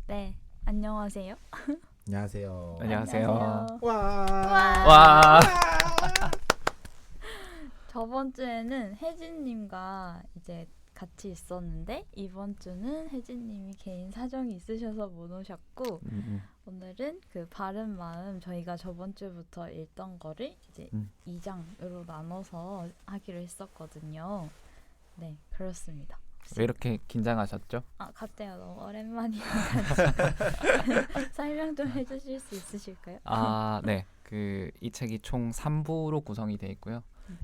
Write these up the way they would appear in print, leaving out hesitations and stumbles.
네, 안녕하세요. 안녕하세요. 안녕하세요. 와. 와. 저번 주에는 혜진님과 이제 같이 있었는데 이번 주는 혜진님이 개인 사정이 있으셔서 못 오셨고 오늘은 그 바른 마음 저희가 저번 주부터 읽던 거를 이제 2장으로 나눠서 하기로 했었거든요. 네, 그렇습니다. 왜 이렇게 긴장하셨죠? 갑자기 너무 오랜만이어가지고 설명 좀 해주실 수 있으실까요? 네. 이 책이 총 3부로 구성이 되어 있고요.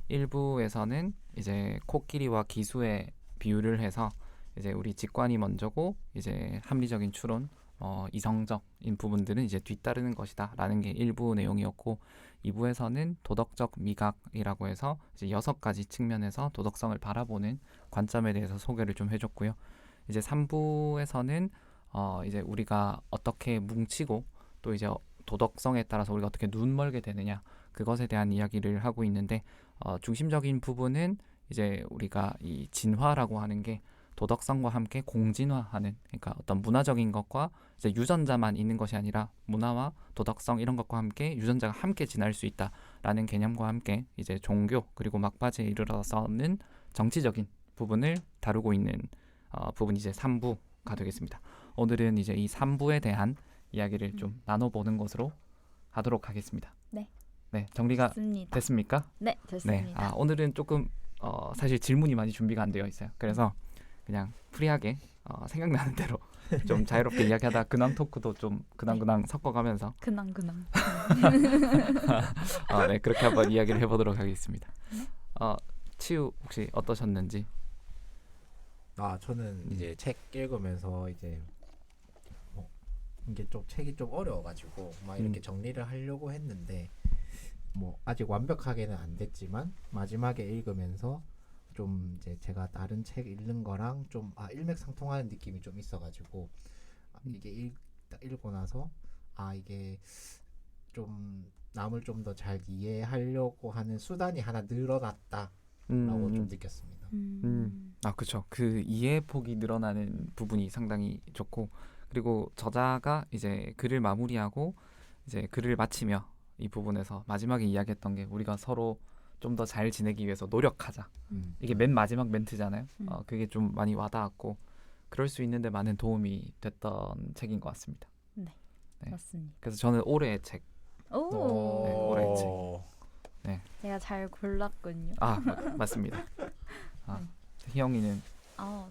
1부에서는 이제 코끼리와 기수의 비유를 해서 이제 우리 직관이 먼저고 이제 합리적인 추론, 이성적인 부분들은 이제 뒤따르는 것이다라는 게 1부 내용이었고 2부에서는 도덕적 미각이라고 해서 이제 6가지 측면에서 도덕성을 바라보는 관점에 대해서 소개를 좀 해줬고요. 이제 3부에서는 이제 우리가 어떻게 뭉치고 또 이제 도덕성에 따라서 우리가 어떻게 눈멀게 되느냐 그것에 대한 이야기를 하고 있는데 중심적인 부분은 이제 우리가 이 진화라고 하는 게 도덕성과 함께 공진화하는, 그러니까 어떤 문화적인 것과 이제 유전자만 있는 것이 아니라 문화와 도덕성 이런 것과 함께 유전자가 함께 진화할 수 있다라는 개념과 함께 이제 종교 그리고 막바지에 이르러서는 정치적인 부분을 다루고 있는 부분이 이제 3부가 되겠습니다. 오늘은 이제 이 3부에 대한 이야기를 좀 나눠보는 것으로 하도록 하겠습니다. 네. 네, 정리가 좋습니다. 됐습니까? 네, 됐습니다. 네, 오늘은 조금 사실 질문이 많이 준비가 안 되어 있어요. 그래서 그냥 프리하게 생각나는 대로 좀 자유롭게 이야기하다 근황 토크도 좀 근황 섞어가면서 근황. 네, 그렇게 한번 이야기를 해보도록 하겠습니다. 치유 혹시 어떠셨는지? 저는 이제 책 읽으면서 이제 이게 좀 책이 좀 어려워가지고 막 이렇게 정리를 하려고 했는데 뭐 아직 완벽하게는 안 됐지만 마지막에 읽으면서 좀 이제 제가 다른 책 읽는 거랑 좀 일맥상통하는 느낌이 좀 있어가지고 이게 읽고 나서 이게 좀 남을 좀 더 잘 이해하려고 하는 수단이 하나 늘어났다라고 좀 느꼈습니다. 그렇죠. 그 이해 폭이 늘어나는 부분이 상당히 좋고, 그리고 저자가 이제 글을 마무리하고 이제 글을 마치며 이 부분에서 마지막에 이야기했던 게 우리가 서로 좀 더 잘 지내기 위해서 노력하자. 이게 맨 마지막 멘트잖아요. 그게 좀 많이 와닿았고 그럴 수 있는데 많은 도움이 됐던 책인 것 같습니다. 네. 맞습니다. 그래서 저는 올해의 책. 올해의 책. 네. 제가 잘 골랐군요. 맞습니다. 희영이는?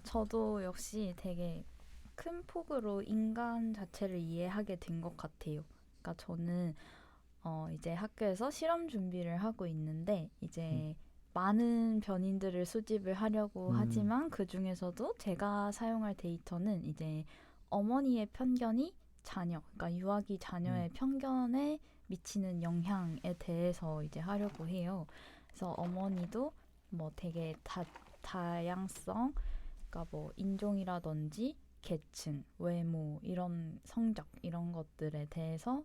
저도 역시 되게 큰 폭으로 인간 자체를 이해하게 된 것 같아요. 그러니까 저는 이제 학교에서 실험 준비를 하고 있는데 이제 많은 변인들을 수집을 하려고 하지만 그 중에서도 제가 사용할 데이터는 이제 어머니의 편견이 그러니까 유아기 자녀의 편견에 미치는 영향에 대해서 이제 하려고 해요. 그래서 어머니도 뭐 되게 다양성, 그러니까 뭐 인종이라든지 계층, 외모, 이런 성적 이런 것들에 대해서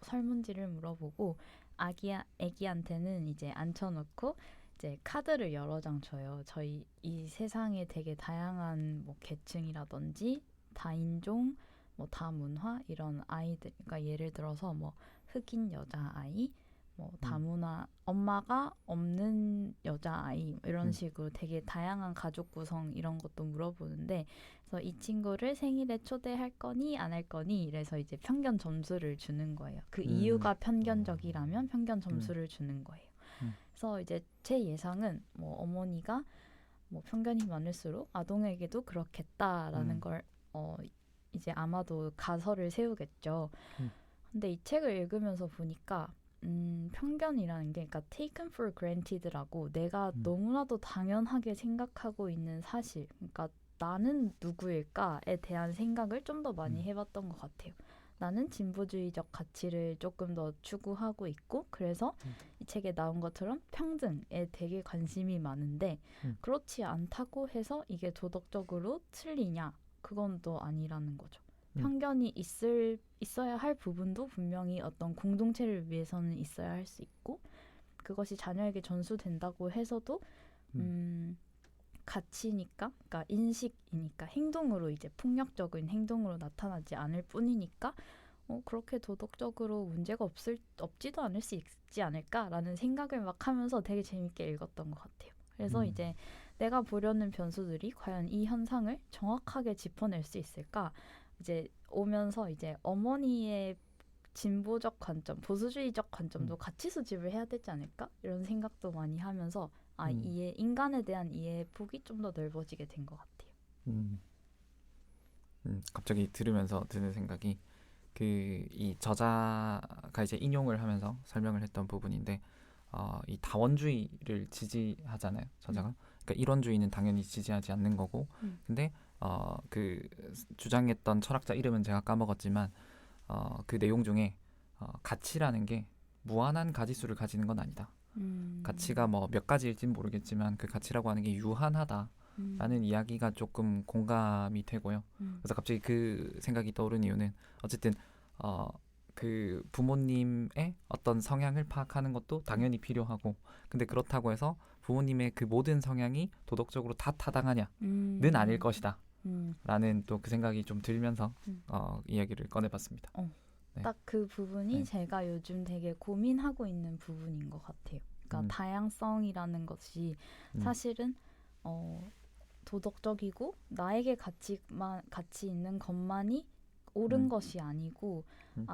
설문지를 물어보고 아기한테는 이제 앉혀놓고 이제 카드를 여러 장 줘요. 저희 이 세상에 되게 다양한 뭐 계층이라든지 다인종, 뭐 다문화 이런 아이들, 그러니까 예를 들어서 뭐 흑인 여자아이, 뭐 다문화 엄마가 없는 여자아이 이런 식으로 되게 다양한 가족 구성 이런 것도 물어보는데, 그래서 이 친구를 생일에 초대할 거니 안 할 거니 이래서 이제 편견 점수를 주는 거예요. 그 이유가 편견적이라면 편견 점수를 주는 거예요. 그래서 이제 제 예상은 뭐 어머니가 뭐 편견이 많을수록 아동에게도 그렇겠다라는 걸 이제 아마도 가설을 세우겠죠. 근데 이 책을 읽으면서 보니까 편견이라는 게, 그러니까 taken for granted라고 내가 너무나도 당연하게 생각하고 있는 사실, 그러니까 나는 누구일까에 대한 생각을 좀 더 많이 해봤던 것 같아요. 나는 진보주의적 가치를 조금 더 추구하고 있고, 그래서 이 책에 나온 것처럼 평등에 되게 관심이 많은데 그렇지 않다고 해서 이게 도덕적으로 틀리냐? 그건 또 아니라는 거죠. 편견이 있어야 할 부분도 분명히 어떤 공동체를 위해서는 있어야 할 수 있고, 그것이 자녀에게 전수된다고 해서도 가치니까, 그러니까 인식이니까 행동으로 이제 폭력적인 행동으로 나타나지 않을 뿐이니까 그렇게 도덕적으로 문제가 없지도 않을 수 있지 않을까라는 생각을 막 하면서 되게 재밌게 읽었던 것 같아요. 그래서 이제 내가 보려는 변수들이 과연 이 현상을 정확하게 짚어낼 수 있을까? 이제 오면서 이제 어머니의 진보적 관점, 보수주의적 관점도 같이 수집을 해야 되지 않을까? 이런 생각도 많이 하면서 인간에 대한 이해의 폭이 좀 더 넓어지게 된 것 같아요. 갑자기 들으면서 드는 생각이 이 저자가 이제 인용을 하면서 설명을 했던 부분인데 이 다원주의를 지지하잖아요, 저자가. 그러니까 이론주의는 당연히 지지하지 않는 거고, 근데 그 주장했던 철학자 이름은 제가 까먹었지만 그 내용 중에 가치라는 게 무한한 가지수를 가지는 건 아니다. 가치가 뭐 몇 가지일진 모르겠지만 그 가치라고 하는 게 유한하다라는 이야기가 조금 공감이 되고요. 그래서 갑자기 그 생각이 떠오른 이유는 어쨌든 그 부모님의 어떤 성향을 파악하는 것도 당연히 필요하고, 근데 그렇다고 해서 부모님의 그 모든 성향이 도덕적으로 다 타당하냐는 아닐 것이다 라는 또 그 생각이 좀 들면서 이야기를 꺼내봤습니다. 네. 딱 그 부분이 네. 제가 요즘 되게 고민하고 있는 부분인 것 같아요. 그러니까 다양성이라는 것이 사실은 도덕적이고 나에게 가치 있는 것만이 옳은 것이 아니고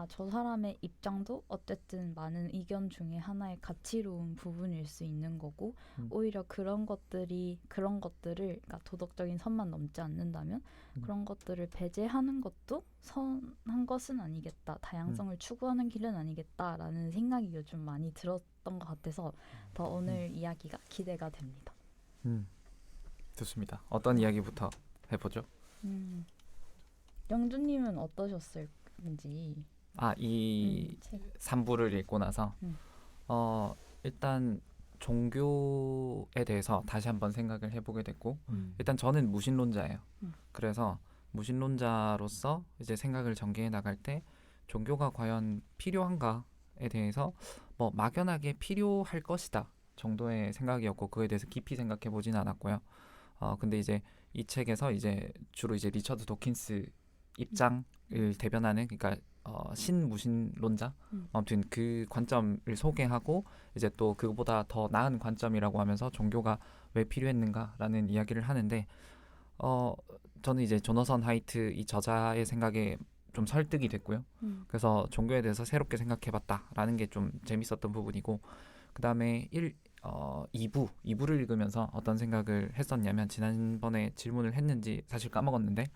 저 사람의 입장도 어쨌든 많은 의견 중에 하나의 가치로운 부분일 수 있는 거고, 오히려 그런 것들을 그러니까 도덕적인 선만 넘지 않는다면 그런 것들을 배제하는 것도 선한 것은 아니겠다, 다양성을 추구하는 길은 아니겠다라는 생각이 요즘 많이 들었던 것 같아서 더 오늘 이야기가 기대가 됩니다. 좋습니다. 어떤 이야기부터 해보죠? 영주님은 어떠셨을지. 이 책. 3부를 읽고 나서 일단 종교에 대해서 다시 한번 생각을 해보게 됐고, 일단 저는 무신론자예요. 그래서 무신론자로서 이제 생각을 전개해 나갈 때 종교가 과연 필요한가에 대해서 뭐 막연하게 필요할 것이다 정도의 생각이었고, 그거에 대해서 깊이 생각해 보진 않았고요. 근데 이제 이 책에서 이제 주로 이제 리처드 도킨스 입장을 대변하는, 그러니까 신무신론자, 아무튼 그 관점을 소개하고 이제 또 그보다 더 나은 관점이라고 하면서 종교가 왜 필요했는가라는 이야기를 하는데, 저는 이제 조너선 하이트 이 저자의 생각에 좀 설득이 됐고요. 그래서 종교에 대해서 새롭게 생각해봤다라는 게 좀 재밌었던 부분이고, 그 다음에 2부를 읽으면서 어떤 생각을 했었냐면, 지난번에 질문을 했는지 사실 까먹었는데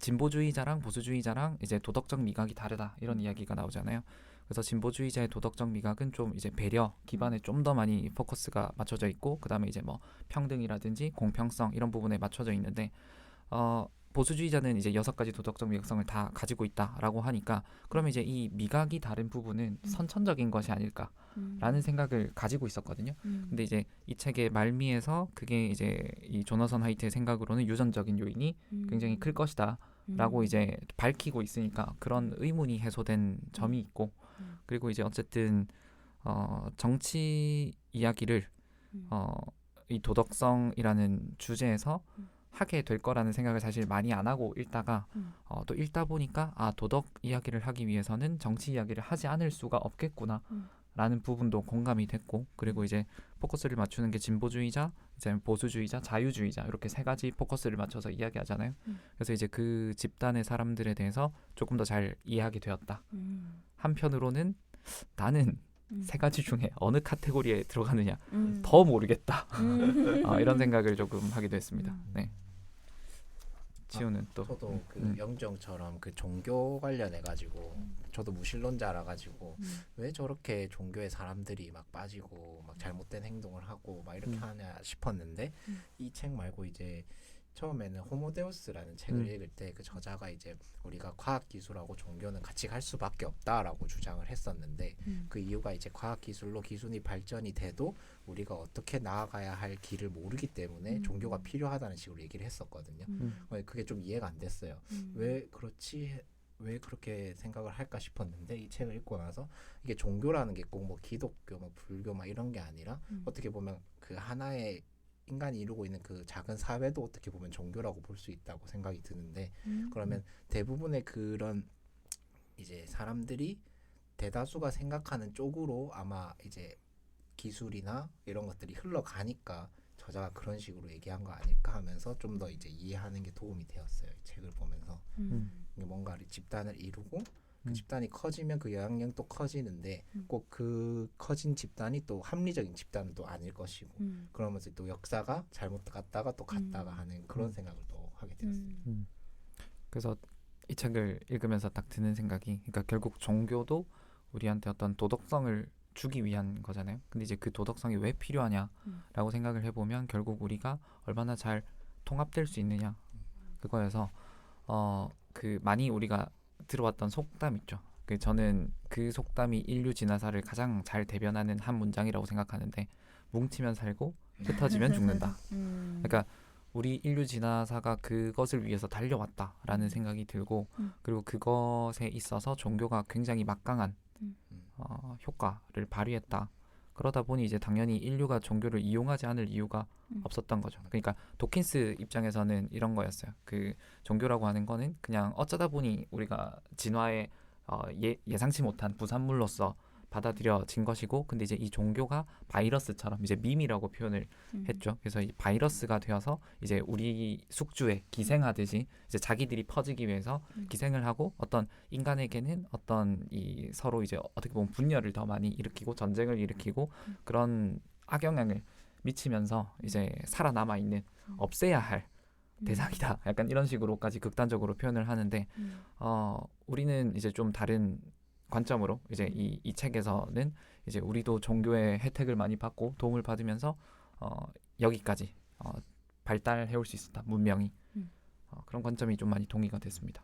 진보주의자랑 보수주의자랑 이제 도덕적 미각이 다르다 이런 이야기가 나오잖아요. 그래서 진보주의자의 도덕적 미각은 좀 이제 배려 기반에 좀 더 많이 포커스가 맞춰져 있고, 그 다음에 이제 뭐 평등이라든지 공평성 이런 부분에 맞춰져 있는데 보수주의자는 이제 6가지 도덕적 미각성을 다 가지고 있다라고 하니까, 그러면 이제 이 미각이 다른 부분은 선천적인 것이 아닐까라는 생각을 가지고 있었거든요. 근데 이제 이 책의 말미에서 그게 이제 이 조너선 하이트의 생각으로는 유전적인 요인이 굉장히 클 것이다라고 이제 밝히고 있으니까 그런 의문이 해소된 점이 있고, 그리고 이제 어쨌든 정치 이야기를 이 도덕성이라는 주제에서 하게 될 거라는 생각을 사실 많이 안 하고 읽다가 또 읽다 보니까 도덕 이야기를 하기 위해서는 정치 이야기를 하지 않을 수가 없겠구나 라는 부분도 공감이 됐고, 그리고 이제 포커스를 맞추는 게 진보주의자, 이제 보수주의자, 자유주의자 이렇게 3가지 포커스를 맞춰서 이야기하잖아요. 그래서 이제 그 집단의 사람들에 대해서 조금 더 잘 이해하게 되었다. 한편으로는 나는 3가지 중에 어느 카테고리에 들어가느냐 더 모르겠다. 이런 생각을 조금 하기도 했습니다. 네. 지우는 또 저도 그 영정처럼 그 종교 관련해 가지고 저도 무신론자라 가지고 왜 저렇게 종교에 사람들이 막 빠지고 막 잘못된 행동을 하고 막 이렇게 하냐 싶었는데, 이 책 말고 이제 처음에는 호모데우스라는 책을 읽을 때 그 저자가 이제 우리가 과학기술하고 종교는 같이 갈 수밖에 없다라고 주장을 했었는데, 그 이유가 이제 과학기술로 기술이 발전이 돼도 우리가 어떻게 나아가야 할 길을 모르기 때문에 종교가 필요하다는 식으로 얘기를 했었거든요. 그게 좀 이해가 안 됐어요. 왜 그렇게 생각을 할까 싶었는데, 이 책을 읽고 나서 이게 종교라는 게 꼭 뭐 기독교, 뭐 불교 막 이런 게 아니라 어떻게 보면 그 하나의 인간이 이루고 있는 그 작은 사회도 어떻게 보면 종교라고 볼 수 있다고 생각이 드는데 그러면 대부분의 그런 이제 사람들이 대다수가 생각하는 쪽으로 아마 이제 기술이나 이런 것들이 흘러가니까 저자가 그런 식으로 얘기한 거 아닐까 하면서 좀 더 이제 이해하는 게 도움이 되었어요. 이 책을 보면서 이게 뭔가 집단을 이루고 그 집단이 커지면 그 영향력도 커지는데 꼭 그 커진 집단이 또 합리적인 집단은 또 아닐 것이고 그러면서 또 역사가 잘못 갔다가 또 갔다가 하는 그런 생각을 또 하게 되었습니다. 그래서 이 책을 읽으면서 딱 드는 생각이 그러니까 결국 종교도 우리한테 어떤 도덕성을 주기 위한 거잖아요. 근데 이제 그 도덕성이 왜 필요하냐라고 생각을 해보면 결국 우리가 얼마나 잘 통합될 수 있느냐 그거여서 그 많이 우리가 들어왔던 속담 있죠. 그 저는 그 속담이 인류 진화사를 가장 잘 대변하는 한 문장이라고 생각하는데 뭉치면 살고 흩어지면 죽는다. 그러니까 우리 인류 진화사가 그것을 위해서 달려왔다라는 생각이 들고 그리고 그것에 있어서 종교가 굉장히 막강한 효과를 발휘했다. 그러다 보니 이제 당연히 인류가 종교를 이용하지 않을 이유가 없었던 거죠. 그러니까 도킨스 입장에서는 이런 거였어요. 그 종교라고 하는 거는 그냥 어쩌다 보니 우리가 진화에 예상치 못한 부산물로서 받아들여진 것이고 근데 이제 이 종교가 바이러스처럼 이제 밈이라고 표현을 했죠. 그래서 이 바이러스가 되어서 이제 우리 숙주에 기생하듯이 이제 자기들이 퍼지기 위해서 기생을 하고 어떤 인간에게는 어떤 이 서로 이제 어떻게 보면 분열을 더 많이 일으키고 전쟁을 일으키고 그런 악영향을 미치면서 이제 살아남아 있는 없애야 할 대상이다. 약간 이런 식으로까지 극단적으로 표현을 하는데 우리는 이제 좀 다른 관점으로 이제 이 책에서는 이제 우리도 종교의 혜택을 많이 받고 도움을 받으면서 여기까지 발달해 올 수 있었다 문명이 그런 관점이 좀 많이 동의가 됐습니다.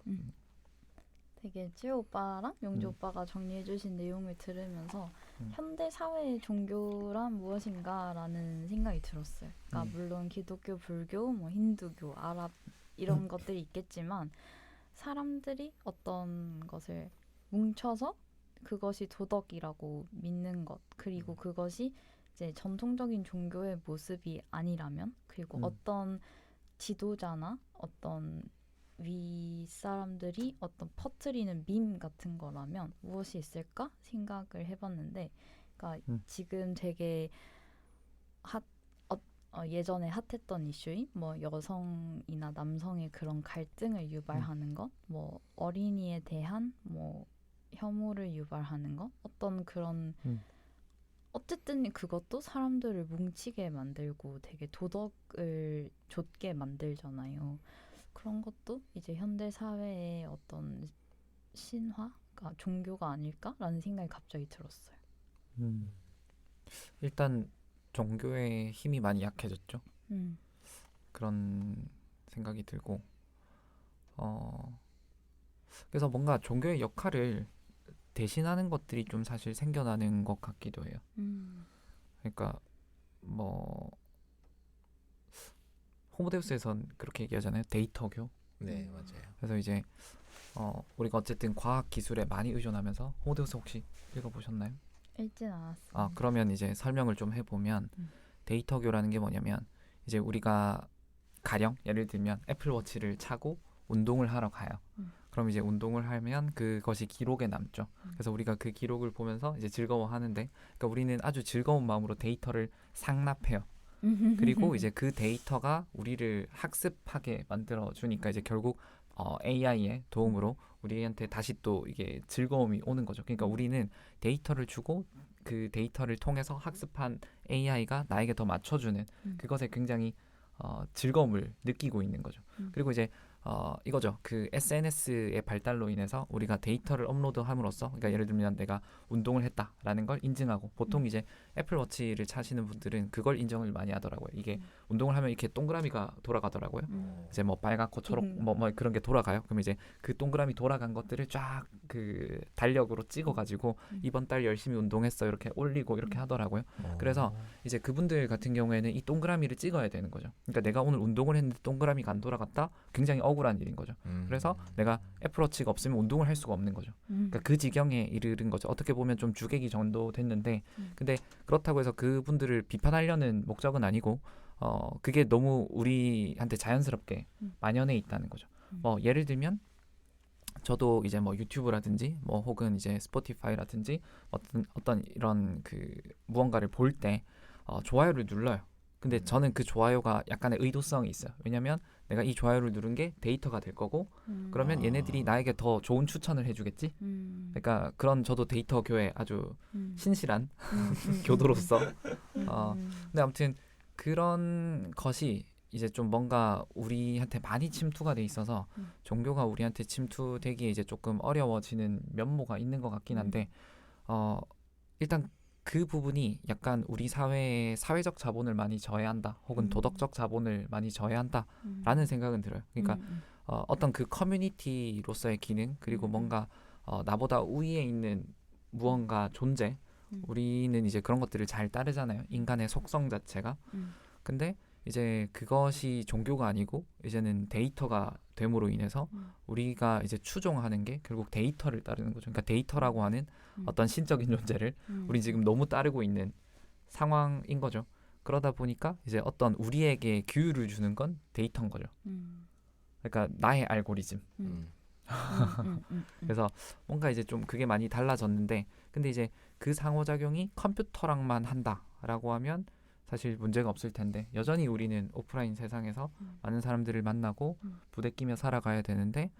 되게 찌우 오빠랑 용주 오빠가 정리해주신 내용을 들으면서 현대 사회의 종교란 무엇인가라는 생각이 들었어요. 그러니까 물론 기독교, 불교, 뭐 힌두교, 아랍 이런 것들이 있겠지만 사람들이 어떤 것을 뭉쳐서 그것이 도덕이라고 믿는 것 그리고 그것이 이제 전통적인 종교의 모습이 아니라면 그리고 어떤 지도자나 어떤 윗사람들이 어떤 퍼뜨리는 밈 같은 거라면 무엇이 있을까 생각을 해봤는데 그러니까 지금 되게 예전에 핫했던 이슈인 뭐 여성이나 남성의 그런 갈등을 유발하는 것, 뭐 어린이에 대한 뭐 혐오를 유발하는 것, 어떤 그런 어쨌든 그것도 사람들을 뭉치게 만들고 되게 도덕을 좇게 만들잖아요. 그런 것도 이제 현대 사회의 어떤 신화가 종교가 아닐까라는 생각이 갑자기 들었어요. 일단 종교의 힘이 많이 약해졌죠. 그런 생각이 들고 그래서 뭔가 종교의 역할을 대신하는 것들이 좀 사실 생겨나는 것 같기도 해요. 그러니까 뭐 호모데우스에선 그렇게 얘기하잖아요. 데이터교. 네, 맞아요. 그래서 이제 우리가 어쨌든 과학 기술에 많이 의존하면서 호모데우스 혹시 읽어보셨나요? 읽진 않았어요. 그러면 이제 설명을 좀 해보면 데이터교라는 게 뭐냐면 이제 우리가 가령 예를 들면 애플워치를 차고 운동을 하러 가요. 그럼 이제 운동을 하면 그것이 기록에 남죠. 그래서 우리가 그 기록을 보면서 이제 즐거워하는데 그러니까 우리는 아주 즐거운 마음으로 데이터를 상납해요. 그리고 이제 그 데이터가 우리를 학습하게 만들어 주니까 이제 결국 AI의 도움으로 우리한테 다시 또 이게 즐거움이 오는 거죠. 그러니까 우리는 데이터를 주고 그 데이터를 통해서 학습한 AI가 나에게 더 맞춰주는 그것에 굉장히 즐거움을 느끼고 있는 거죠. 그리고 이제 이거죠. 그 SNS의 발달로 인해서 우리가 데이터를 업로드함으로써 그러니까 예를 들면 내가 운동을 했다라는 걸 인증하고 보통 이제 애플워치를 차시는 분들은 그걸 인정을 많이 하더라고요. 이게 운동을 하면 이렇게 동그라미가 돌아가더라고요. 이제 뭐 빨갛고 초록 뭐 그런 게 돌아가요. 그럼 이제 그 동그라미 돌아간 것들을 쫙 그 달력으로 찍어가지고 이번 달 열심히 운동했어 이렇게 올리고 이렇게 하더라고요. 그래서 이제 그분들 같은 경우에는 이 동그라미를 찍어야 되는 거죠. 그러니까 내가 오늘 운동을 했는데 동그라미가 안 돌아갔다? 굉장히 억울한 일인 거죠. 그래서 내가 애플워치가 없으면 운동을 할 수가 없는 거죠. 그러니까 그 지경에 이르는 거죠. 어떻게 보면 좀 주객이 정도 됐는데 근데 그렇다고 해서 그분들을 비판하려는 목적은 아니고 그게 너무 우리한테 자연스럽게 만연해 있다는 거죠. 뭐 예를 들면 저도 이제 뭐 유튜브라든지 뭐 혹은 이제 스포티파이라든지 어떤 이런 그 무언가를 볼 때 좋아요를 눌러요. 근데 저는 그 좋아요가 약간의 의도성이 있어요. 왜냐면 내가 이 좋아요를 누른 게 데이터가 될 거고 그러면 얘네들이 나에게 더 좋은 추천을 해주겠지. 그러니까 그런 저도 데이터 교에 아주 신실한 교도로서 근데 아무튼 그런 것이 이제 좀 뭔가 우리한테 많이 침투가 돼 있어서 종교가 우리한테 침투되기에 이제 조금 어려워지는 면모가 있는 것 같긴 한데 일단 그 부분이 약간 우리 사회의 사회적 자본을 많이 저해한다 혹은 도덕적 자본을 많이 저해한다라는 생각은 들어요. 그러니까 어떤 그 커뮤니티로서의 기능 그리고 뭔가 나보다 우위에 있는 무언가 존재 우리는 이제 그런 것들을 잘 따르잖아요. 인간의 속성 자체가. 근데 이제 그것이 종교가 아니고 이제는 데이터가 됨으로 인해서 우리가 이제 추종하는 게 결국 데이터를 따르는 거죠. 그러니까 데이터라고 하는 어떤 신적인 존재를 우리 지금 너무 따르고 있는 상황인 거죠. 그러다 보니까 이제 어떤 우리에게 규율을 주는 건 데이터인 거죠. 그러니까 나의 알고리즘. 그래서 뭔가 이제 좀 그게 많이 달라졌는데 근데 이제 그 상호작용이 컴퓨터랑만 한다라고 하면 사실 문제가 없을 텐데 여전히 우리는 오프라인 세상에서 많은 사람들을 만나고 부대끼며 살아가야 되는데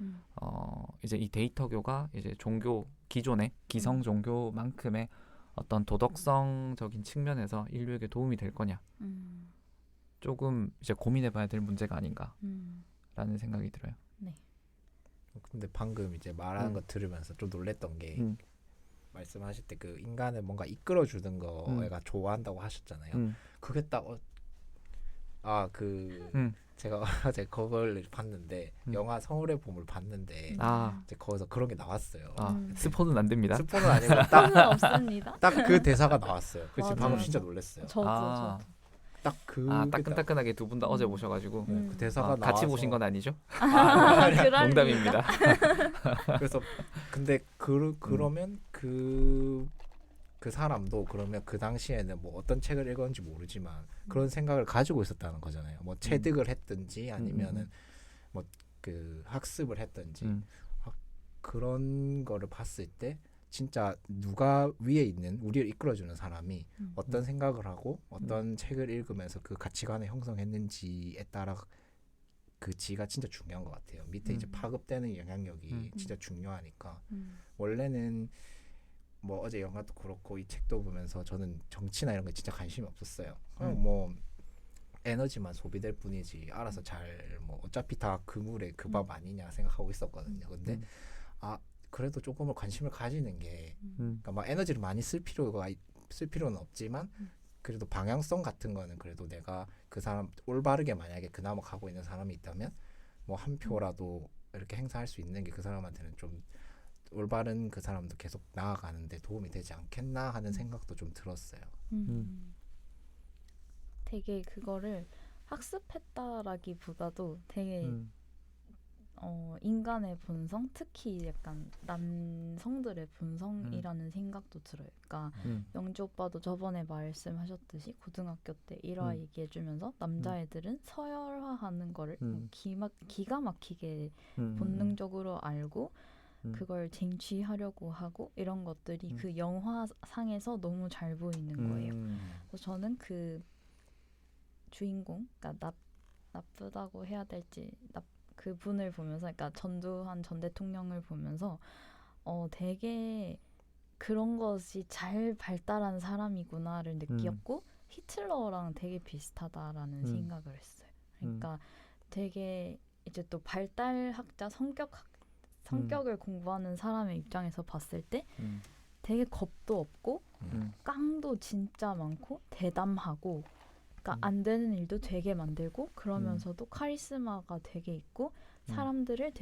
이제 이 데이터교가 이제 종교 기존의 기성 종교만큼의 어떤 도덕성적인 측면에서 인류에게 도움이 될 거냐 조금 이제 고민해봐야 될 문제가 아닌가라는 생각이 들어요. 네. 근데 방금 이제 말하는 거 들으면서 좀 놀랬던 게 말씀하실 때 그 인간을 뭔가 이끌어주는 거가 좋아한다고 하셨잖아요. 그게 딱 제가 어제 그걸 봤는데 영화 서울의 봄을 봤는데 이제 거기서 그런 게 나왔어요. 스포는 안 됩니다. 스포는 아니고 스포는 없습니다. 딱 그 대사가 나왔어요. 그래서 맞아요. 방금 진짜 놀랐어요. 저도. 딱 그 따끈따끈하게 두 분 다 어제 보셔가지고 그 대사가 나와서 같이 보신 건 아니죠? 그럴 농담입니다. 그래서 근데 그러면 그 사람도 그러면 그 당시에는 뭐 어떤 책을 읽었는지 모르지만 그런 생각을 가지고 있었다는 거잖아요. 뭐 체득을 했든지 아니면은 뭐 그 학습을 했든지 그런 거를 봤을 때 진짜 누가 위에 있는 우리를 이끌어주는 사람이 어떤 생각을 하고 어떤 책을 읽으면서 그 가치관을 형성했는지에 따라 그 지가 진짜 중요한 것 같아요. 밑에 이제 파급되는 영향력이 진짜 중요하니까 원래는 뭐 어제 영화도 그렇고 이 책도 보면서 저는 정치나 이런 거 진짜 관심이 없었어요. 뭐 에너지만 소비될 뿐이지 알아서 잘 뭐 어차피 다 그물에 그 밥 아니냐 생각하고 있었거든요. 근데 그래도 조금은 관심을 가지는 게 그러니까 막 에너지를 많이 쓸 필요는 없지만 그래도 방향성 같은 거는 그래도 내가 그 사람 올바르게 만약에 그나마 가고 있는 사람이 있다면 뭐 한 표라도 이렇게 행사할 수 있는 게 그 사람한테는 좀 올바른 그 사람도 계속 나아가는데 도움이 되지 않겠나 하는 생각도 좀 들었어요. 되게 그거를 학습했다라기보다도 되게 인간의 본성, 특히 약간 남성들의 본성이라는 생각도 들어요. 그러니까 영지 오빠도 저번에 말씀하셨듯이 고등학교 때 일화 얘기해주면서 남자애들은 서열화하는 거를 기가 막히게 본능적으로 알고 그걸 쟁취하려고 하고 이런 것들이 그 영화상에서 너무 잘 보이는 거예요. 그래서 저는 그 주인공, 그러니까 나쁘다고 해야 될지 그 분을 보면서, 그러니까 전두환 전 대통령을 보면서 되게 그런 것이 잘 발달한 사람이구나를 느꼈고 히틀러랑 되게 비슷하다라는 생각을 했어요. 그러니까 되게 이제 또 발달학자 성격을 공부하는 사람의 입장에서 봤을 때 되게 겁도 없고 깡도 진짜 많고 대담하고 그러니까 안 되는 일도 되게 만들고 그러면서도 카리스마가 되게 있고 사람들을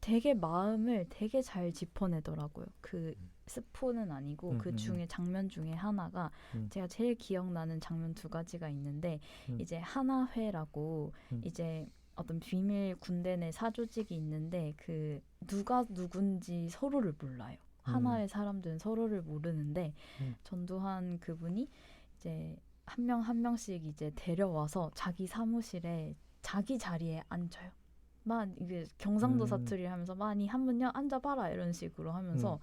되게 마음을 되게 잘 짚어내더라고요. 그 스포는 아니고 그 중에 장면 중에 하나가 제가 제일 기억나는 장면 2가지가 있는데 이제 하나회라고 이제 어떤 비밀 군대 내 사조직이 있는데 그 누가 누군지 서로를 몰라요. 하나의 사람들은 서로를 모르는데 음. 전두환 그분이 이제 한 명 한 명씩 이제 데려와서 자기 사무실에 자기 자리에 앉혀요. 이게 경상도 사투리를 하면서 많이 한 분요 앉아봐라 이런 식으로 하면서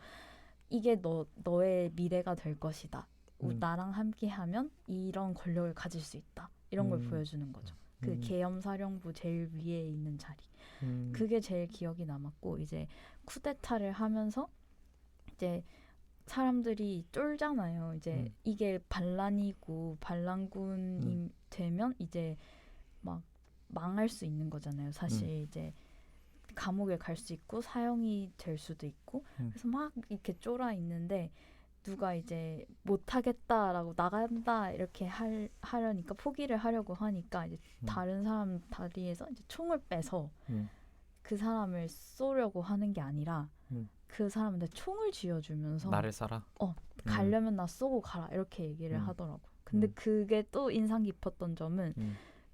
이게 너의 미래가 될 것이다. 나랑 함께하면 이런 권력을 가질 수 있다. 이런 걸 보여주는 거죠. 그 계엄사령부 제일 위에 있는 자리. 그게 제일 기억이 남았고 이제 쿠데타를 하면서 이제 사람들이 쫄잖아요. 이제 이게 반란이고 반란군이 되면 이제 막 망할 수 있는 거잖아요. 사실 이제 감옥에 갈 수 있고 사형이 될 수도 있고 그래서 막 이렇게 쫄아 있는데 누가 이제 못하겠다라고 나간다 이렇게 하려니까 포기를 하려고 하니까 이제 다른 사람 다리에서 이제 총을 빼서 그 사람을 쏘려고 하는 게 아니라 그 사람한테 총을 쥐어주면서 나를 쏴라. 가려면 나 쏘고 가라 이렇게 얘기를 하더라고. 근데 그게 또 인상 깊었던 점은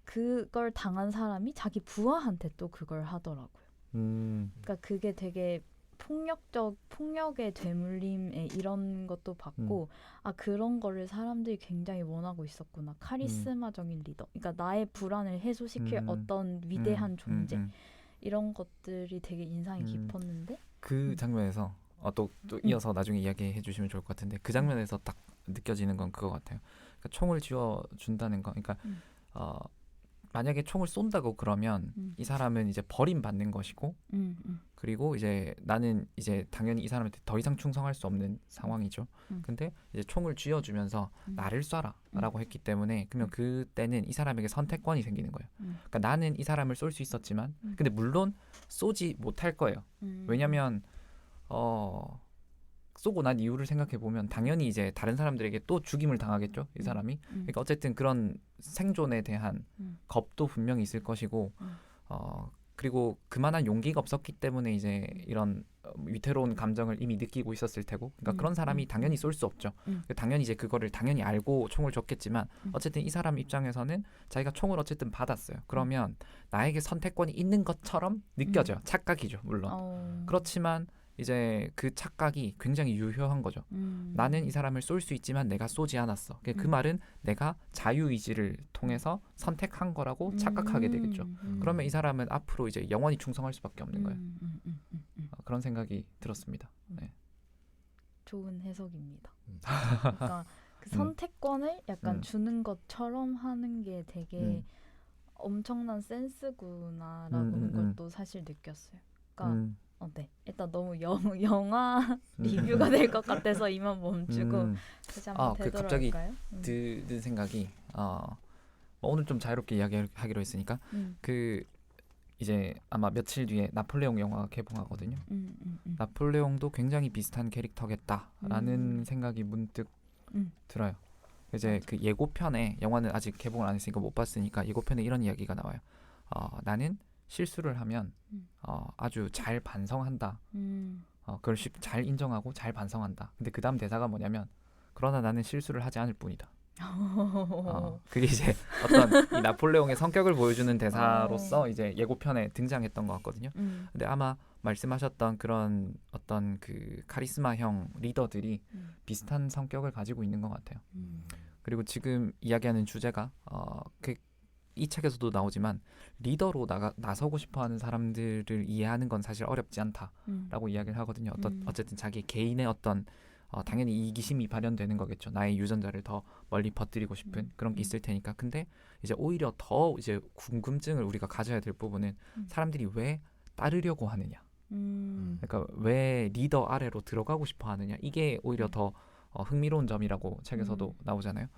그걸 당한 사람이 자기 부하한테 또 그걸 하더라고요. 그러니까 그게 되게 폭력의 되물림에 이런 것도 봤고 아 그런 거를 사람들이 굉장히 원하고 있었구나. 카리스마적인 리더. 그러니까 나의 불안을 해소시킬 어떤 위대한 존재. 이런 것들이 되게 인상이 깊었는데 그 장면에서 또 이어서 나중에 이야기해 주시면 좋을 것 같은데 그 장면에서 딱 느껴지는 건 그거 같아요. 그러니까 총을 쥐어 준다는 거. 그러니까 만약에 총을 쏜다고 그러면 이 사람은 이제 버림받는 것이고 그리고 이제 나는 이제 당연히 이 사람한테 더 이상 충성할 수 없는 상황이죠. 근데 이제 총을 쥐어주면서 나를 쏴라 라고 했기 때문에 그러면 그때는 이 사람에게 선택권이 생기는 거예요. 그러니까 나는 이 사람을 쏠 수 있었지만 근데 물론 쏘지 못할 거예요. 왜냐면 쏘고 난 이유를 생각해 보면 당연히 이제 다른 사람들에게 또 죽임을 당하겠죠, 이 사람이. 그러니까 어쨌든 그런 생존에 대한 겁도 분명히 있을 것이고, 그리고 그만한 용기가 없었기 때문에 이제 이런 위태로운 감정을 이미 느끼고 있었을 테고, 그러니까 그런 사람이 당연히 쏠 수 없죠. 당연히 이제 그거를 당연히 알고 총을 줬겠지만, 어쨌든 이 사람 입장에서는 자기가 총을 어쨌든 받았어요. 그러면 나에게 선택권이 있는 것처럼 느껴져요. 착각이죠, 물론. 그렇지만 이제 그 착각이 굉장히 유효한 거죠. 나는 이 사람을 쏠 수 있지만 내가 쏘지 않았어. 그 말은 내가 자유의지를 통해서 선택한 거라고 착각하게 되겠죠. 그러면 이 사람은 앞으로 이제 영원히 충성할 수밖에 없는 거예요. 그런 생각이 들었습니다. 네. 좋은 해석입니다. 그러니까 그 선택권을 약간 주는 것처럼 하는 게 되게 엄청난 센스구나라는 걸 또 사실 느꼈어요. 그러니까 네. 일단 너무 영화 리뷰가 될 것 같아서 이만 멈추고 다시 한번 갑자기 되돌아올까요? 든 생각이 오늘 좀 자유롭게 이야기하기로 했으니까 그 이제 아마 며칠 뒤에 나폴레옹 영화가 개봉하거든요. 나폴레옹도 굉장히 비슷한 캐릭터겠다라는 생각이 문득 들어요. 이제 맞아. 그 예고편에 영화는 아직 개봉을 안 했으니까 못 봤으니까 예고편에 이런 이야기가 나와요. 나는 실수를 하면 아주 잘 반성한다. 그걸 잘 인정하고 잘 반성한다. 근데 그 다음 대사가 뭐냐면 그러나 나는 실수를 하지 않을 뿐이다. 그게 이제 어떤 이 나폴레옹의 성격을 보여주는 대사로서 이제 예고편에 등장했던 것 같거든요. 근데 아마 말씀하셨던 그런 어떤 그 카리스마형 리더들이 비슷한 성격을 가지고 있는 것 같아요. 그리고 지금 이야기하는 주제가 이 책에서도 나오지만 리더로 나서고 싶어하는 사람들을 이해하는 건 사실 어렵지 않다라고 이야기를 하거든요. 어쨌든 자기 개인의 어떤 당연히 이기심이 발현되는 거겠죠. 나의 유전자를 더 멀리 퍼뜨리고 싶은 그런 게 있을 테니까. 근데 이제 오히려 더 이제 궁금증을 우리가 가져야 될 부분은 사람들이 왜 따르려고 하느냐. 그러니까 왜 리더 아래로 들어가고 싶어 하느냐. 이게 오히려 더 흥미로운 점이라고 책에서도 나오잖아요.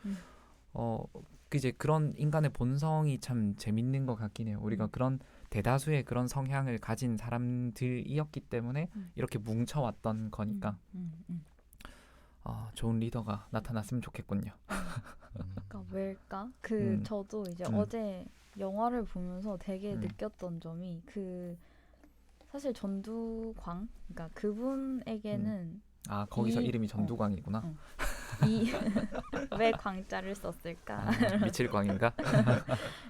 이제 그런 인간의 본성이 참 재밌는 것 같긴 해요. 우리가 그런 대다수의 그런 성향을 가진 사람들이었기 때문에 이렇게 뭉쳐왔던 거니까 좋은 리더가 나타났으면 좋겠군요. 그러니까 왜일까? 저도 이제 어제 영화를 보면서 되게 느꼈던 점이 사실 전두광, 그러니까 그분에게는 거기서 이름이 전두광이구나. 왜 광자를 썼을까? 미칠 광인가?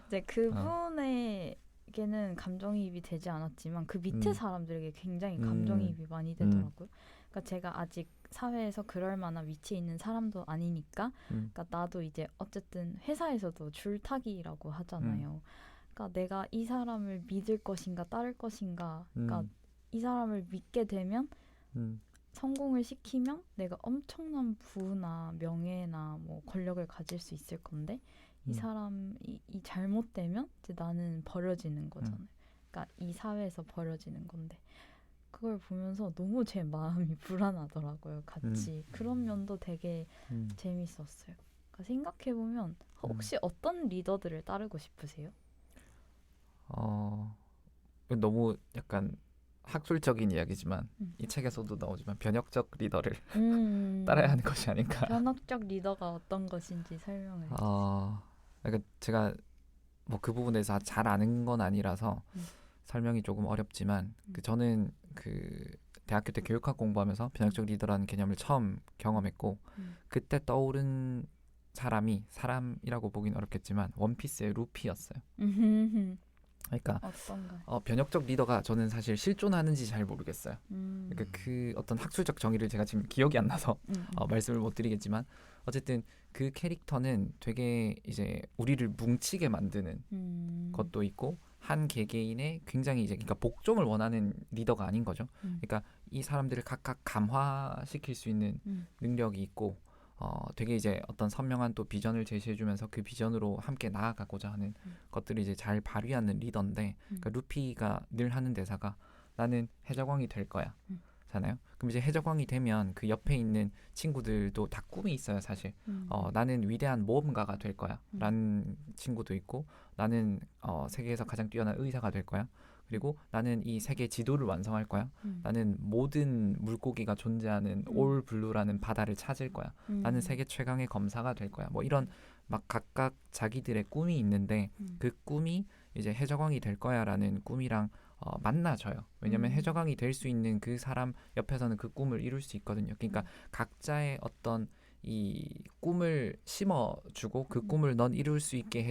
이제 그분에게는 감정이입이 되지 않았지만 그 밑에 사람들에게 굉장히 감정이입이 많이 되더라고요. 그러니까 제가 아직 사회에서 그럴 만한 위치에 있는 사람도 아니니까 그러니까 나도 이제 어쨌든 회사에서도 줄타기라고 하잖아요. 그러니까 내가 이 사람을 믿을 것인가 따를 것인가. 그러니까 이 사람을 믿게 되면 성공을 시키면 내가 엄청난 부나 명예나 뭐 권력을 가질 수 있을 건데 이 사람이 이 잘못되면 이제 나는 버려지는 거잖아요. 그러니까 이 사회에서 버려지는 건데 그걸 보면서 너무 제 마음이 불안하더라고요. 같이 그런 면도 되게 재밌었어요. 그러니까 생각해 보면 혹시 어떤 리더들을 따르고 싶으세요? 너무 약간 학술적인 이야기지만 이 책에서도 나오지만 변혁적 리더를 따라야 하는 것이 아닌가. 변혁적 리더가 어떤 것인지 설명을 해주세요. 그러니까 제가 뭐 그 부분에서 잘 아는 건 아니라서 설명이 조금 어렵지만 저는 그 대학교 때 교육학 공부하면서 변혁적 리더라는 개념을 처음 경험했고 그때 떠오른 사람이라고 보긴 어렵겠지만 원피스의 루피였어요. 그러니까 어떤가요? 변혁적 리더가 저는 사실 실존하는지 잘 모르겠어요. 그러니까 그 어떤 학술적 정의를 제가 지금 기억이 안 나서 말씀을 못 드리겠지만 어쨌든 그 캐릭터는 되게 이제 우리를 뭉치게 만드는 것도 있고 한 개개인의 굉장히 이제 그러니까 복종을 원하는 리더가 아닌 거죠. 그러니까 이 사람들을 각각 감화시킬 수 있는 능력이 있고 되게 이제 어떤 선명한 또 비전을 제시해주면서 그 비전으로 함께 나아가고자 하는 것들을 이제 잘 발휘하는 리더인데 그러니까 루피가 늘 하는 대사가 나는 해적왕이 될 거야 잖아요. 그럼 이제 해적왕이 되면 그 옆에 있는 친구들도 다 꿈이 있어요 사실. 나는 위대한 모험가가 될 거야 라는 친구도 있고 나는 세계에서 가장 뛰어난 의사가 될 거야. 그리고 나는 이 세계 지도를 완성할 거야. 나는 모든 물고기가 존재하는 올 블루라는 바다를 찾을 거야. 나는 세계 최강의 검사가 될 거야. 뭐 이런 막 각각 자기들의 꿈이 있는데 그 꿈이 이제 해적왕이 될 거야라는 꿈이랑 만나져요. 왜냐하면 해적왕이 될 수 있는 그 사람 옆에서는 그 꿈을 이룰 수 있거든요. 그러니까 각자의 어떤 이 꿈을 심어주고 그 꿈을 넌 이룰 수 있게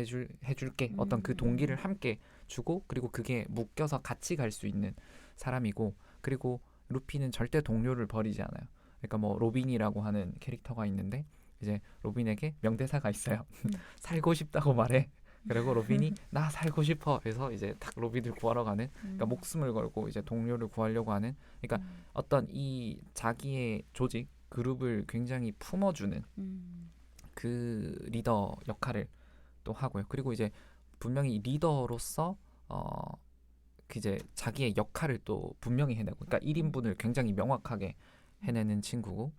해줄게 어떤 그 동기를 함께 주고 그리고 그게 묶여서 같이 갈 수 있는 사람이고 그리고 루피는 절대 동료를 버리지 않아요. 그러니까 뭐 로빈이라고 하는 캐릭터가 있는데 이제 로빈에게 명대사가 있어요. 살고 싶다고 말해. 그리고 로빈이 나 살고 싶어 해서 이제 딱 로빈을 구하러 가는 그러니까 목숨을 걸고 이제 동료를 구하려고 하는 그러니까 어떤 이 자기의 조직 그룹을 굉장히 품어주는 그 리더 역할을 또 하고요. 그리고 이제 분명히 리더로서 그 이제 자기의 역할을 또 분명히 해내고 그러니까 1인분을 굉장히 명확하게 해내는 친구고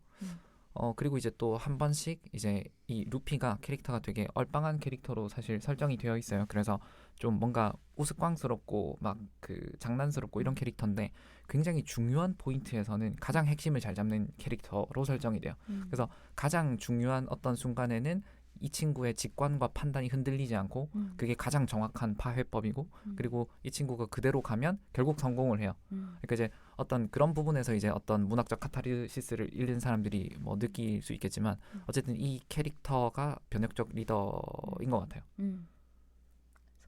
그리고 이제 또 한 번씩 이제 이 루피가 캐릭터가 되게 얼빵한 캐릭터로 사실 설정이 되어 있어요. 그래서 좀 뭔가 우스꽝스럽고 막 그 장난스럽고 이런 캐릭터인데 굉장히 중요한 포인트에서는 가장 핵심을 잘 잡는 캐릭터로 설정이 돼요. 그래서 가장 중요한 어떤 순간에는 이 친구의 직관과 판단이 흔들리지 않고 그게 가장 정확한 파회법이고 그리고 이 친구가 그대로 가면 결국 성공을 해요. 그러니까 이제 어떤 그런 부분에서 이제 어떤 문학적 카타르시스를 읽는 사람들이 뭐 느낄 수 있겠지만 어쨌든 이 캐릭터가 변혁적 리더인 것 같아요.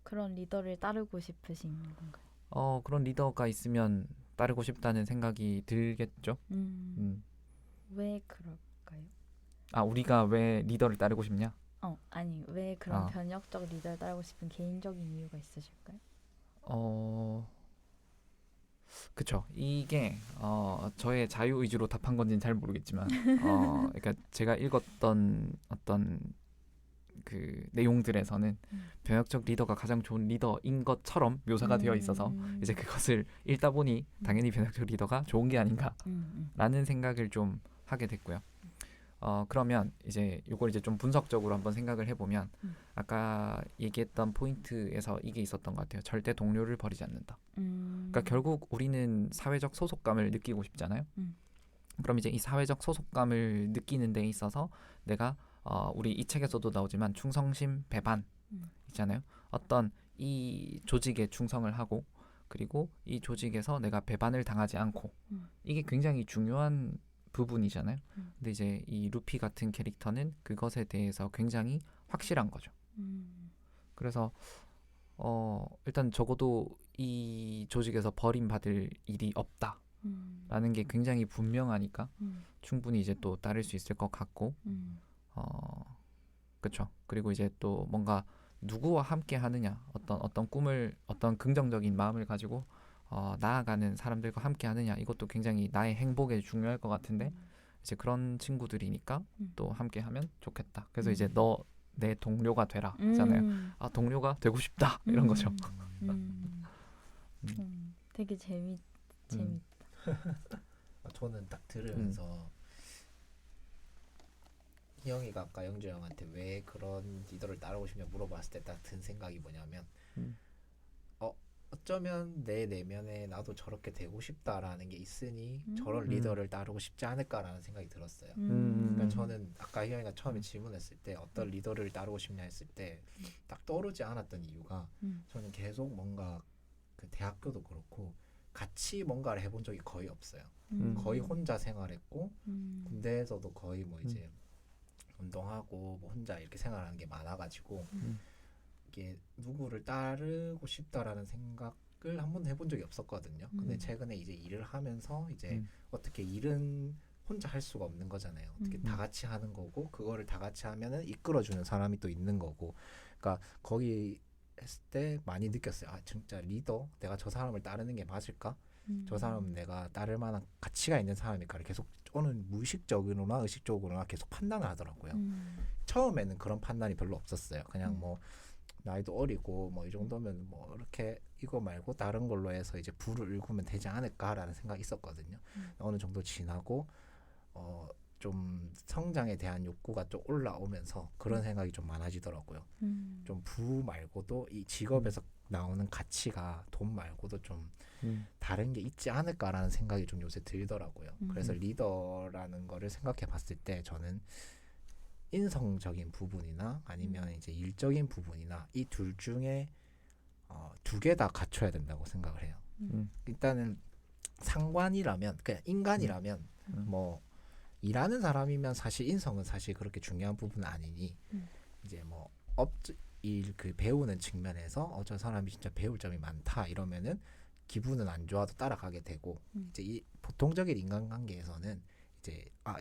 그런 리더를 따르고 싶으신 건가요? 그런 리더가 있으면 따르고 싶다는 생각이 들겠죠. 왜 그럴까요? 우리가 왜 리더를 따르고 싶냐? 아니 왜 그런 변혁적 리더를 따르고 싶은 개인적인 이유가 있으실까요? 그쵸. 이게 저의 자유 의지로 답한 건지는 잘 모르겠지만, 그러니까 제가 읽었던 어떤 그 내용들에서는 변혁적 리더가 가장 좋은 리더인 것처럼 묘사가 되어 있어서 이제 그것을 읽다 보니 당연히 변혁적 리더가 좋은 게 아닌가라는 생각을 좀 하게 됐고요. 그러면 이제 이걸 이제 좀 분석적으로 한번 생각을 해보면 아까 얘기했던 포인트에서 이게 있었던 것 같아요. 절대 동료를 버리지 않는다. 그러니까 결국 우리는 사회적 소속감을 느끼고 싶잖아요. 그럼 이제 이 사회적 소속감을 느끼는 데 있어서 내가 우리 이 책에서도 나오지만 충성심 배반 있잖아요. 어떤 이 조직에 충성을 하고 그리고 이 조직에서 내가 배반을 당하지 않고 이게 굉장히 중요한 부분이잖아요. 근데 이제 이 루피 같은 캐릭터는 그것에 대해서 굉장히 확실한 거죠. 그래서 일단 적어도 이 조직에서 버림받을 일이 없다. 라는 게 굉장히 분명하니까 음. 충분히 이제 또 따를 수 있을 것 같고 그쵸. 그리고 이제 또 뭔가 누구와 함께 하느냐 어떤 꿈을 어떤 긍정적인 마음을 가지고 나아가는 사람들과 함께 하느냐 이것도 굉장히 나의 행복에 중요할 것 같은데 이제 그런 친구들이니까 또 함께 하면 좋겠다. 그래서 이제 너 내 동료가 되라 하잖아요. 아 동료가 되고 싶다 이런 거죠. 되게 재밌. 저는 딱 들으면서 희영이가 아까 영주 형한테 왜 그런 리더를 따르고 싶냐 물어봤을 때 딱 든 생각이 뭐냐면 어쩌면 내 내면에 나도 저렇게 되고 싶다라는 게 있으니 저런 리더를 따르고 싶지 않을까라는 생각이 들었어요. 그러니까 저는 아까 희영이가 처음에 질문했을 때 어떤 리더를 따르고 싶냐 했을 때 딱 떠오르지 않았던 이유가 저는 계속 뭔가 그 대학교도 그렇고 같이 뭔가를 해본 적이 거의 없어요. 거의 혼자 생활했고 군대에서도 거의 뭐 이제 운동하고 뭐 혼자 이렇게 생활하는 게 많아가지고 이게 누구를 따르고 싶다라는 생각을 한 번도 해본 적이 없었거든요. 근데 최근에 이제 일을 하면서 이제 어떻게 일은 혼자 할 수가 없는 거잖아요. 어떻게 다 같이 하는 거고 그거를 다 같이 하면은 이끌어주는 사람이 또 있는 거고. 그러니까 거기 했을 때 많이 느꼈어요. 아 진짜 리더 내가 저 사람을 따르는 게 맞을까? 저 사람은 내가 따를 만한 가치가 있는 사람일까를 계속 저는 무의식적으로나 의식적으로나 계속 판단을 하더라고요. 처음에는 그런 판단이 별로 없었어요. 그냥 뭐 나이도 어리고 뭐 이 정도면 뭐 이렇게 이거 말고 다른 걸로 해서 이제 부를 일구면 되지 않을까라는 생각이 있었거든요. 어느 정도 지나고 좀 성장에 대한 욕구가 좀 올라오면서 그런 생각이 좀 많아지더라고요. 좀 부 말고도 이 직업에서 나오는 가치가 돈 말고도 좀 다른 게 있지 않을까라는 생각이 좀 요새 들더라고요. 그래서 리더라는 거를 생각해 봤을 때 저는 인성적인 부분이나 아니면 이제 일적인 부분이나 이 둘 중에 두 개 다 갖춰야 된다고 생각을 해요. 일단은 상관이라면 그냥 인간이라면 뭐 일하는 사람이면 사실 인성은 사실 그렇게 중요한 부분은 아니니 이제 뭐 일 그 배우는 측면에서 저 사람이 진짜 배울 점이 많다 이러면은 기분은 안 좋아도 따라가게 되고 이제 이 보통적인 인간관계에서는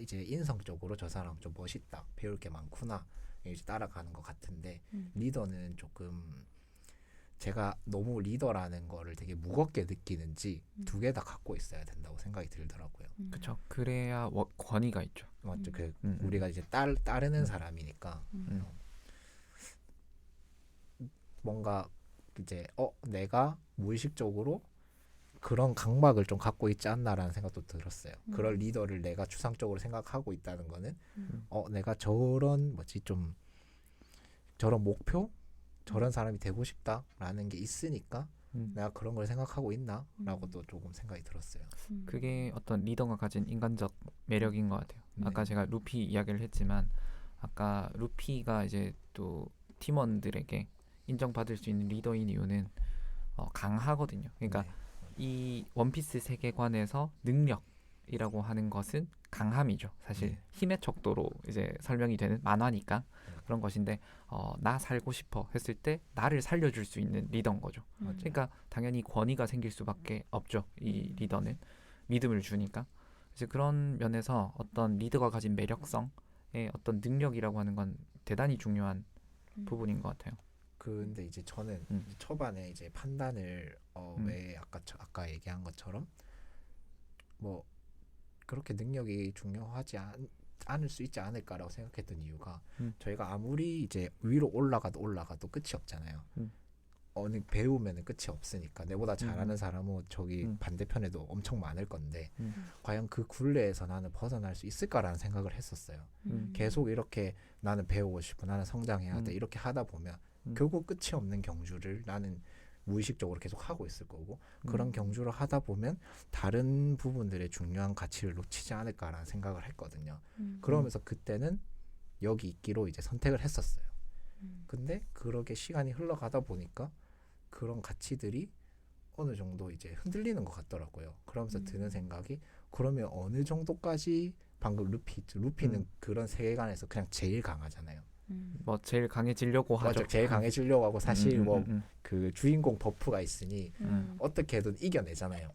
이제 인성적으로 저 사람 좀 멋있다 배울 게 많구나 이제 따라가는 것 같은데 리더는 조금 제가 너무 리더라는 거를 되게 무겁게 느끼는지 두 개 다 갖고 있어야 된다고 생각이 들더라고요. 그렇죠. 그래야 권위가 있죠. 맞죠. 우리가 이제 따르는 사람이니까 뭔가 이제 내가 무의식적으로 그런 강박을 좀 갖고 있지 않나라는 생각도 들었어요. 그런 리더를 내가 추상적으로 생각하고 있다는 거는 내가 저런 좀 저런 목표 저런 사람이 되고 싶다라는 게 있으니까 내가 그런 걸 생각하고 있나라고도 조금 생각이 들었어요. 그게 어떤 리더가 가진 인간적 매력인 것 같아요. 아까 제가 루피 이야기를 했지만 아까 루피가 이제 또 팀원들에게 인정받을 수 있는 리더인 이유는 강하거든요. 그러니까 이 원피스 세계관에서 능력이라고 하는 것은 강함이죠. 사실 힘의 척도로 이제 설명이 되는 만화니까 그런 것인데 나 살고 싶어 했을 때 나를 살려줄 수 있는 리더인 거죠. 그러니까 당연히 권위가 생길 수밖에 없죠. 이 리더는 믿음을 주니까. 이제 그런 면에서 어떤 리더가 가진 매력성의 어떤 능력이라고 하는 건 대단히 중요한 부분인 것 같아요. 근데 이제 저는 이제 초반에 이제 판단을 왜 아까 얘기한 것처럼 뭐 그렇게 능력이 중요하지 않을 수 있지 않을까라고 생각했던 이유가 저희가 아무리 이제 위로 올라가도 끝이 없잖아요. 어느 배우면은 끝이 없으니까 내보다 잘하는 사람은 저기 반대편에도 엄청 많을 건데 과연 그 굴레에서 나는 벗어날 수 있을까라는 생각을 했었어요. 계속 이렇게 나는 배우고 싶고 나는 성장해야 돼 이렇게 하다 보면 결국 끝이 없는 경주를 나는 무의식적으로 계속 하고 있을 거고 그런 경주를 하다 보면 다른 부분들의 중요한 가치를 놓치지 않을까라는 생각을 했거든요. 그러면서 그때는 여기 있기로 이제 선택을 했었어요. 근데 그렇게 시간이 흘러가다 보니까 그런 가치들이 어느 정도 이제 흔들리는 것 같더라고요. 그러면서 드는 생각이 그러면 어느 정도까지 방금 루피는 그런 세계관에서 그냥 제일 강하잖아요. 뭐 제일 강해지려고 하죠. 맞아, 제일 강해지려고 하고 사실 뭐 그 주인공 버프가 있으니 어떻게든 이겨내잖아요.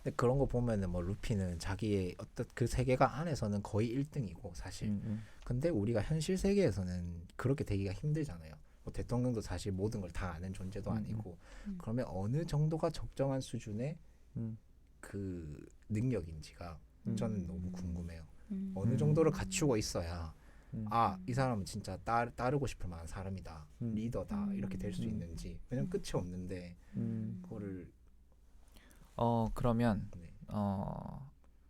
근데 그런 거 보면은 뭐 루피는 자기의 어떤 그 세계관 안에서는 거의 1등이고 사실. 근데 우리가 현실 세계에서는 그렇게 되기가 힘들잖아요. 뭐 대통령도 사실 모든 걸 다 아는 존재도 아니고. 그러면 어느 정도가 적정한 수준의 음, 그 능력인지가 저는 너무 궁금해요. 음. 어느 정도를 갖추고 있어야 음, 아, 이 사람은 진짜 따르고 싶을 만한 사람이다. 음. 리더다. 이렇게 될 수 있는지. 왜냐면 끝이 없는데 그거를 그러면 네.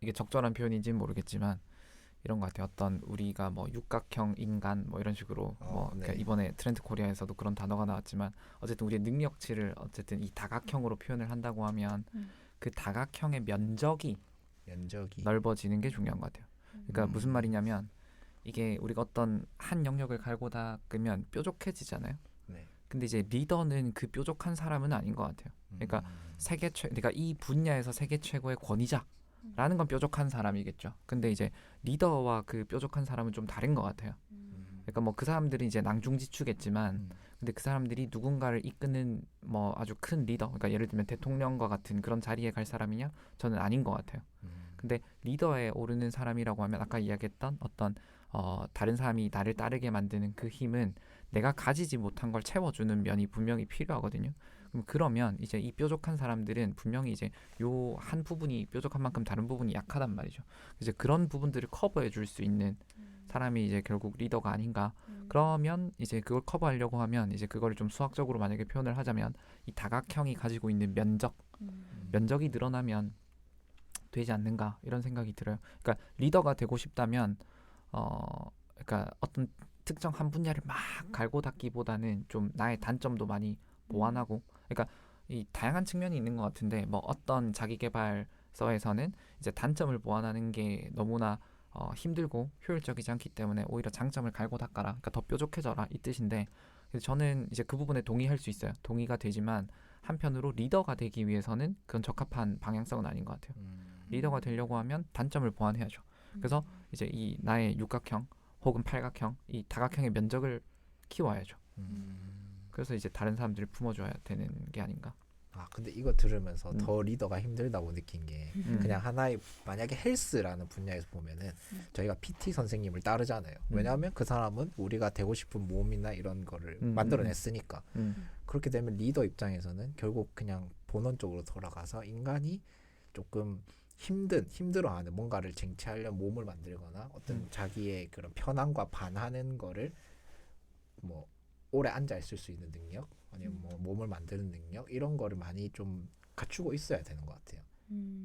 이게 적절한 표현인지는 모르겠지만 이런 것 같아요. 어떤 우리가 뭐 육각형 인간 뭐 이런 식으로 뭐 네. 그러니까 이번에 트렌드 코리아에서도 그런 단어가 나왔지만 어쨌든 우리의 능력치를 어쨌든 이 다각형으로 표현을 한다고 하면 그 다각형의 면적이 면적이 넓어지는 게 중요한 것 같아요. 그러니까 무슨 말이냐면 이게 우리가 어떤 한 영역을 갈고 닦으면 뾰족해지잖아요. 네. 근데 이제 리더는 그 뾰족한 사람은 아닌 것 같아요. 그러니까 그러니까 이 분야에서 세계 최고의 권위자라는 건 뾰족한 사람이겠죠. 근데 이제 리더와 그 뾰족한 사람은 좀 다른 것 같아요. 그러니까 뭐 그 사람들이 이제 낭중지추겠지만, 근데 그 사람들이 누군가를 이끄는 뭐 아주 큰 리더, 그러니까 예를 들면 대통령과 같은 그런 자리에 갈 사람이냐? 저는 아닌 것 같아요. 근데 리더에 오르는 사람이라고 하면 아까 이야기했던 어떤 다른 사람이 나를 따르게 만드는 그 힘은 내가 가지지 못한 걸 채워주는 면이 분명히 필요하거든요. 그러면 이제 이 뾰족한 사람들은 분명히 이제 요 한 부분이 뾰족한 만큼 다른 부분이 약하단 말이죠. 이제 그런 부분들을 커버해 줄 수 있는 사람이 이제 결국 리더가 아닌가. 그러면 이제 그걸 커버하려고 하면 이제 그거를 좀 수학적으로 만약에 표현을 하자면 이 다각형이 가지고 있는 면적이 늘어나면 되지 않는가 이런 생각이 들어요. 그러니까 리더가 되고 싶다면 그러니까 어떤 특정 한 분야를 막 갈고 닦기보다는 좀 나의 단점도 많이 보완하고, 그러니까 이 다양한 측면이 있는 것 같은데 뭐 어떤 자기계발서에서는 이제 단점을 보완하는 게 너무나 힘들고 효율적이지 않기 때문에 오히려 장점을 갈고 닦아라, 그러니까 더 뾰족해져라 이 뜻인데, 그래서 저는 이제 그 부분에 동의할 수 있어요. 동의가 되지만 한편으로 리더가 되기 위해서는 그건 적합한 방향성은 아닌 것 같아요. 리더가 되려고 하면 단점을 보완해야죠. 그래서 이제 이 나의 육각형 혹은 팔각형, 이 다각형의 면적을 키워야죠. 그래서 이제 다른 사람들을 품어줘야 되는 게 아닌가. 아, 근데 이거 들으면서 더 리더가 힘들다고 느낀 게 그냥 하나의 만약에 헬스라는 분야에서 보면은 저희가 PT 선생님을 따르잖아요. 왜냐하면 그 사람은 우리가 되고 싶은 몸이나 이런 거를 만들어냈으니까. 그렇게 되면 리더 입장에서는 결국 그냥 본원적으로 돌아가서 인간이 조금 힘들어하는 뭔가를 쟁취하려면 몸을 만들거나 어떤 자기의 그런 편함과 반하는 거를 뭐 오래 앉아 있을 수 있는 능력 아니면 뭐 몸을 만드는 능력 이런 거를 많이 좀 갖추고 있어야 되는 것 같아요.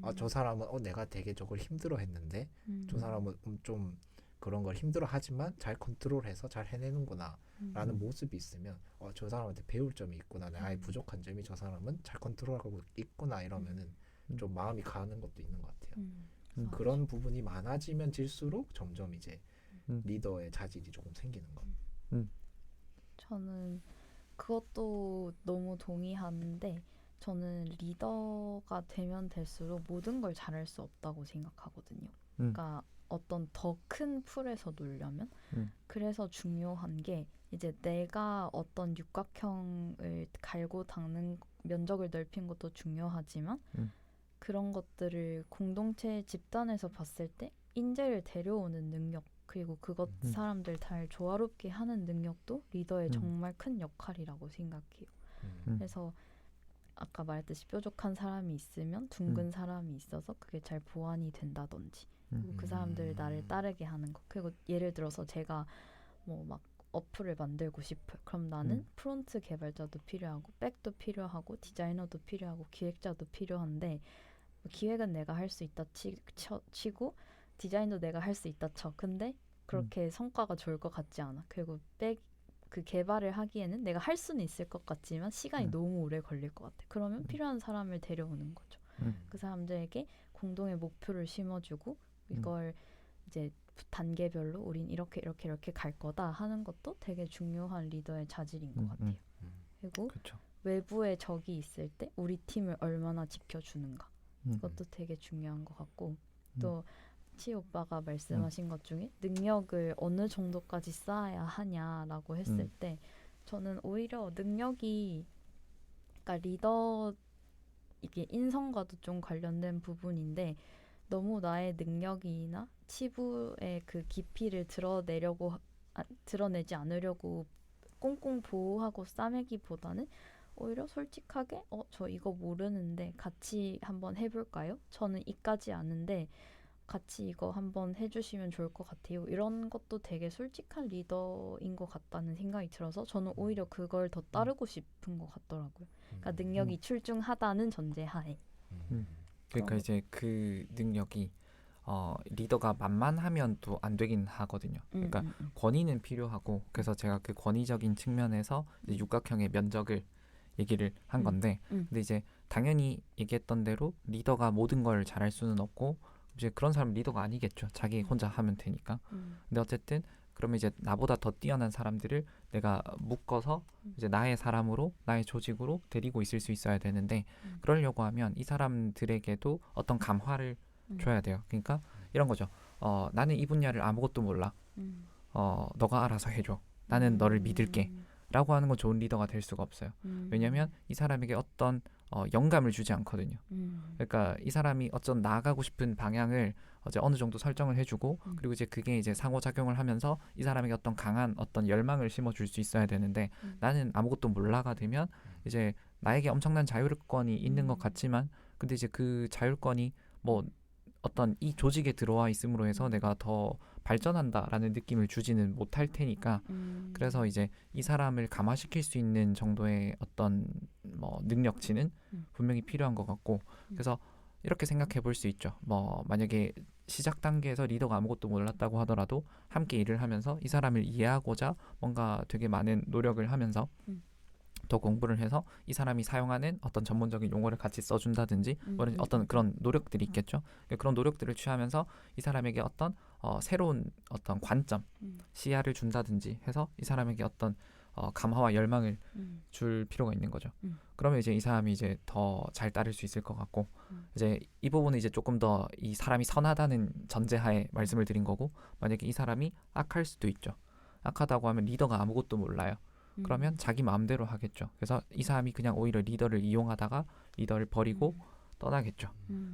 아, 저 사람은 내가 되게 저걸 힘들어했는데 저 사람은 좀 그런 걸 힘들어하지만 잘 컨트롤해서 잘 해내는구나 라는 모습이 있으면 저 사람한테 배울 점이 있구나, 나의 부족한 점이 저 사람은 잘 컨트롤하고 있구나 이러면은 좀 마음이 가는 것도 있는 것 같아요. 그런 부분이 많아지면 질수록 점점 이제 리더의 자질이 조금 생기는 것 같아요. 저는 그것도 너무 동의하는데 저는 리더가 되면 될수록 모든 걸 잘할 수 없다고 생각하거든요. 그러니까 어떤 더 큰 풀에서 놀려면 그래서 중요한 게 이제 내가 어떤 육각형을 갈고 닦는 면적을 넓힌 것도 중요하지만 그런 것들을 공동체 집단에서 봤을 때 인재를 데려오는 능력 그리고 그것 사람들 잘 조화롭게 하는 능력도 리더의 정말 큰 역할이라고 생각해요. 그래서 아까 말했듯이 뾰족한 사람이 있으면 둥근 사람이 있어서 그게 잘 보완이 된다든지 그리고 그 사람들 나를 따르게 하는 것. 그리고 예를 들어서 제가 뭐 막 어플을 만들고 싶어요. 그럼 나는 프론트 개발자도 필요하고 백도 필요하고 디자이너도 필요하고 기획자도 필요한데 기획은 내가 할 수 있다 치고 디자인도 내가 할 수 있다 쳐. 근데 그렇게 성과가 좋을 것 같지 않아. 그리고 그 개발을 하기에는 내가 할 수는 있을 것 같지만 시간이 너무 오래 걸릴 것 같아. 그러면 필요한 사람을 데려오는 거죠. 그 사람들에게 공동의 목표를 심어주고 이걸 이제 단계별로 우린 이렇게 갈 거다 하는 것도 되게 중요한 리더의 자질인 것 같아요. 그리고 그렇죠. 외부에 적이 있을 때 우리 팀을 얼마나 지켜주는가. 그것도 되게 중요한 것 같고 또 치 오빠가 말씀하신 것 중에 능력을 어느 정도까지 쌓아야 하냐라고 했을 때 저는 오히려 능력이 그러니까 이게 인성과도 좀 관련된 부분인데 너무 나의 능력이나 치부의 그 깊이를 드러내지 않으려고 꽁꽁 보호하고 싸매기보다는 오히려 솔직하게 저 이거 모르는데 같이 한번 해볼까요? 저는 이까지 아는데 같이 이거 한번 해주시면 좋을 것 같아요. 이런 것도 되게 솔직한 리더인 것 같다는 생각이 들어서 저는 오히려 그걸 더 따르고 싶은 것 같더라고요. 그러니까 능력이 출중하다는 전제하에. 그러니까 그런 이제 그 능력이 리더가 만만하면 또 안 되긴 하거든요. 그러니까 권위는 필요하고 그래서 제가 그 권위적인 측면에서 이제 육각형의 면적을 얘기를 한 건데 근데 이제 당연히 얘기했던 대로 리더가 모든 걸 잘할 수는 없고 이제 그런 사람은 리더가 아니겠죠. 자기 혼자 하면 되니까. 근데 어쨌든 그러면 이제 나보다 더 뛰어난 사람들을 내가 묶어서 이제 나의 사람으로 나의 조직으로 데리고 있을 수 있어야 되는데 그러려고 하면 이 사람들에게도 어떤 감화를 줘야 돼요. 그러니까 이런 거죠. 나는 이 분야를 아무것도 몰라. 너가 알아서 해줘. 나는 너를 믿을게. 라고 하는 건 좋은 리더가 될 수가 없어요. 왜냐하면 이 사람에게 어떤 영감을 주지 않거든요. 그러니까 이 사람이 어떤 나아가고 싶은 방향을 이제 어느 정도 설정을 해주고 그리고 이제 그게 이제 상호작용을 하면서 이 사람에게 어떤 강한 어떤 열망을 심어줄 수 있어야 되는데 나는 아무것도 몰라가 되면 이제 나에게 엄청난 자율권이 있는 것 같지만 근데 이제 그 자율권이 뭐 어떤 이 조직에 들어와 있음으로 해서 내가 더 발전한다라는 느낌을 주지는 못할 테니까 그래서 이제 이 사람을 감화시킬 수 있는 정도의 어떤 뭐 능력치는 분명히 필요한 것 같고 그래서 이렇게 생각해 볼 수 있죠. 뭐 만약에 시작 단계에서 리더가 아무것도 몰랐다고 하더라도 함께 일을 하면서 이 사람을 이해하고자 뭔가 되게 많은 노력을 하면서 더 공부를 해서 이 사람이 사용하는 어떤 전문적인 용어를 같이 써준다든지 뭐 이런 어떤 그런 노력들이 있겠죠. 그런 노력들을 취하면서 이 사람에게 어떤 새로운 어떤 관점, 시야를 준다든지 해서 이 사람에게 어떤 감화와 열망을 줄 필요가 있는 거죠. 그러면 이제 이 사람이 이제 더 잘 따를 수 있을 것 같고 이제 이 부분은 이제 조금 더 이 사람이 선하다는 전제하에 말씀을 드린 거고 만약에 이 사람이 악할 수도 있죠. 악하다고 하면 리더가 아무것도 몰라요. 그러면 자기 마음대로 하겠죠. 그래서 이 사람이 그냥 오히려 리더를 이용하다가 리더를 버리고 떠나겠죠.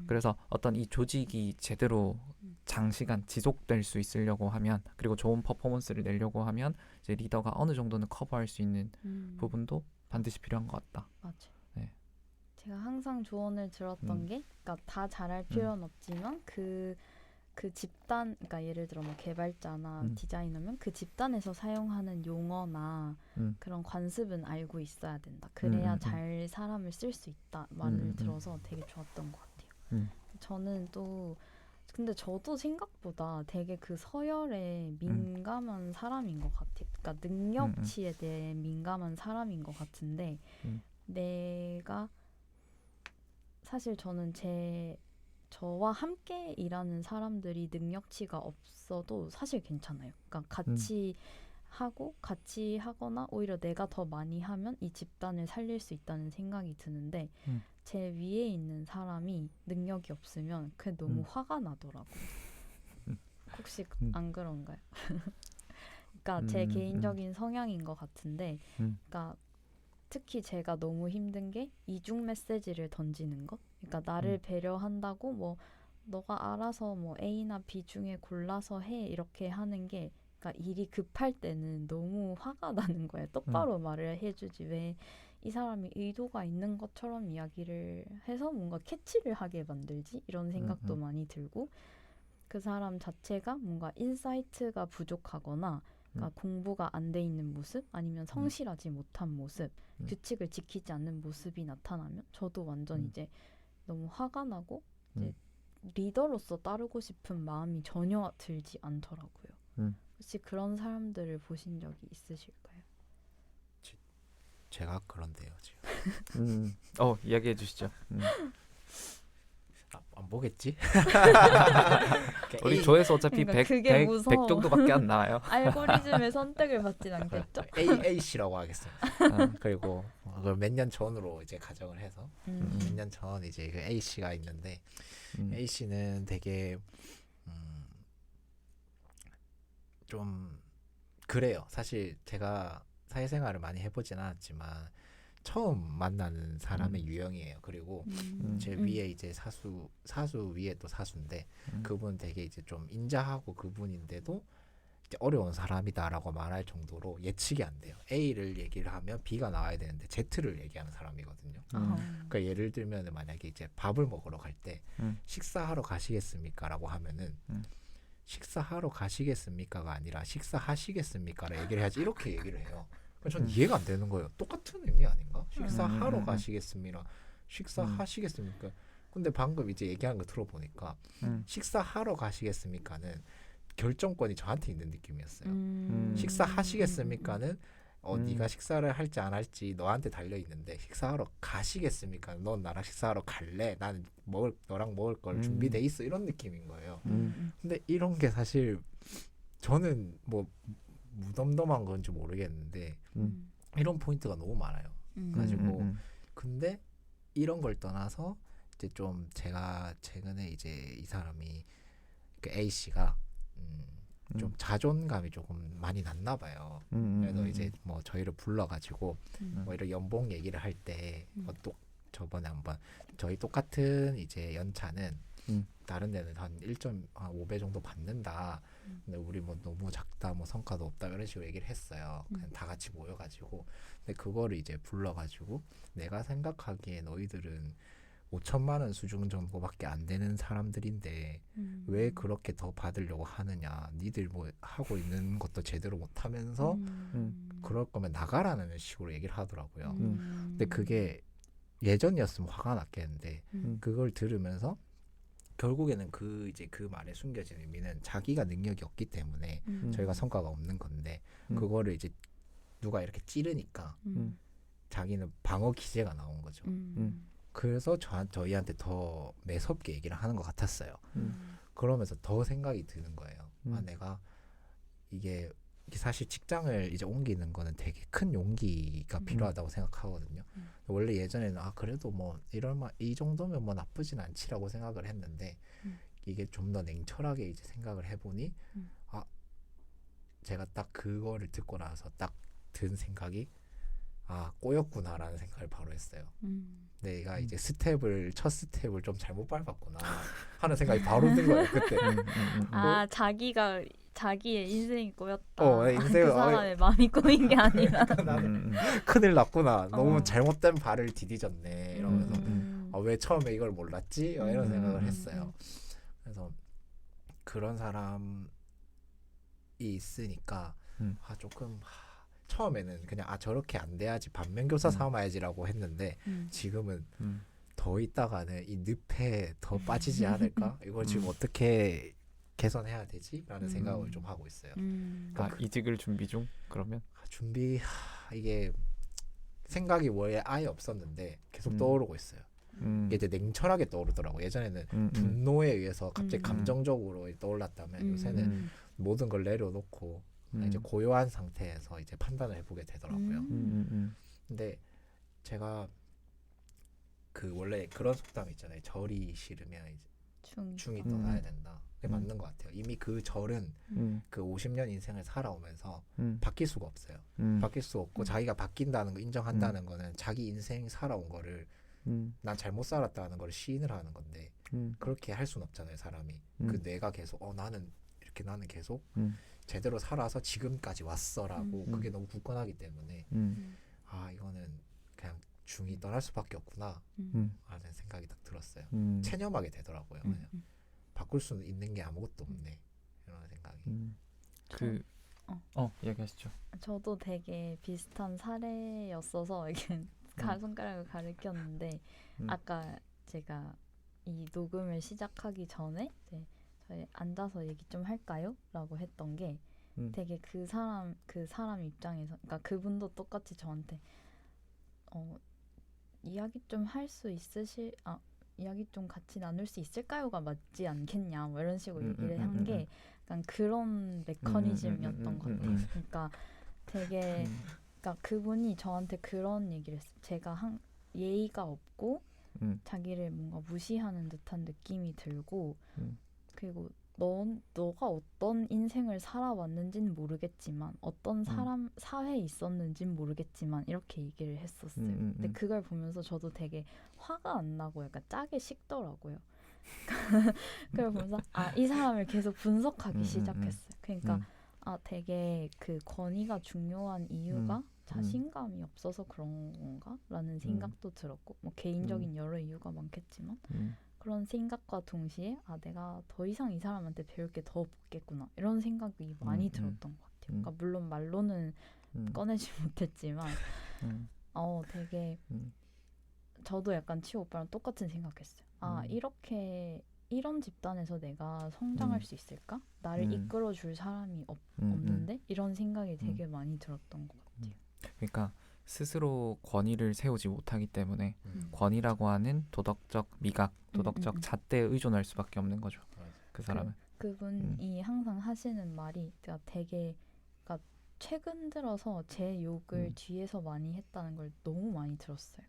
그래서 어떤 이 조직이 제대로 장시간 지속될 수 있으려고 하면 그리고 좋은 퍼포먼스를 내려고 하면 이제 리더가 어느 정도는 커버할 수 있는 부분도 반드시 필요한 것 같다. 맞아. 네. 제가 항상 조언을 들었던 게, 그러니까 다 잘할 필요는 없지만 그 집단, 그러니까 예를 들어 뭐 개발자나 디자이너면 그 집단에서 사용하는 용어나 그런 관습은 알고 있어야 된다. 그래야 잘 사람을 쓸 수 있다 말을 들어서 되게 좋았던 것 같아요. 저는 또 근데 저도 생각보다 되게 그 서열에 민감한 사람인 것 같아요. 그러니까 능력치에 대해 민감한 사람인 것 같은데 내가 사실 저는 저와 함께 일하는 사람들이 능력치가 없어도 사실 괜찮아요. 그러니까 같이 하고 같이 하거나 오히려 내가 더 많이 하면 이 집단을 살릴 수 있다는 생각이 드는데 제 위에 있는 사람이 능력이 없으면 그게 너무 화가 나더라고요. 혹시 안 그런가요? 그러니까 제 개인적인 성향인 것 같은데 그러니까 특히 제가 너무 힘든 게 이중 메시지를 던지는 것. 그러니까 나를 배려한다고 뭐 너가 알아서 뭐 A나 B 중에 골라서 해 이렇게 하는 게 그러니까 일이 급할 때는 너무 화가 나는 거예요. 똑바로 말을 해주지 왜 이 사람이 의도가 있는 것처럼 이야기를 해서 뭔가 캐치를 하게 만들지 이런 생각도 많이 들고 그 사람 자체가 뭔가 인사이트가 부족하거나 그러니까 공부가 안 돼 있는 모습 아니면 성실하지 못한 모습 규칙을 지키지 않는 모습이 나타나면 저도 완전 이제 너무 화가 나고 이제 리더로서 따르고 싶은 마음이 전혀 들지 않더라고요. 혹시 그런 사람들을 보신 적이 있으실까요? 제가 그런데요 지금. 이야기해 주시죠. 안 보겠지? 우리 조회수 어차피 그러니까 100, 그게 100, 100 무서워. 정도밖에 안 나와요. 알고리즘의 선택을 받진 않겠죠? A 씨라고 하겠습니다. 그리고 그걸 몇 년 전으로 이제 가정을 해서 몇 년 전 이제 그 A 씨가 있는데 A 씨는 되게 좀 그래요. 사실 제가 사회생활을 많이 해보진 않았지만 처음 만나는 사람의 유형이에요. 그리고 제 음. 위에 이제 사수 위에 또 사수인데 음. 그분 되게 이제 좀 인자하고 그분인데도 이제 어려운 사람이다라고 말할 정도로 예측이 안 돼요. A를 얘기를 하면 B가 나와야 되는데 Z를 얘기하는 사람이거든요. 어. 그러니까 예를 들면 만약에 이제 밥을 먹으러 갈 때 음. 식사하러 가시겠습니까라고 하면은 식사하러 가시겠습니까가 아니라 식사하시겠습니까라 얘기를 해야지 이렇게 얘기를 해요. 그래서 전 이해가 안 되는 거예요. 똑같은 의미 아닌가? 식사하러 가시겠습니다. 식사하시겠습니까? 근데 방금 이제 얘기한 거 들어보니까 식사하러 가시겠습니까는 결정권이 저한테 있는 느낌이었어요. 식사하시겠습니까는 네가 식사를 할지 안 할지 너한테 달려 있는데 식사하러 가시겠습니까? 넌 나랑 식사하러 갈래? 나는 너랑 먹을 걸 준비돼 있어 이런 느낌인 거예요. 근데 이런 게 사실 저는 뭐 무덤덤한 건지 모르겠는데 이런 포인트가 너무 많아요. 가지고 근데 이런 걸 떠나서 이제 좀 제가 최근에 이제 이 사람이 그 A 씨가 좀 자존감이 조금 많이 났나 봐요. 그래서 이제 뭐 저희를 불러가지고 뭐 이런 연봉 얘기를 할 때 또 저번에 한번 저희 똑같은 이제 연차는 다른 데는 한 1.5배 정도 받는다. 근데 우리 뭐 너무 작다, 뭐 성과도 없다 이런 식으로 얘기를 했어요. 그냥 다 같이 모여가지고. 근데 그거를 이제 불러가지고 내가 생각하기에 너희들은 5천만 원 수준 정도밖에 안 되는 사람들인데 왜 그렇게 더 받으려고 하느냐? 니들 뭐 하고 있는 것도 제대로 못 하면서 그럴 거면 나가라는 식으로 얘기를 하더라고요. 근데 그게 예전이었으면 화가 났겠는데 그걸 들으면서 결국에는 그 이제 그 말에 숨겨진 의미는 자기가 능력이 없기 때문에 저희가 성과가 없는 건데 그거를 이제 누가 이렇게 찌르니까 자기는 방어 기제가 나온 거죠. 그래서 저희한테 더 매섭게 얘기를 하는 것 같았어요. 그러면서 더 생각이 드는 거예요. 아, 내가 이게 사실 직장을 이제 옮기는 거는 되게 큰 용기가 필요하다고 생각하거든요. 원래 예전에는 그래도 뭐 이 정도면 뭐 나쁘진 않지라고 생각을 했는데 이게 좀 더 냉철하게 이제 생각을 해보니 제가 딱 그거를 듣고 나서 딱 든 생각이 꼬였구나라는 생각을 바로 했어요. 내가 이제 첫 스텝을 좀 잘못 밟았구나 하는 생각이 바로 든 거예요 그때. 자기의 인생이 꼬였다. 인생은 그 사람의 마음이 꼬인 게 아니라. 나는 큰일 났구나. 너무 잘못된 발을 디디졌네. 이러면서 왜 처음에 이걸 몰랐지? 이런 생각을 했어요. 그래서 그런 사람이 있으니까 조금 처음에는 그냥 저렇게 안 돼야지 반면교사 삼아야지라고 했는데 지금은 더 있다가는 이 늪에 더 빠지지 않을까? 이걸 지금 어떻게 개선해야 되지? 라는 생각을 좀 하고 있어요. 이직을 준비 중? 그러면? 이게 생각이 원래 아예 없었는데 계속 떠오르고 있어요. 이게 이제 냉철하게 떠오르더라고. 예전에는 분노에 의해서 갑자기 감정적으로 떠올랐다면 요새는 모든 걸 내려놓고 이제 고요한 상태에서 이제 판단을 해보게 되더라고요. 근데 제가 그 원래 그런 속담 있잖아요. 절이 싫으면 이제 중이 떠나야 된다. 그게 맞는 것 같아요. 이미 그 절은 그 50년 인생을 살아오면서 바뀔 수가 없어요. 바뀔 수 없고 자기가 바뀐다는 거 인정한다는 거는 자기 인생 살아온 거를 난 잘못 살았다는 걸 시인을 하는 건데 그렇게 할 수는 없잖아요. 사람이 그 뇌가 계속 나는 계속 제대로 살아서 지금까지 왔어라고 그게 너무 굳건하기 때문에 이거는 그냥 중이 떠날 수밖에 없구나 라는 생각이 딱 들었어요. 체념하게 되더라고요. 그냥 바꿀 수는 있는 게 아무것도 없네 이런 생각이. 얘기하시죠. 저도 되게 비슷한 사례였어서 이게 손가락을 가리켰는데 아까 제가 이 녹음을 시작하기 전에 이제 저희 앉아서 얘기 좀 할까요? 라고 했던 게 되게 그 사람 입장에서 그러니까 그분도 똑같이 저한테 이야기 좀 할 수 이야기 좀 같이 나눌 수 있을까요?가 맞지 않겠냐 뭐 이런 식으로 얘기를 한 게 약간 그런 메커니즘이었던 것 같아요. 그러니까 되게 그러니까 그분이 저한테 그런 얘기를 했어요. 제가 예의가 없고 자기를 뭔가 무시하는 듯한 느낌이 들고 그리고 너가 어떤 인생을 살아왔는지는 모르겠지만 어떤 사람 사회에 있었는지는 모르겠지만 이렇게 얘기를 했었어요. 근데 그걸 보면서 저도 되게 화가 안 나고 약간 짜게 식더라고요. 그걸 보면서 이 사람을 계속 분석하기 시작했어요. 그러니까 되게 그 권위가 중요한 이유가 자신감이 없어서 그런 건가? 라는 생각도 들었고 뭐 개인적인 여러 이유가 많겠지만 그런 생각과 동시에 내가 더 이상 이 사람한테 배울 게 더 없겠구나 이런 생각이 많이 들었던 것 같아요. 그러니까 물론 말로는 꺼내지 못했지만 되게 저도 약간 치호 오빠랑 똑같은 생각했어요. 이렇게 이런 집단에서 내가 성장할 수 있을까? 나를 이끌어줄 사람이 없는데? 이런 생각이 되게 많이 들었던 것 같아요. 그러니까 스스로 권위를 세우지 못하기 때문에 권위라고 하는 도덕적 미각, 도덕적 잣대에 의존할 수밖에 없는 거죠. 그 사람은. 그분이 항상 하시는 말이 되게 그러니까 최근 들어서 제 욕을 뒤에서 많이 했다는 걸 너무 많이 들었어요.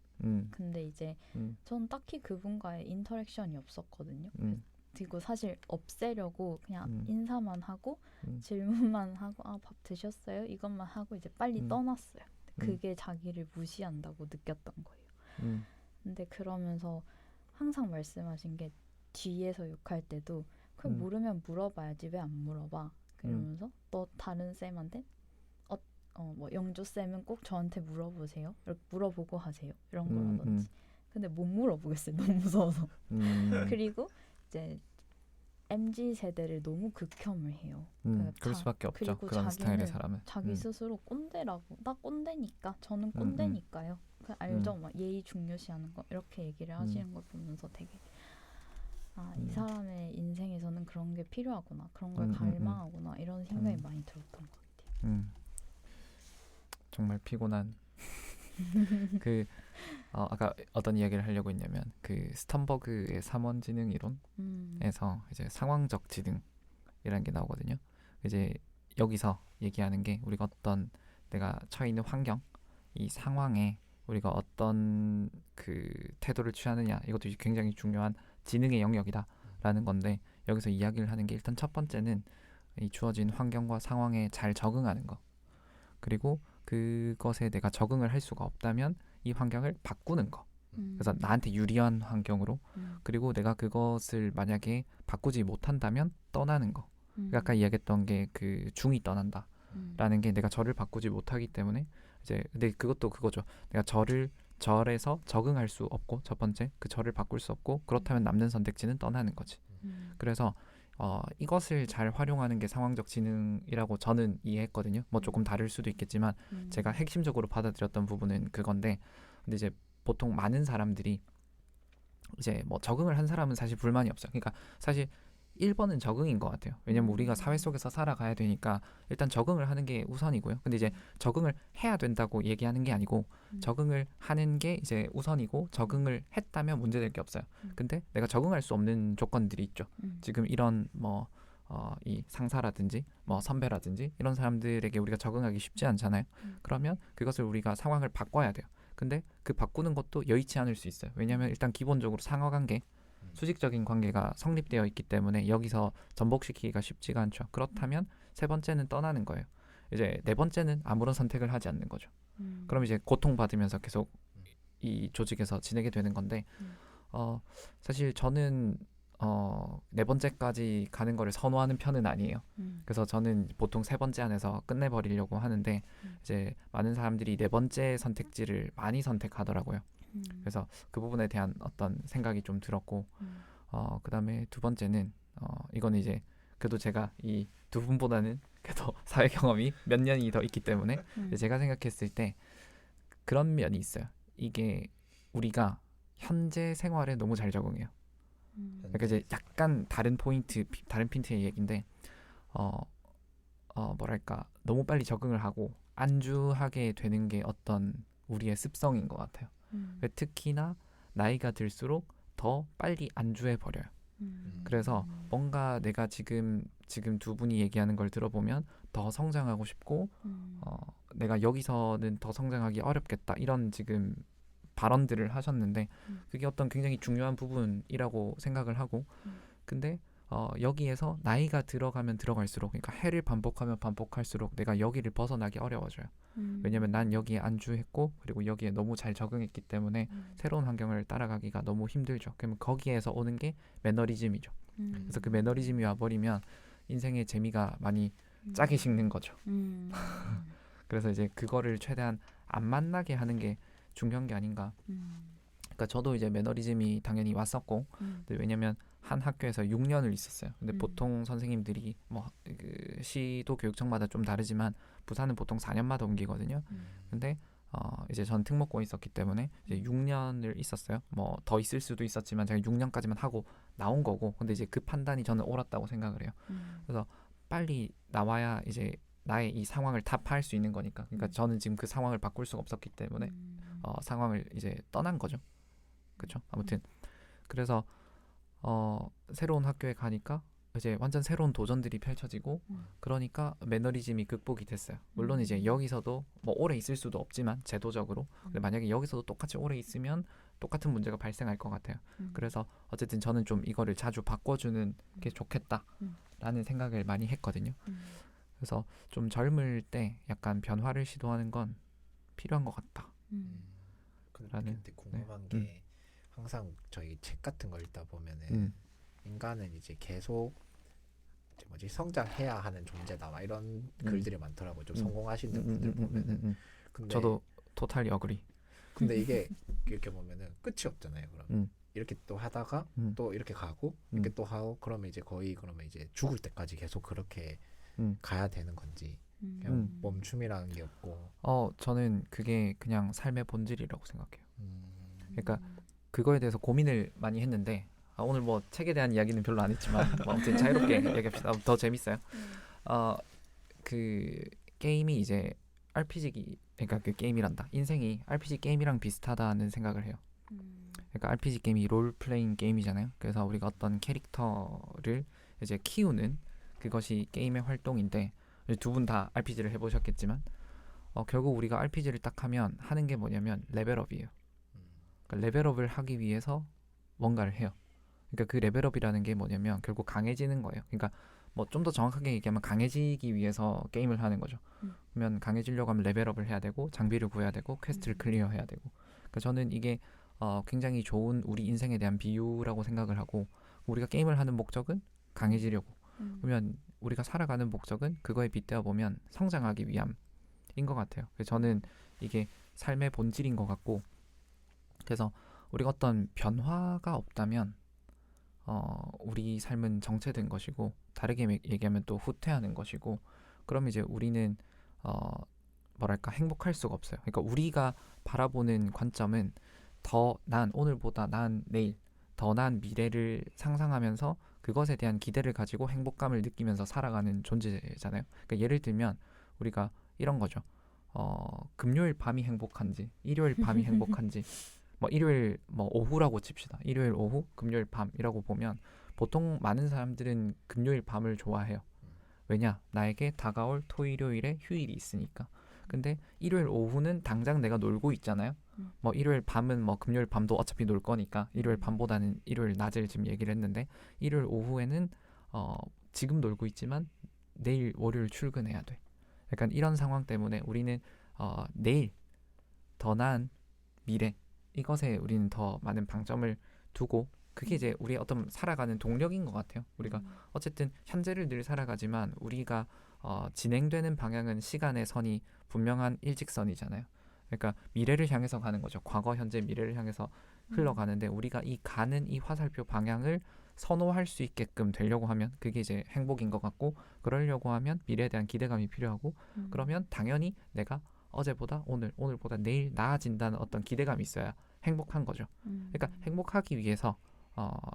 근데 이제 전 딱히 그분과의 인터랙션이 없었거든요. 그리고 사실 없애려고 그냥 인사만 하고 질문만 하고 밥 드셨어요? 이것만 하고 이제 빨리 떠났어요. 그게 자기를 무시한다고 느꼈던 거예요. 근데 그러면서 항상 말씀하신 게 뒤에서 욕할 때도 그걸 모르면 물어봐야지 왜 안 물어봐? 그러면서 너 다른 쌤한테 뭐 영조 쌤은 꼭 저한테 물어보세요. 이렇게 물어보고 하세요. 이런 거라든지. 근데 못 물어보겠어요. 너무 무서워서. 그리고 이제 MZ 세대를 너무 극혐을 해요. 그럴 수밖에 없죠. 그리고 그런 스타일의 사람은. 자기 스스로 꼰대라고. 나 꼰대니까. 저는 꼰대니까요. 알죠? 막 예의 중요시하는 거 이렇게 얘기를 하시는 걸 보면서 되게 이 사람의 인생에서는 그런 게 필요하구나. 그런 걸 갈망하구나. 이런 생각이 많이 들었던 것 같아요. 정말 피곤한 아까 어떤 이야기를 하려고 했냐면 그 스턴버그의 3원 지능 이론에서 이제 상황적 지능이라는 게 나오거든요. 이제 여기서 얘기하는 게 우리가 어떤 내가 처해 있는 환경, 이 상황에 우리가 어떤 그 태도를 취하느냐 이것도 굉장히 중요한 지능의 영역이다라는 건데 여기서 이야기를 하는 게 일단 첫 번째는 이 주어진 환경과 상황에 잘 적응하는 거. 그리고 그것에 내가 적응을 할 수가 없다면 이 환경을 바꾸는 거. 그래서 나한테 유리한 환경으로 그리고 내가 그것을 만약에 바꾸지 못한다면 떠나는 거. 아까 이야기했던 게 그 중이 떠난다 라는 게 내가 절을 바꾸지 못하기 때문에 이제 근데 그것도 그거죠. 내가 절에서 적응할 수 없고 첫 번째 그 절을 바꿀 수 없고 그렇다면 남는 선택지는 떠나는 거지. 그래서 이것을 잘 활용하는 게 상황적 지능이라고 저는 이해했거든요. 뭐 조금 다를 수도 있겠지만 제가 핵심적으로 받아들였던 부분은 그건데 근데 이제 보통 많은 사람들이 이제 뭐 적응을 한 사람은 사실 불만이 없어요. 그러니까 사실 1번은 적응인 것 같아요. 왜냐면 우리가 사회 속에서 살아가야 되니까 일단 적응을 하는 게 우선이고요. 근데 이제 적응을 해야 된다고 얘기하는 게 아니고 적응을 하는 게 이제 우선이고 적응을 했다면 문제될 게 없어요. 근데 내가 적응할 수 없는 조건들이 있죠. 지금 이런 뭐 이 상사라든지 뭐 선배라든지 이런 사람들에게 우리가 적응하기 쉽지 않잖아요. 그러면 그것을 우리가 상황을 바꿔야 돼요. 근데 그 바꾸는 것도 여의치 않을 수 있어요. 왜냐하면 일단 기본적으로 상하관계 수직적인 관계가 성립되어 있기 때문에 여기서 전복시키기가 쉽지가 않죠. 그렇다면 세 번째는 떠나는 거예요. 이제 네 번째는 아무런 선택을 하지 않는 거죠. 그럼 이제 고통받으면서 계속 이 조직에서 지내게 되는 건데 사실 저는 네 번째까지 가는 거를 선호하는 편은 아니에요. 그래서 저는 보통 세 번째 안에서 끝내버리려고 하는데 이제 많은 사람들이 네 번째 선택지를 많이 선택하더라고요. 그래서 그 부분에 대한 어떤 생각이 좀 들었고 그 다음에 두 번째는 이거는 이제 그래도 제가 이 두 분보다는 그래도 사회 경험이 몇 년이 더 있기 때문에 제가 생각했을 때 그런 면이 있어요. 이게 우리가 현재 생활에 너무 잘 적응해요. 그러니까 이제 약간 다른 핀트의 얘기인데 뭐랄까 너무 빨리 적응을 하고 안주하게 되는 게 어떤 우리의 습성인 것 같아요. 특히나 나이가 들수록 더 빨리 안주해 버려요. 그래서 뭔가 내가 지금 두 분이 얘기하는 걸 들어보면 더 성장하고 싶고 내가 여기서는 더 성장하기 어렵겠다 이런 지금 발언들을 하셨는데 그게 어떤 굉장히 중요한 부분이라고 생각을 하고 근데 여기에서 나이가 들어가면 들어갈수록, 그러니까 해를 반복하면 반복할수록 내가 여기를 벗어나기 어려워져요. 왜냐면 난 여기에 안주했고 그리고 여기에 너무 잘 적응했기 때문에 새로운 환경을 따라가기가 너무 힘들죠. 그러면 거기에서 오는 게 매너리즘이죠. 그래서 그 매너리즘이 와버리면 인생의 재미가 많이 짜게 식는 거죠. 그래서 이제 그거를 최대한 안 만나게 하는 게 중요한 게 아닌가. 그러니까 저도 이제 매너리즘이 당연히 왔었고, 근데 왜냐면 한 학교에서 6년을 있었어요. 근데 보통 선생님들이 뭐 그 시도 교육청마다 좀 다르지만 부산은 보통 4년마다 옮기거든요. 근데 이제 전 특목고에 있었기 때문에 이제 6년을 있었어요. 뭐 더 있을 수도 있었지만 제가 6년까지만 하고 나온 거고, 근데 이제 그 판단이 저는 옳았다고 생각을 해요. 그래서 빨리 나와야 이제 나의 이 상황을 타파할 수 있는 거니까. 그러니까 저는 지금 그 상황을 바꿀 수가 없었기 때문에 상황을 이제 떠난 거죠. 그렇죠? 아무튼 그래서 새로운 학교에 가니까 이제 완전 새로운 도전들이 펼쳐지고, 그러니까 매너리즘이 극복이 됐어요. 물론 이제 여기서도 뭐 오래 있을 수도 없지만 제도적으로, 근데 만약에 여기서도 똑같이 오래 있으면 똑같은 문제가 발생할 것 같아요. 그래서 어쨌든 저는 좀 이거를 자주 바꿔주는 게 좋겠다라는 생각을 많이 했거든요. 그래서 좀 젊을 때 약간 변화를 시도하는 건 필요한 것 같다. 근데 궁금한 게 항상 저희 책 같은 거 읽다 보면은 인간은 이제 계속 이제 뭐지 성장해야 하는 존재다 막 이런 글들이 많더라고요. 좀 성공하시는 분들 보면은. 근데 저도 토탈리 어그리. 근데 이게 이렇게 보면은 끝이 없잖아요. 그럼 이렇게 또 하다가 또 이렇게 가고 이렇게 또 하고 그러면 이제 거의 그러면 이제 죽을 때까지 계속 그렇게 가야 되는 건지 그냥 멈춤이라는 게 없고. 저는 그게 그냥 삶의 본질이라고 생각해요. 그러니까 그거에 대해서 고민을 많이 했는데, 오늘 뭐 책에 대한 이야기는 별로 안 했지만 뭐 아무튼 자유롭게 얘기합시다. 더 재밌어요. 그 게임이 이제 RPG, 그러니까 그 게임이란다. 인생이 RPG 게임이랑 비슷하다는 생각을 해요. 그러니까 RPG 게임이 롤플레잉 게임이잖아요. 그래서 우리가 어떤 캐릭터를 이제 키우는 그것이 게임의 활동인데, 두 분 다 RPG를 해보셨겠지만 결국 우리가 RPG를 딱 하면 하는 게 뭐냐면 레벨업이에요. 그러니까 레벨업을 하기 위해서 뭔가를 해요. 그러니까 그 레벨업이라는 게 뭐냐면 결국 강해지는 거예요. 그러니까 뭐 좀 더 정확하게 얘기하면 강해지기 위해서 게임을 하는 거죠. 그러면 강해지려고 하면 레벨업을 해야 되고 장비를 구해야 되고 퀘스트를 클리어해야 되고. 그러니까 저는 이게 굉장히 좋은 우리 인생에 대한 비유라고 생각을 하고, 우리가 게임을 하는 목적은 강해지려고. 그러면 우리가 살아가는 목적은 그거에 빗대어 보면 성장하기 위함인 것 같아요. 그래서 저는 이게 삶의 본질인 것 같고, 그래서 우리가 어떤 변화가 없다면 우리 삶은 정체된 것이고, 다르게 얘기하면 또 후퇴하는 것이고, 그럼 이제 우리는 뭐랄까 행복할 수가 없어요. 그러니까 우리가 바라보는 관점은 더 나은 오늘보다 나은 내일, 더 나은 미래를 상상하면서 그것에 대한 기대를 가지고 행복감을 느끼면서 살아가는 존재잖아요. 그러니까 예를 들면 우리가 이런 거죠. 금요일 밤이 행복한지 일요일 밤이 행복한지, 뭐 일요일 뭐 오후라고 칩시다. 일요일 오후, 금요일 밤이라고 보면 보통 많은 사람들은 금요일 밤을 좋아해요. 왜냐? 나에게 다가올 토일요일에 휴일이 있으니까. 근데 일요일 오후는 당장 내가 놀고 있잖아요. 뭐 일요일 밤은 뭐 금요일 밤도 어차피 놀 거니까 일요일 밤보다는 일요일 낮을 지금 얘기를 했는데, 일요일 오후에는 지금 놀고 있지만 내일 월요일 출근해야 돼. 약간 이런 상황 때문에 우리는 내일 더 나은 미래, 이것에 우리는 더 많은 방점을 두고, 그게 이제 우리의 어떤 살아가는 동력인 것 같아요. 우리가 어쨌든 현재를 늘 살아가지만 우리가 진행되는 방향은 시간의 선이 분명한 일직선이잖아요. 그러니까 미래를 향해서 가는 거죠. 과거, 현재, 미래를 향해서 흘러가는데, 우리가 이 가는 이 화살표 방향을 선호할 수 있게끔 되려고 하면 그게 이제 행복인 것 같고, 그러려고 하면 미래에 대한 기대감이 필요하고, 그러면 당연히 내가 어제보다 오늘보다 내일 나아진다는 어떤 기대감이 있어야 행복한 거죠. 그러니까 행복하기 위해서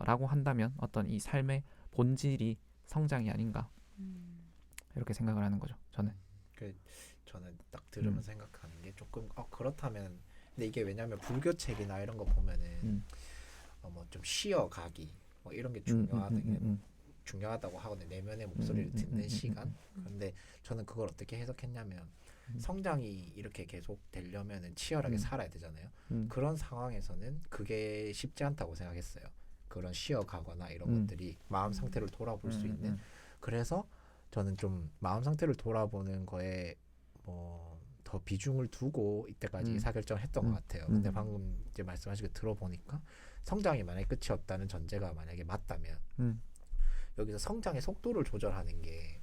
라고 한다면 어떤 이 삶의 본질이 성장이 아닌가, 이렇게 생각을 하는 거죠. 저는. 저는 딱 들으면서 생각하는 게 조금 그렇다면, 근데 이게 왜냐하면 불교 책이나 이런 거 보면은 뭐 좀 쉬어가기 뭐 이런 게 중요하다고 하거든요. 내면의 목소리를 듣는 시간. 그런데 저는 그걸 어떻게 해석했냐면, 성장이 이렇게 계속 되려면은 치열하게 살아야 되잖아요. 그런 상황에서는 그게 쉽지 않다고 생각했어요. 그런 쉬어가거나 이런 음. 것들이 마음 상태를 돌아볼 수 있는. 그래서 저는 좀 마음 상태를 돌아보는 거에 뭐 더 비중을 두고 이때까지 의사결정을 했던 것 같아요. 근데 방금 이제 말씀하신 거 들어보니까 성장이 만약에 끝이 없다는 전제가 만약에 맞다면 여기서 성장의 속도를 조절하는 게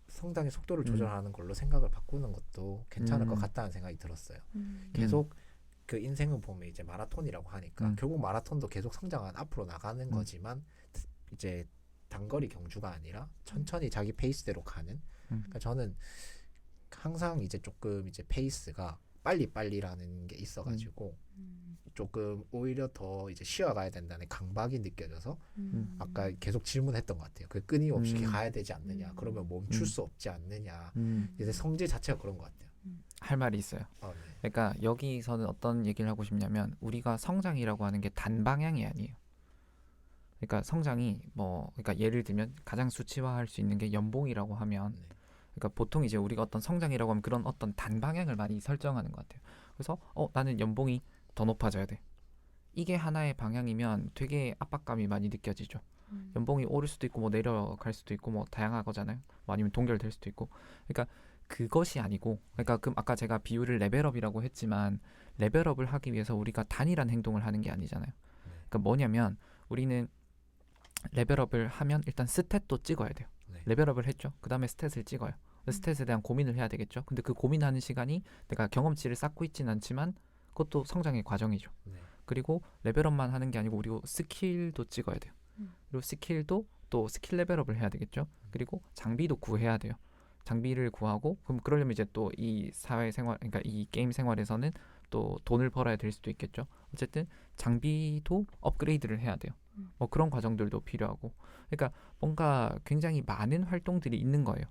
성장의 속도를 조절하는 걸로 생각을 바꾸는 것도 괜찮을 것 같다는 생각이 들었어요. 계속 그 인생을 보면 이제 마라톤이라고 하니까 결국 마라톤도 계속 성장한 앞으로 나가는 거지만 이제 단거리 경주가 아니라 천천히 자기 페이스대로 가는. 그러니까 저는 항상 이제 조금 이제 페이스가 빨리빨리라는 게 있어가지고 조금 오히려 더 이제 쉬어가야 된다는 강박이 느껴져서 아까 계속 질문했던 것 같아요. 그 끊임없이 가야 되지 않느냐. 그러면 멈출 수 없지 않느냐. 이제 성질 자체가 그런 것 같아요. 할 말이 있어요. 네. 그러니까 여기서는 어떤 얘기를 하고 싶냐면 우리가 성장이라고 하는 게 단방향이 아니에요. 그러니까 성장이 뭐 그러니까 예를 들면 가장 수치화할 수 있는 게 연봉이라고 하면 네. 그러니까 보통 이제 우리가 어떤 성장이라고 하면 그런 어떤 단방향을 많이 설정하는 것 같아요. 그래서 나는 연봉이 더 높아져야 돼. 이게 하나의 방향이면 되게 압박감이 많이 느껴지죠. 연봉이 오를 수도 있고 뭐 내려갈 수도 있고 뭐 다양하거잖아요. 뭐 아니면 동결될 수도 있고. 그러니까 그것이 아니고 그러니까 그 아까 제가 비율을 레벨업이라고 했지만 레벨업을 하기 위해서 우리가 단일한 행동을 하는 게 아니잖아요. 그러니까 뭐냐면 우리는 레벨업을 하면 일단 스탯도 찍어야 돼요. 네. 레벨업을 했죠. 그 다음에 스탯을 찍어요. 스탯에 대한 고민을 해야 되겠죠. 근데 그 고민하는 시간이 내가 경험치를 쌓고 있지는 않지만 그것도 성장의 과정이죠. 네. 그리고 레벨업만 하는 게 아니고 우리고 스킬도 찍어야 돼요. 그리고 스킬도 또 스킬 레벨업을 해야 되겠죠. 그리고 장비도 구해야 돼요. 장비를 구하고 그럼 그러려면 이제 또 이 사회생활 그러니까 이 게임 생활에서는 또 돈을 벌어야 될 수도 있겠죠. 어쨌든 장비도 업그레이드를 해야 돼요. 뭐 그런 과정들도 필요하고 그러니까 뭔가 굉장히 많은 활동들이 있는 거예요.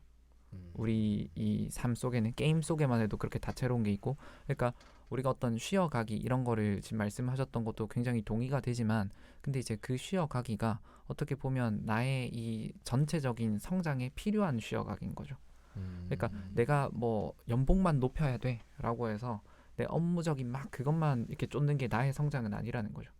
우리 이 삶 속에는 게임 속에만 해도 그렇게 다채로운 게 있고 그러니까 우리가 어떤 쉬어가기 이런 거를 지금 말씀하셨던 것도 굉장히 동의가 되지만 근데 이제 그 쉬어가기가 어떻게 보면 나의 이 전체적인 성장에 필요한 쉬어가기인 거죠. 그러니까 내가 뭐 연봉만 높여야 돼라고 해서 내 업무적인 막 그것만 이렇게 쫓는 게 나의 성장은 아니라는 거죠.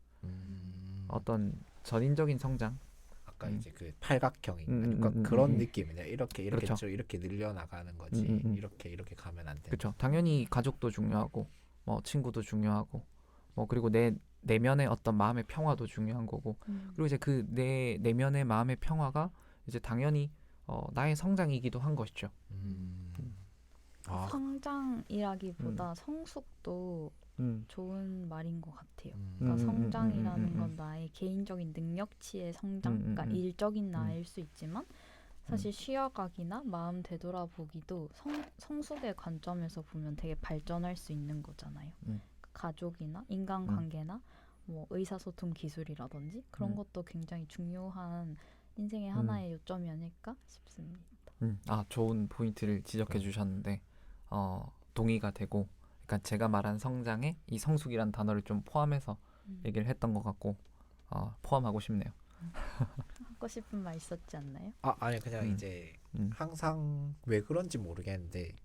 어떤 전인적인 성장. 아까 이제 그 팔각형인 그러니까 그런 느낌이네요. 이렇게 그렇죠. 쭉 이렇게 늘려나가는 거지. 이렇게 가면 안 돼. 그렇죠. 당연히 가족도 중요하고 뭐 친구도 중요하고 뭐 그리고 내 내면의 어떤 마음의 평화도 중요한 거고 그리고 이제 그 내 내면의 마음의 평화가 이제 당연히 나의 성장이기도 한 것이죠. 아, 성장이라기보다 성숙도 좋은 말인 것 같아요. 음. 그러니까 성장이라는 건 나의 개인적인 능력치의 성장, 그러니까 일적인 나일 수 있지만 사실 쉬어가기나 마음 되돌아보기도 성숙의 관점에서 보면 되게 발전할 수 있는 거잖아요. 가족이나 인간관계나 뭐 의사소통 기술이라든지 그런 것도 굉장히 중요한 인생의 하나의 요점이 아닐까 싶습니다. 아 좋은 포인트를 지적해 주셨는데 동의가 되고 그러니까 제가 말한 성장에 이 성숙이란 단어를 좀 포함해서 얘기를 했던 것 같고 포함하고 싶네요. 하고 싶은 말 있었지 않나요? 아니 그냥 이제 항상 왜 그런지 모르겠는데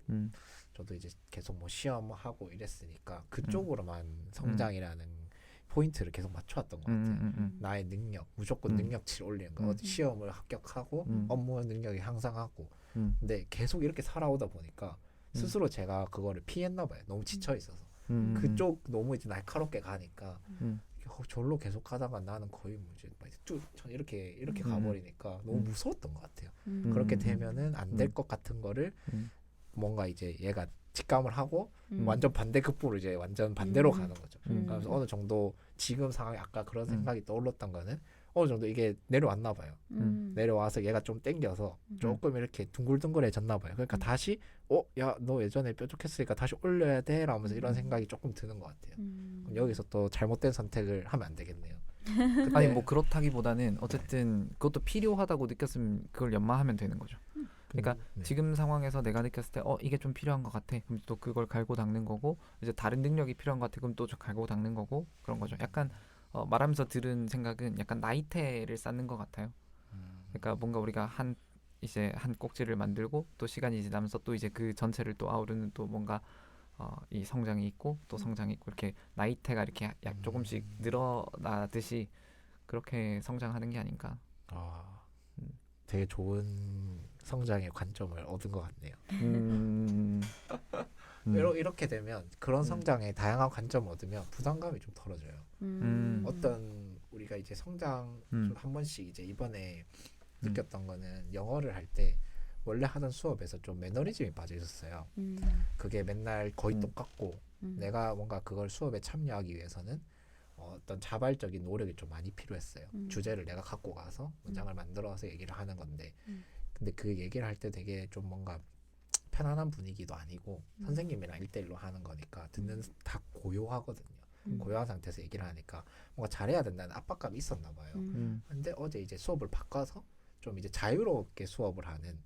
저도 이제 계속 뭐 시험하고 이랬으니까 그쪽으로만 성장이라는 포인트를 계속 맞춰왔던 것 같아요. 나의 능력, 무조건 능력치를 올리는 거. 어디 시험을 합격하고 업무 능력이 향상하고. 근데 계속 이렇게 살아오다 보니까 스스로 제가 그거를 피했나 봐요. 너무 지쳐 있어서. 그쪽 너무 이제 날카롭게 가니까 절로 계속 가다가 나는 거의 뭐 이제 쭉 이렇게 가버리니까 너무 무서웠던 것 같아요. 그렇게 되면은 안 될 것 같은 거를 뭔가 이제 얘가 직감을 하고 완전 반대 극부로 이제 완전 반대로 가는 거죠. 그래서 어느 정도 지금 상황에 아까 그런 생각이 떠올랐던 거는 어느 정도 이게 내려왔나 봐요. 내려와서 얘가 좀 땡겨서 조금 이렇게 둥글둥글해졌나 봐요. 그러니까 다시 야, 너 예전에 뾰족했으니까 다시 올려야 돼 라면서 이런 생각이 조금 드는 것 같아요. 그럼 여기서 또 잘못된 선택을 하면 안 되겠네요. 아니 뭐 그렇다기보다는 어쨌든 그것도 필요하다고 느꼈으면 그걸 연마하면 되는 거죠. 그러니까 지금 상황에서 내가 느꼈을 때 이게 좀 필요한 것 같아. 그럼 또 그걸 갈고 닦는 거고 이제 다른 능력이 필요한 것 같아. 그럼 또 갈고 닦는 거고 그런 거죠. 약간 말하면서 들은 생각은 약간 나이테를 쌓는 것 같아요. 그러니까 뭔가 우리가 이제 한 꼭지를 만들고 또 시간이 지나면서 또 이제 그 전체를 또 아우르는 또 뭔가 이 성장이 있고 또 성장이 있고 이렇게 나이테가 이렇게 약 조금씩 늘어나듯이 그렇게 성장하는 게 아닌가. 아, 음. 되게 좋은 성장의 관점을 얻은 것 같네요. 이렇게 되면 그런 성장에 다양한 관점을 얻으면 부담감이 좀 덜어져요. 어떤 우리가 이제 성장 좀 한 번씩 이제 이번에 느꼈던 거는 영어를 할 때 원래 하던 수업에서 좀 매너리즘이 빠져 있었어요. 그게 맨날 거의 똑같고 내가 뭔가 그걸 수업에 참여하기 위해서는 어떤 자발적인 노력이 좀 많이 필요했어요. 주제를 내가 갖고 가서 문장을 만들어서 얘기를 하는 건데 근데 그 얘기를 할 때 되게 좀 뭔가 편안한 분위기도 아니고 선생님이랑 1대1로 하는 거니까 듣는 다 고요하거든요. 고요한 상태에서 얘기를 하니까 뭔가 잘해야 된다는 압박감이 있었나 봐요. 근데 어제 이제 수업을 바꿔서 좀 이제 자유롭게 수업을 하는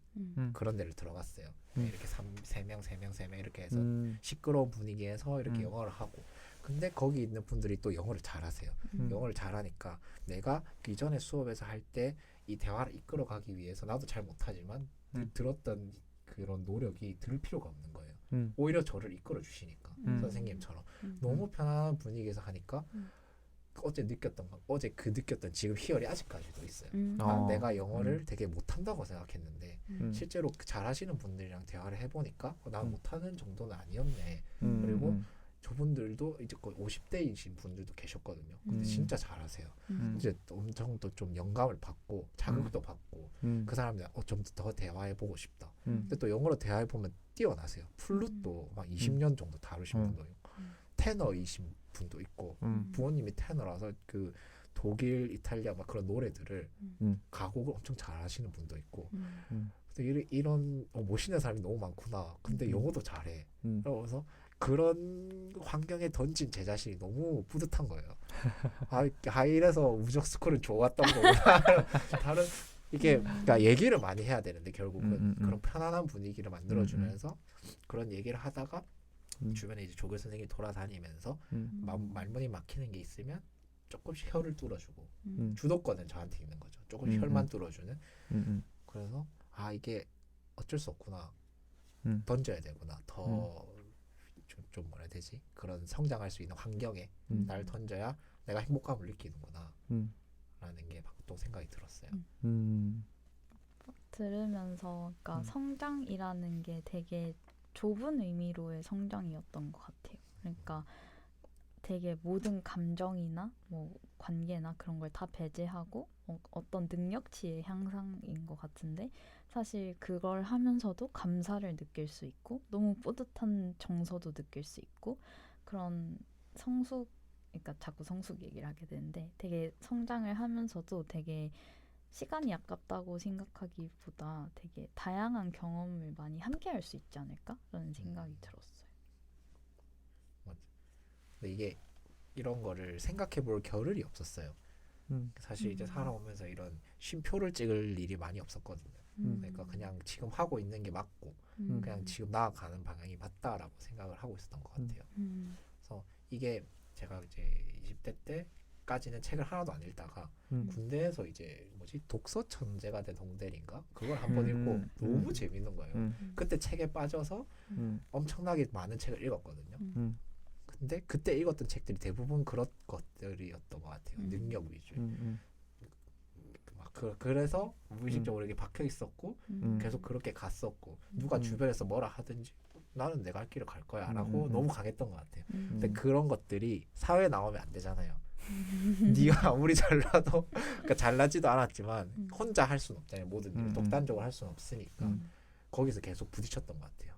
그런 데를 들어갔어요. 이렇게 3명 이렇게 해서 시끄러운 분위기에서 이렇게 영어를 하고 근데 거기 있는 분들이 또 영어를 잘하세요. 영어를 잘하니까 내가 그 이전에 수업에서 할 때 이 대화를 이끌어가기 위해서 나도 잘 못하지만 들었던 그런 노력이 들 필요가 없는 거예요. 오히려 저를 이끌어 주시니까 선생님처럼 너무 편안한 분위기에서 하니까 어제 느꼈던 지금 희열이 아직까지도 있어요. 내가 영어를 되게 못한다고 생각했는데 실제로 잘하시는 분들이랑 대화를 해보니까 난 못하는 정도는 아니었네. 그리고 저분들도 이제 거의 50대이신 분들도 계셨거든요. 근데 진짜 잘하세요. 이제 엄청 또 좀 영감을 받고 자극도 받고 그 사람들 좀 더 대화해보고 싶다. 근데 또 영어로 대화해보면 뛰어나세요. 플룻도 막 20년 정도 다루신 분도 있고 테너이신 분도 있고 부모님이 테너라서 그 독일, 이탈리아 막 그런 노래들을 가곡을 엄청 잘하시는 분도 있고 이런 멋있는 사람이 너무 많구나. 근데 영어도 잘해. 그래서 그런 환경에 던진 제 자신이 너무 뿌듯한 거예요. 이래서 우적 스쿨은 좋았던 거구나. 다른 이게 그러니까 얘기를 많이 해야 되는데 결국은 그런 편안한 분위기를 만들어주면서 그런 얘기를 하다가 주변에 이제 조교 선생님이 돌아다니면서 말문이 막히는 게 있으면 조금씩 혀를 뚫어주고 주도권은 저한테 있는 거죠. 조금씩 혀만 뚫어주는. 그래서 이게 어쩔 수 없구나. 던져야 되구나. 더 좀 뭐라 해야 되지? 그런 성장할 수 있는 환경에 나를 던져야 내가 행복감을 느끼는구나. 라는 게 또 생각이 들었어요. 들으면서 그러니까 성장이라는 게 되게 좁은 의미로의 성장이었던 것 같아요. 그러니까 되게 모든 감정이나 뭐 관계나 그런 걸 다 배제하고 어떤 능력치의 향상인 것 같은데 사실 그걸 하면서도 감사를 느낄 수 있고 너무 뿌듯한 정서도 느낄 수 있고 그런 그러니까 자꾸 성숙 얘기를 하게 되는데 되게 성장을 하면서도 되게 시간이 아깝다고 생각하기보다 되게 다양한 경험을 많이 함께 할 수 있지 않을까라는 생각이 들었어요. 근데 이게 이런 거를 생각해 볼 겨를이 없었어요. 사실 이제 살아오면서 이런 쉼표를 찍을 일이 많이 없었거든요. 그러니까 그냥 지금 하고 있는 게 맞고 그냥 지금 나아가는 방향이 맞다라고 생각을 하고 있었던 것 같아요. 그래서 이게 제가 이제 20대 때까지는 책을 하나도 안 읽다가 군대에서 이제 독서 천재가 된 동델인가 그걸 한번 읽고 너무 재밌는 거예요. 그때 책에 빠져서 엄청나게 많은 책을 읽었거든요. 근데 그때 읽었던 책들이 대부분 그런 것들이었던 것 같아요. 능력 위주. 그래서 무의식적으로 이게 박혀 있었고 계속 그렇게 갔었고 누가 주변에서 뭐라 하든지 나는 내가 할 길을 갈 거야 라고 너무 강했던 것 같아요. 근데 그런 것들이 사회에 나오면 안 되잖아요. 네가 아무리 잘나도 그러니까 잘나지도 않았지만 혼자 할 수는 없잖아요. 모든 일을 독단적으로 할 수는 없으니까 거기서 계속 부딪혔던 것 같아요.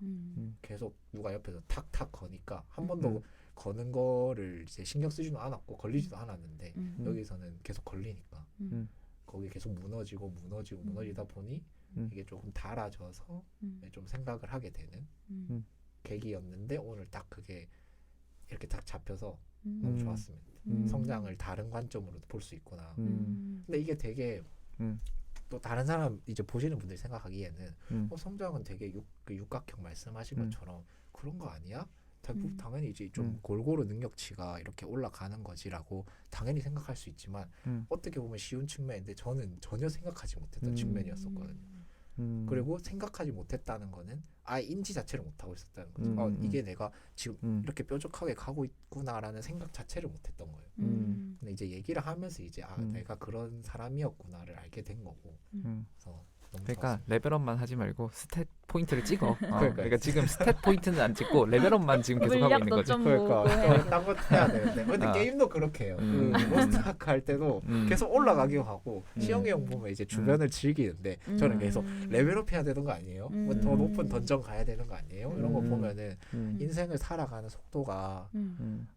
계속 누가 옆에서 탁탁 거니까 한 번도 거는 거를 이제 신경 쓰지도 않았고 걸리지도 않았는데 여기서는 계속 걸리니까 거기 계속 무너지다 보니 이게 조금 달아져서 좀 생각을 하게 되는 계기였는데 오늘 딱 그게 이렇게 딱 잡혀서 너무 좋았습니다. 성장을 다른 관점으로도 볼 수 있구나. 근데 이게 되게 또 다른 사람 이제 보시는 분들이 생각하기에는 성장은 되게 그 육각형 말씀하신 것처럼 그런 거 아니야? 당연히 이제 좀 골고루 능력치가 이렇게 올라가는 거지라고 당연히 생각할 수 있지만 어떻게 보면 쉬운 측면인데 저는 전혀 생각하지 못했던 측면이었었거든요. 그리고 생각하지 못했다는 거는 아예 인지 자체를 못하고 있었다는 거죠. 이게 내가 지금 이렇게 뾰족하게 가고 있구나라는 생각 자체를 못했던 거예요. 근데 이제 얘기를 하면서 이제 내가 그런 사람이었구나를 알게 된 거고. 그래서 너무 그러니까 좋았습니다. 레벨업만 하지 말고 스탯 포인트를 찍어. 그러니까요. 그러니까 지금 스탯 포인트는 안 찍고 레벨업만 지금 계속 하고 있는 물약도 거지. 좀 그러니까 보고 해야 딴거 해야 되는데 근데 게임도 그렇게 해요. 그 몬스터아크 할 때도 계속 올라가기도 하고 시영이 형 보면 이제 주변을 즐기는데 저는 계속 레벨업 해야 되는 거 아니에요? 뭐 더 높은 던전 가야 되는 거 아니에요? 이런 거 보면은 인생을 살아가는 속도가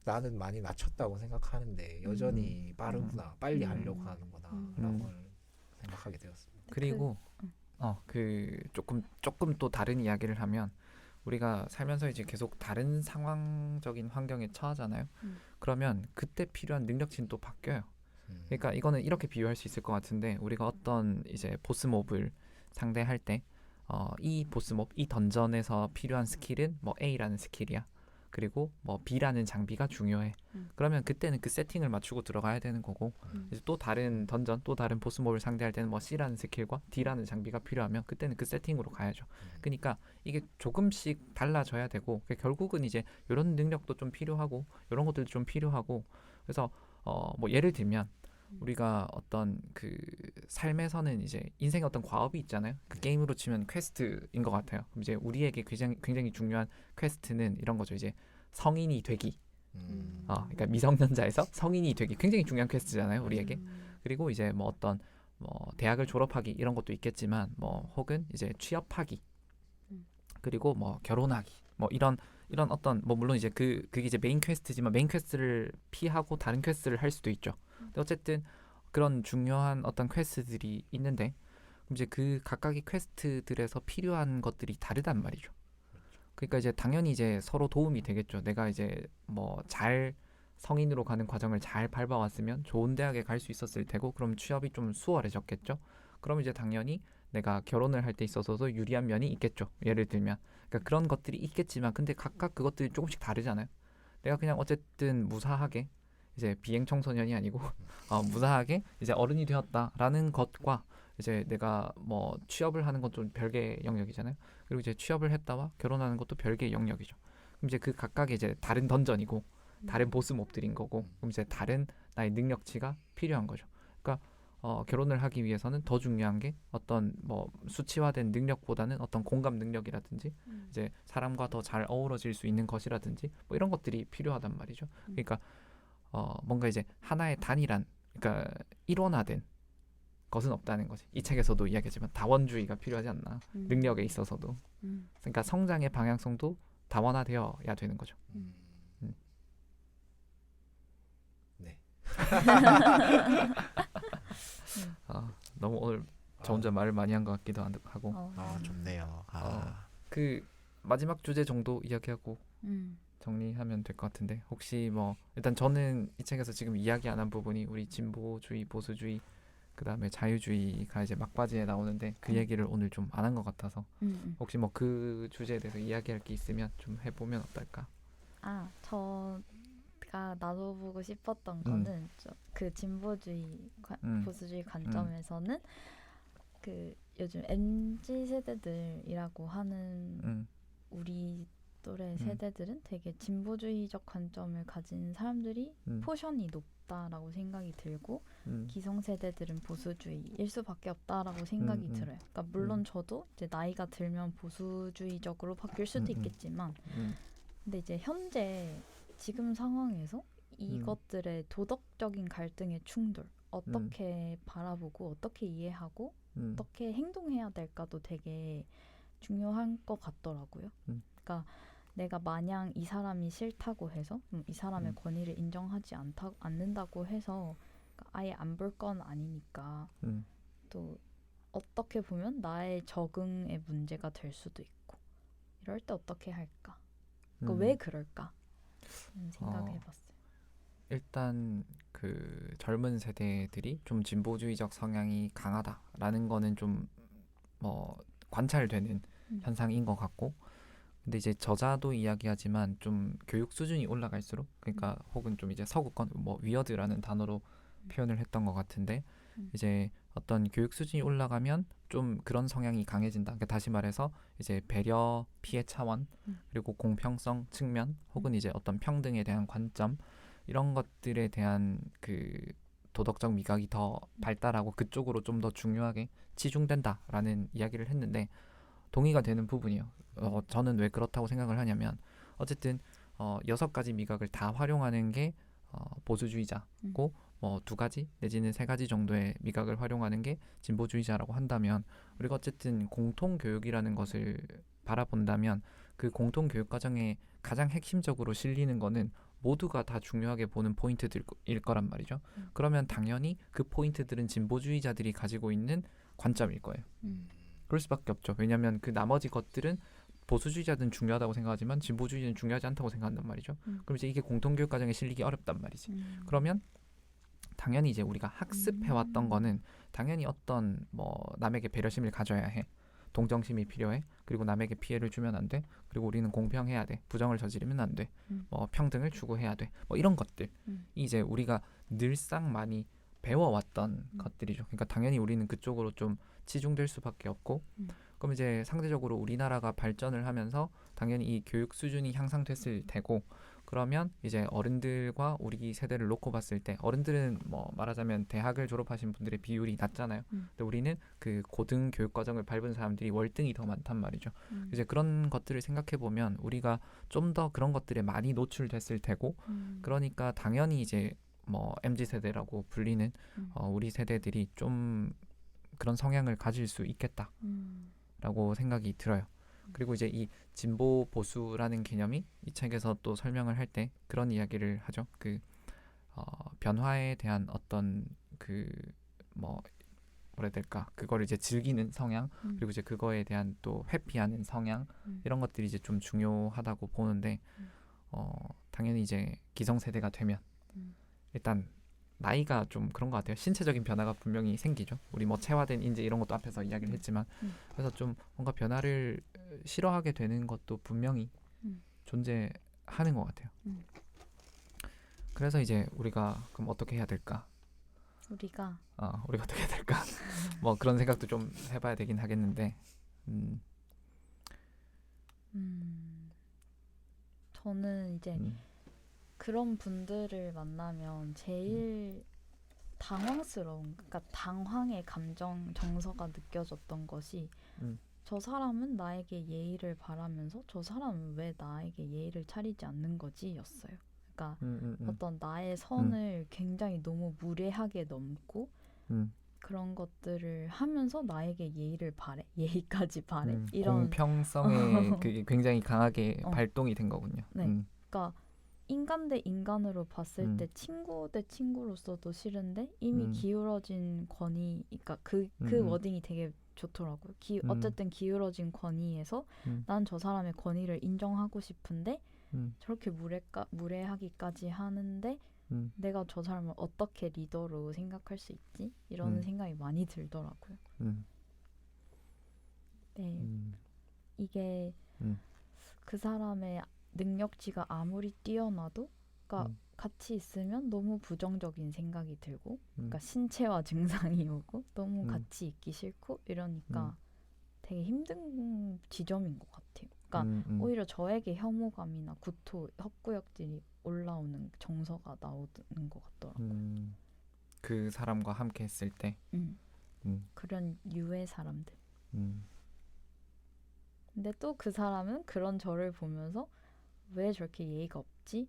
나는 많이 낮췄다고 생각하는데 여전히 빠르구나, 빨리 하려고 하는구나 라는 걸 생각하게 되었습니다. 그리고 그 조금 또 다른 이야기를 하면 우리가 살면서 이제 계속 다른 상황적인 환경에 처하잖아요. 그러면 그때 필요한 능력치는 또 바뀌어요. 그러니까 이거는 이렇게 비유할 수 있을 것 같은데 우리가 어떤 이제 보스 몹을 상대할 때 이 보스 몹, 이 던전에서 필요한 스킬은 뭐 A라는 스킬이야. 그리고 뭐 B라는 장비가 중요해. 그러면 그때는 그 세팅을 맞추고 들어가야 되는 거고 이제 또 다른 던전, 또 다른 보스 몹을 상대할 때는 뭐 C라는 스킬과 D라는 장비가 필요하면 그때는 그 세팅으로 가야죠. 그러니까 이게 조금씩 달라져야 되고 결국은 이제 이런 능력도 좀 필요하고 이런 것들도 좀 필요하고 그래서 뭐 예를 들면 우리가 어떤 그 삶에서는 이제 인생의 어떤 과업이 있잖아요. 그 게임으로 치면 퀘스트인 것 같아요. 그럼 이제 우리에게 굉장히 중요한 퀘스트는 이런 거죠. 이제 성인이 되기. 그러니까 미성년자에서 성인이 되기 굉장히 중요한 퀘스트잖아요. 우리에게. 그리고 이제 뭐 어떤 뭐 대학을 졸업하기 이런 것도 있겠지만 뭐 혹은 이제 취업하기. 그리고 뭐 결혼하기. 뭐 이런 어떤 뭐 물론 이제 그게 이제 메인 퀘스트지만 메인 퀘스트를 피하고 다른 퀘스트를 할 수도 있죠. 근데 어쨌든 그런 중요한 어떤 퀘스트들이 있는데 그럼 이제 그 각각의 퀘스트들에서 필요한 것들이 다르단 말이죠. 그러니까 이제 당연히 이제 서로 도움이 되겠죠. 내가 이제 뭐 잘 성인으로 가는 과정을 잘 밟아왔으면 좋은 대학에 갈 수 있었을 테고 그럼 취업이 좀 수월해졌겠죠. 그럼 이제 당연히 내가 결혼을 할 때 있어서도 유리한 면이 있겠죠. 예를 들면 그러니까 그런 것들이 있겠지만 근데 각각 그것들이 조금씩 다르잖아요. 내가 그냥 어쨌든 무사하게 이제 비행 청소년이 아니고 무사하게 이제 어른이 되었다라는 것과 이제 내가 뭐 취업을 하는 건 좀 별개의 영역이잖아요. 그리고 이제 취업을 했다와 결혼하는 것도 별개의 영역이죠. 그럼 이제 그 각각의 이제 다른 던전이고 다른 보스 몹들인 거고 그럼 이제 다른 나의 능력치가 필요한 거죠. 그러니까 결혼을 하기 위해서는 더 중요한 게 어떤 뭐 수치화된 능력보다는 어떤 공감 능력이라든지 이제 사람과 더 잘 어우러질 수 있는 것이라든지 뭐 이런 것들이 필요하단 말이죠. 그러니까 뭔가 이제 하나의 단일한 그러니까 일원화된 것은 없다는 거지. 이 책에서도 이야기하지만 다원주의가 필요하지 않나. 능력에 있어서도. 그러니까 성장의 방향성도 다원화되어야 되는 거죠. 네. 너무 오늘 저 혼자 말을 많이 한 것 같기도 하고. 좋네요. 그 마지막 주제 정도 이야기하고 정리하면 될 것 같은데 혹시 뭐 일단 저는 이 책에서 지금 이야기 안 한 부분이 우리 진보주의, 보수주의 그 다음에 자유주의가 이제 막바지에 나오는데 그 얘기를 오늘 좀 안 한 것 같아서 혹시 뭐 그 주제에 대해서 이야기할 게 있으면 좀 해보면 어떨까? 제가 나눠보고 싶었던 거는 그 진보주의, 보수주의 관점에서는 그 요즘 MZ 세대들이라고 하는 우리 또래 세대들은 되게 진보주의적 관점을 가진 사람들이 포션이 높다라고 생각이 들고 기성세대들은 보수주의일 수밖에 없다라고 생각이 들어요. 그러니까 물론 저도 이제 나이가 들면 보수주의적으로 바뀔 수도 있겠지만 근데 이제 현재 지금 상황에서 이것들의 도덕적인 갈등의 충돌 어떻게 바라보고 어떻게 이해하고 어떻게 행동해야 될까도 되게 중요한 것 같더라고요. 그러니까 내가 마냥 이 사람이 싫다고 해서 이 사람의 권위를 인정하지 않는다고 해서 그러니까 아예 안 볼 건 아니니까 또 어떻게 보면 나의 적응의 문제가 될 수도 있고 이럴 때 어떻게 할까? 그러니까 왜 그럴까? 생각해봤어요. 일단 그 젊은 세대들이 좀 진보주의적 성향이 강하다라는 거는 좀 뭐 관찰되는 현상인 것 같고 근데 이제 저자도 이야기하지만 좀 교육 수준이 올라갈수록 그러니까 혹은 좀 이제 서구권 뭐 위어드라는 단어로 표현을 했던 것 같은데 이제 어떤 교육 수준이 올라가면 좀 그런 성향이 강해진다. 그러니까 다시 말해서 이제 배려, 피해 차원, 그리고 공평성 측면, 혹은 이제 어떤 평등에 대한 관점, 이런 것들에 대한 그 도덕적 미각이 더 발달하고 그쪽으로 좀 더 중요하게 치중된다라는 이야기를 했는데, 동의가 되는 부분이요. 저는 왜 그렇다고 생각을 하냐면, 어쨌든 6가지 미각을 다 활용하는 게 보수주의자고, 뭐 2가지 내지는 3가지 정도의 미각을 활용하는 게 진보주의자라고 한다면, 우리가 어쨌든 공통교육이라는 것을 바라본다면 그 공통교육 과정에 가장 핵심적으로 실리는 거는 모두가 다 중요하게 보는 포인트들일 거란 말이죠. 그러면 당연히 그 포인트들은 진보주의자들이 가지고 있는 관점일 거예요. 그럴 수밖에 없죠. 왜냐하면 그 나머지 것들은 보수주의자들은 중요하다고 생각하지만 진보주의자는 중요하지 않다고 생각한단 말이죠. 그럼 이제 이게 공통교육 과정에 실리기 어렵단 말이지. 그러면 당연히 이제 우리가 학습해왔던 거는 당연히 어떤 뭐 남에게 배려심을 가져야 해. 동정심이 필요해. 그리고 남에게 피해를 주면 안 돼. 그리고 우리는 공평해야 돼. 부정을 저지르면 안 돼. 뭐 평등을 추구해야 돼. 뭐 이런 것들. 이제 우리가 늘상 많이 배워왔던 것들이죠. 그러니까 당연히 우리는 그쪽으로 좀 치중될 수밖에 없고, 그럼 이제 상대적으로 우리나라가 발전을 하면서 당연히 이 교육 수준이 향상됐을 테고, 그러면 이제 어른들과 우리 세대를 놓고 봤을 때, 어른들은 뭐 말하자면 대학을 졸업하신 분들의 비율이 낮잖아요. 근데 우리는 그 고등 교육 과정을 밟은 사람들이 월등히 더 많단 말이죠. 이제 그런 것들을 생각해 보면 우리가 좀 더 그런 것들에 많이 노출됐을 테고, 그러니까 당연히 이제 뭐 MZ 세대라고 불리는 우리 세대들이 좀 그런 성향을 가질 수 있겠다라고 생각이 들어요. 그리고 이제 이 진보 보수라는 개념이 이 책에서 또 설명을 할 때 그런 이야기를 하죠. 그 변화에 대한 어떤 그 뭐 뭐라 해야 될까, 그거를 이제 즐기는 성향, 그리고 이제 그거에 대한 또 회피하는 성향, 이런 것들이 이제 좀 중요하다고 보는데, 당연히 이제 기성세대가 되면 일단 나이가 좀 그런 것 같아요. 신체적인 변화가 분명히 생기죠. 우리 뭐 체화된 인재 이런 것도 앞에서 이야기를 했지만, 그래서 좀 뭔가 변화를 싫어하게 되는 것도 분명히 존재하는 것 같아요. 그래서 이제 우리가 그럼 어떻게 해야 될까? 우리가 우리가 어떻게 해야 될까? 뭐 그런 생각도 좀 해봐야 되긴 하겠는데, 저는 이제 그런 분들을 만나면 제일 당황스러운, 그러니까 당황의 감정 정서가 느껴졌던 것이, 저 사람은 나에게 예의를 바라면서 저 사람은 왜 나에게 예의를 차리지 않는 거지? 였어요. 그러니까 어떤 나의 선을 굉장히 너무 무례하게 넘고 그런 것들을 하면서 나에게 예의를 바래. 예의까지 바래. 이런 공평성에 그게 굉장히 강하게 발동이 된 거군요. 네. 그러니까 인간 대 인간으로 봤을 때 친구 대 친구로서도 싫은데 이미 기울어진 권위, 그러니까 그 워딩이 되게 좋더라고요. 어쨌든 기울어진 권위에서 난 저 사람의 권위를 인정하고 싶은데 저렇게 무례하기까지 하는데 내가 저 사람을 어떻게 리더로 생각할 수 있지? 이런 생각이 많이 들더라고요. 네. 이게 그 사람의 능력치가 아무리 뛰어나도, 그러니까 같이 있으면 너무 부정적인 생각이 들고, 그러니까 신체화 증상이 오고 너무 같이 있기 싫고 이러니까 되게 힘든 지점인 것 같아요. 그러니까 오히려 저에게 혐오감이나 구토, 헛구역질이 올라오는 정서가 나오는 것 같더라고요. 그 사람과 함께 했을 때 그런 유의 사람들. 근데 또 그 사람은 그런 저를 보면서 왜 저렇게 예의가 없지?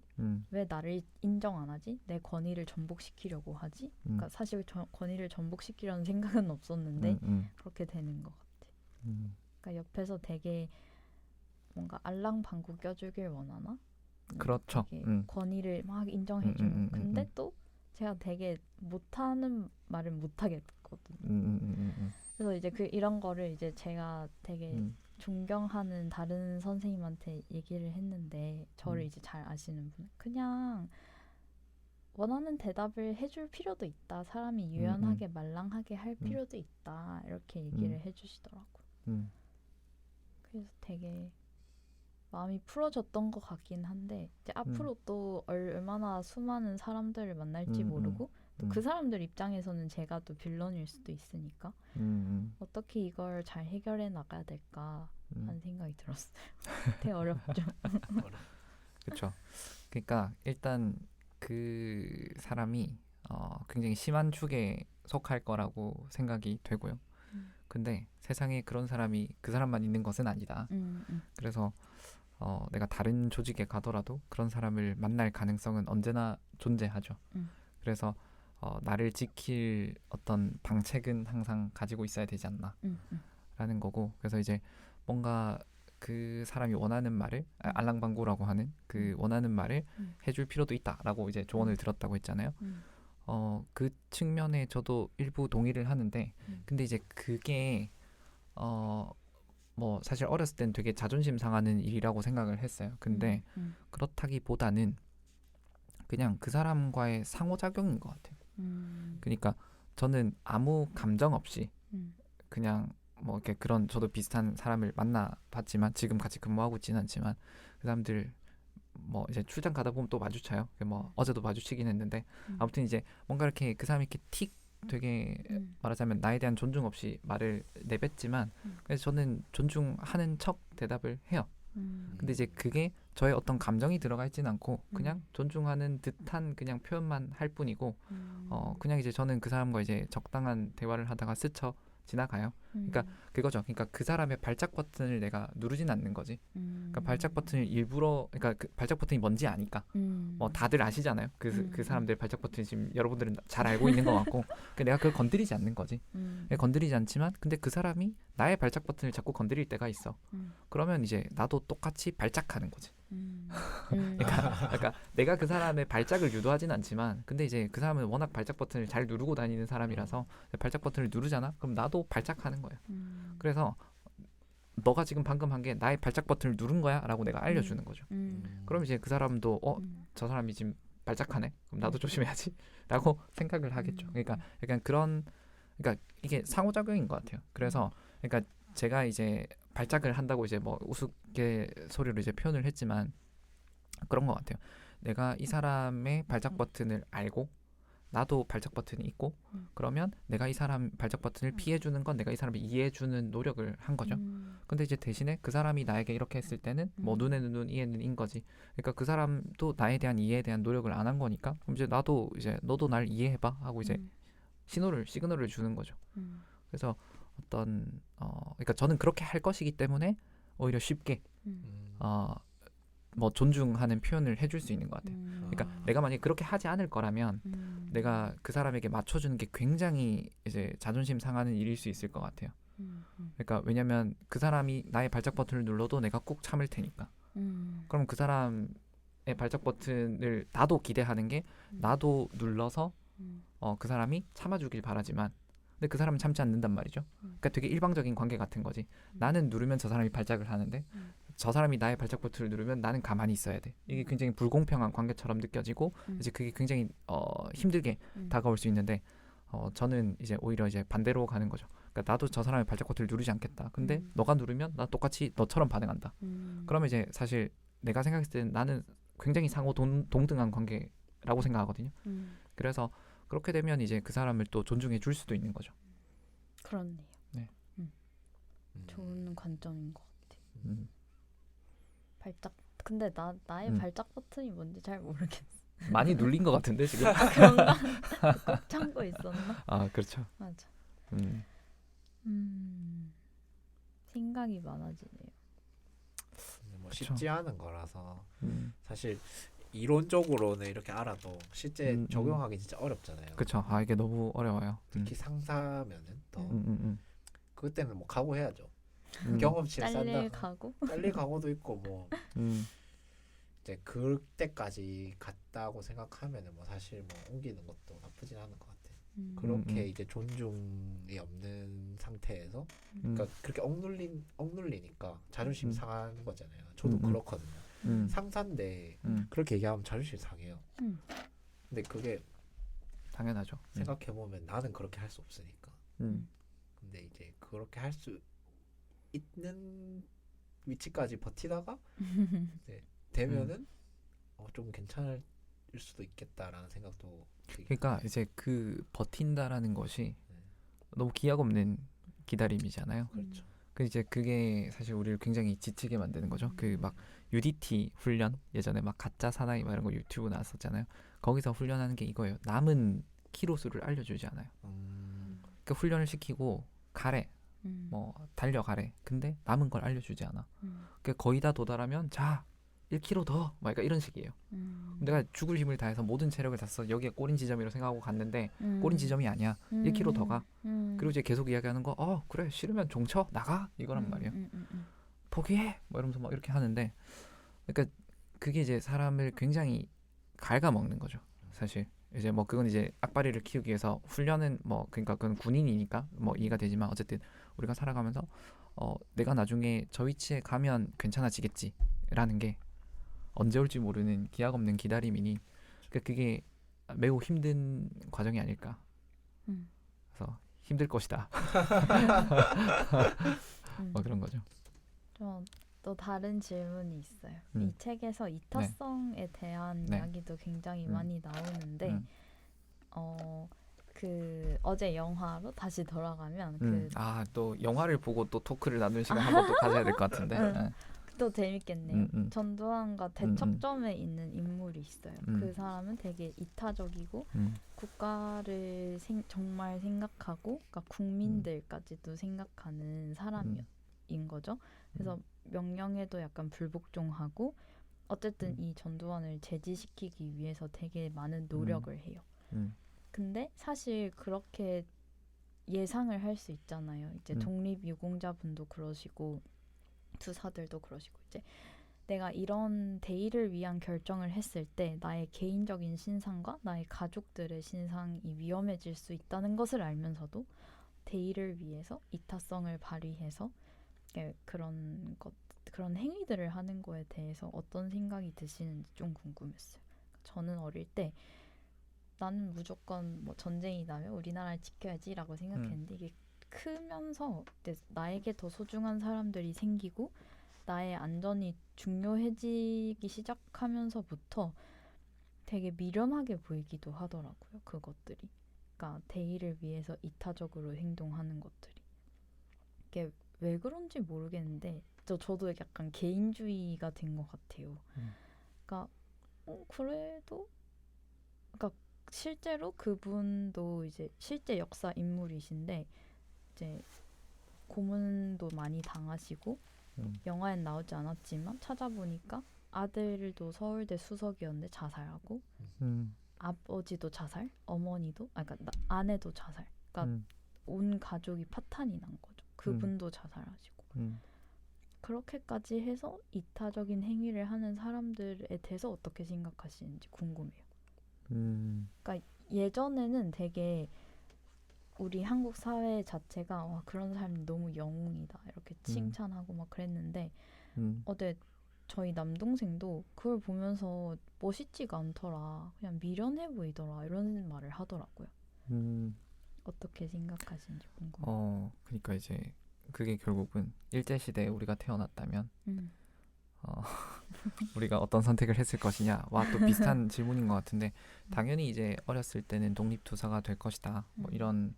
왜 나를 인정 안 하지? 내 권위를 전복시키려고 하지? 그러니까 사실 권위를 전복시키려는 생각은 없었는데 그렇게 되는 것 같아. 그러니까 옆에서 되게 뭔가 알랑방구 껴주길 원하나? 그렇죠. 권위를 막 인정해주는. 근데 또 제가 되게 못하는 말을 못하겠거든요. 그래서 이제 이런 거를 이제 제가 되게 존경하는 다른 선생님한테 얘기를 했는데, 저를 이제 잘 아시는 분, 그냥 원하는 대답을 해줄 필요도 있다. 사람이 유연하게 말랑하게 할 필요도 있다. 이렇게 얘기를 해주시더라고요. 그래서 되게 마음이 풀어졌던 것 같긴 한데, 이제 앞으로 또 얼마나 수많은 사람들을 만날지 모르고 또 그 사람들 입장에서는 제가 또 빌런일 수도 있으니까 어떻게 이걸 잘 해결해 나가야 될까 하는 생각이 들었어요. 되게 어렵죠. 그렇죠. 그러니까 일단 그 사람이 굉장히 심한 축에 속할 거라고 생각이 되고요. 근데 세상에 그런 사람이 그 사람만 있는 것은 아니다. 그래서 내가 다른 조직에 가더라도 그런 사람을 만날 가능성은 언제나 존재하죠. 그래서 나를 지킬 어떤 방책은 항상 가지고 있어야 되지 않나라는 거고, 그래서 이제 뭔가 그 사람이 원하는 말을 알랑방구라고 하는 그 원하는 말을 해줄 필요도 있다라고 이제 조언을 들었다고 했잖아요. 그 측면에 저도 일부 동의를 하는데, 근데 이제 그게 뭐 사실 어렸을 땐 되게 자존심 상하는 일이라고 생각을 했어요. 근데 그렇다기보다는 그냥 그 사람과의 상호작용인 것 같아요. 그러니까 저는 아무 감정 없이 그냥 뭐 이렇게 그런, 저도 비슷한 사람을 만나봤지만 지금 같이 근무하고 있지는 않지만 그 사람들 뭐 이제 출장 가다 보면 또 마주쳐요. 뭐 어제도 마주치긴 했는데 아무튼 이제 뭔가 이렇게 그 사람이 이렇게 틱 되게 말하자면 나에 대한 존중 없이 말을 내뱉지만 그래서 저는 존중하는 척 대답을 해요. 근데 이제 그게 저의 어떤 감정이 들어가 있지는 않고 그냥 존중하는 듯한 그냥 표현만 할 뿐이고 그냥 이제 저는 그 사람과 이제 적당한 대화를 하다가 스쳐 지나가요. 그러니까 그거죠. 그러니까 그 사람의 발작 버튼을 내가 누르진 않는 거지. 그러니까 발작 버튼을 일부러, 그러니까 그 발작 버튼이 뭔지 아니까. 뭐 다들 아시잖아요. 그 사람들 발작 버튼이 지금 여러분들은 잘 알고 있는 것 같고, 그러니까 내가 그걸 건드리지 않는 거지. 건드리지 않지만, 근데 그 사람이 나의 발작 버튼을 자꾸 건드릴 때가 있어. 그러면 이제 나도 똑같이 발작하는 거지. 그러니까 내가 그 사람의 발작을 유도하진 않지만, 근데 이제 그 사람은 워낙 발작 버튼을 잘 누르고 다니는 사람이라서 발작 버튼을 누르잖아. 그럼 나도 발작하는 거예요. 그래서 너가 지금 방금 한 게 나의 발작 버튼을 누른 거야라고 내가 알려주는 거죠. 그럼 이제 그 사람도 저 사람이 지금 발작하네. 그럼 나도 조심해야지라고 생각을 하겠죠. 그러니까 약간 그런, 그러니까 이게 상호작용인 것 같아요. 그래서 그러니까 제가 이제 발작을 한다고 이제 뭐 우스갯소리로 이제 표현을 했지만 그런 것 같아요. 내가 이 사람의 발작 버튼을 알고 나도 발작 버튼이 있고 그러면 내가 이 사람 발작 버튼을 피해주는 건 내가 이 사람을 이해해주는 노력을 한 거죠. 근데 이제 대신에 그 사람이 나에게 이렇게 했을 때는 뭐 눈에는 눈, 이에는 인 거지. 그러니까 그 사람도 나에 대한 이해에 대한 노력을 안 한 거니까 그럼 이제 나도 이제 너도 날 이해해봐 하고 이제 시그널을 주는 거죠. 그래서 어떤 그러니까 저는 그렇게 할 것이기 때문에 오히려 쉽게 뭐 존중하는 표현을 해줄 수 있는 것 같아요. 그러니까 내가 만약에 그렇게 하지 않을 거라면 내가 그 사람에게 맞춰주는 게 굉장히 이제 자존심 상하는 일일 수 있을 것 같아요. 그러니까 왜냐면 그 사람이 나의 발작 버튼을 눌러도 내가 꾹 참을 테니까. 그럼 그 사람의 발작 버튼을 나도 기대하는 게 나도 눌러서 그 사람이 참아주길 바라지만 근데 그 사람은 참지 않는단 말이죠. 그러니까 되게 일방적인 관계 같은 거지. 나는 누르면 저 사람이 발작을 하는데 저 사람이 나의 발작 버튼을 누르면 나는 가만히 있어야 돼. 이게 굉장히 불공평한 관계처럼 느껴지고 이제 그게 굉장히 힘들게 다가올 수 있는데 저는 이제 오히려 이제 반대로 가는 거죠. 그러니까 나도 저 사람의 발작 버튼을 누르지 않겠다. 근데 너가 누르면 나 똑같이 너처럼 반응한다. 그러면 이제 사실 내가 생각했을 때는 나는 굉장히 상호 동등한 관계라고 생각하거든요. 그래서 그렇게 되면 이제 그 사람을 또 존중해 줄 수도 있는 거죠. 그렇네요. 네. 좋은 관점인 것 같아요. 발작. 근데 나의 발작 버튼이 뭔지 잘 모르겠어. 많이 눌린 것 같은데 지금. 그런가? 꼭 참고 있었나? 아 그렇죠. 맞아. 음. 생각이 많아지네요. 뭐 그쵸. 쉽지 않은 거라서 사실 이론적으로는 이렇게 알아도 실제 적용하기 진짜 어렵잖아요. 그렇죠. 아 이게 너무 어려워요. 특히 상사면은 더 그때는 뭐 각오해야죠. 음. 경험치를 잘릴 쌓는다. 가고. 잘릴 각오도 있고 뭐 음. 이제 그때까지 갔다고 생각하면은 뭐 사실 뭐 옮기는 것도 나쁘진 않은 것 같아요. 그렇게 이제 존중이 없는 상태에서 그러니까 그렇게 억눌리니까 자존심 상하는 거잖아요. 저도 그렇거든요. 상사인데 그렇게 얘기하면 자존심 상해요. 근데 그게 당연하죠. 생각해보면 나는 그렇게 할 수 없으니까. 근데 이제 그렇게 할 수 있는 위치까지 버티다가 이제 되면은 좀 괜찮을 수도 있겠다라는 생각도 그러니까 이제 그 버틴다라는 것이 네. 너무 기약 없는 기다림이잖아요. 그렇죠. 그 이제 그게 사실 우리를 굉장히 지치게 만드는 거죠. 그 막 UDT 훈련 예전에 막 가짜 사나이 막 이런 거 유튜브 나왔었잖아요. 거기서 훈련하는 게 이거예요. 남은 키로수를 알려주지 않아요. 그 훈련을 시키고 가래, 뭐 달려가래. 근데 남은 걸 알려주지 않아. 그 거의 다 도달하면 자 1km 더, 막 약간 이런 식이에요. 내가 죽을 힘을 다해서 모든 체력을 다 써 여기에 꼬린 지점이라고 생각하고 갔는데 꼬린 지점이 아니야. 1km 더 가. 그리고 이제 계속 이야기하는 거, 그래 싫으면 종쳐 나가 이거란 말이에요. 포기해 뭐 이러면서 막 이렇게 하는데, 그러니까 그게 이제 사람을 굉장히 갉아먹는 거죠. 사실 이제 뭐 그건 이제 악바리를 키우기 위해서 훈련은 뭐 그러니까 그건 군인이니까 뭐 이해가 되지만 어쨌든 우리가 살아가면서 내가 나중에 저 위치에 가면 괜찮아지겠지라는 게 언제 올지 모르는 기약 없는 기다림이니, 그러니까 그게 매우 힘든 과정이 아닐까. 그래서 힘들 것이다. 뭐 그런 거죠. 또 다른 질문이 있어요. 음. 이 책에서 이타성에 대한 네. 이야기도 굉장히 음. 많이 나오는데 그 어제 영화로 다시 돌아가면 또 영화를 보고 또 토크를 나눌 시간 한번 또 가져야 될 것 같은데. 네. 또 재밌겠네요. 음. 전두환과 대척점에 있는 인물이 있어요. 그 사람은 되게 이타적이고 국가를 정말 생각하고, 그러니까 국민들까지도 생각하는 사람인 거죠. 그래서 명령에도 약간 불복종하고, 어쨌든 이 전두환을 제지시키기 위해서 되게 많은 노력을 해요. 근데 사실 그렇게 예상을 할 수 있잖아요. 이제 독립유공자분도 그러시고 투사들도 그러시고, 이제 내가 이런 대의를 위한 결정을 했을 때 나의 개인적인 신상과 나의 가족들의 신상이 위험해질 수 있다는 것을 알면서도 대의를 위해서 이타성을 발휘해서 그런 행위들을 하는 거에 대해서 어떤 생각이 드시는지 좀 궁금했어요. 저는 어릴 때 나는 무조건 뭐 전쟁이 나면 우리나라를 지켜야지라고 생각했는데 이게 크면서 나에게 더 소중한 사람들이 생기고 나의 안전이 중요해지기 시작하면서부터 되게 미련하게 보이기도 하더라고요. 그것들이. 그러니까 대의를 위해서 이타적으로 행동하는 것들이. 이게 왜 그런지 모르겠는데 저도 약간 개인주의가 된 것 같아요. 그러니까 그래도, 그러니까 실제로 그분도 이제 실제 역사 인물이신데 이제 고문도 많이 당하시고 영화엔 나오지 않았지만 찾아보니까 아들도 서울대 수석이었는데 자살하고 아버지도 자살, 어머니도, 그러니까 아내도 자살. 그러니까 온 가족이 파탄이 난 거죠. 그분도 자살하시고. 그렇게까지 해서 이타적인 행위를 하는 사람들에 대해서 어떻게 생각하시는지 궁금해요. 그러니까 예전에는 되게 우리 한국 사회 자체가 그런 사람이 너무 영웅이다 이렇게 칭찬하고 막 그랬는데 어제 저희 남동생도 그걸 보면서 멋있지가 않더라, 그냥 미련해 보이더라 이런 말을 하더라고요. 어떻게 생각하시는지 궁금해요. 그러니까 이제 그게 결국은 일제시대에 우리가 태어났다면 우리가 어떤 선택을 했을 것이냐와 또 비슷한 질문인 것 같은데, 당연히 이제 어렸을 때는 독립투사가 될 것이다 뭐 이런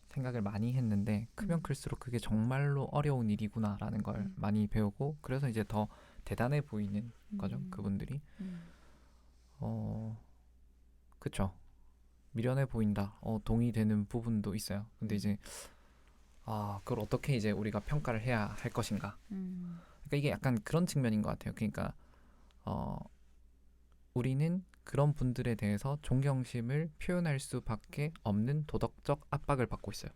생각을 많이 했는데 크면 클수록 그게 정말로 어려운 일이구나라는 걸 많이 배우고, 그래서 이제 더 대단해 보이는 거죠. 그분들이. 그쵸. 미련해 보인다. 동의되는 부분도 있어요. 근데 이제 그걸 어떻게 이제 우리가 평가를 해야 할 것인가. 그러니까 이게 약간 그런 측면인 것 같아요. 그러니까 우리는 그런 분들에 대해서 존경심을 표현할 수밖에 없는 도덕적 압박을 받고 있어요.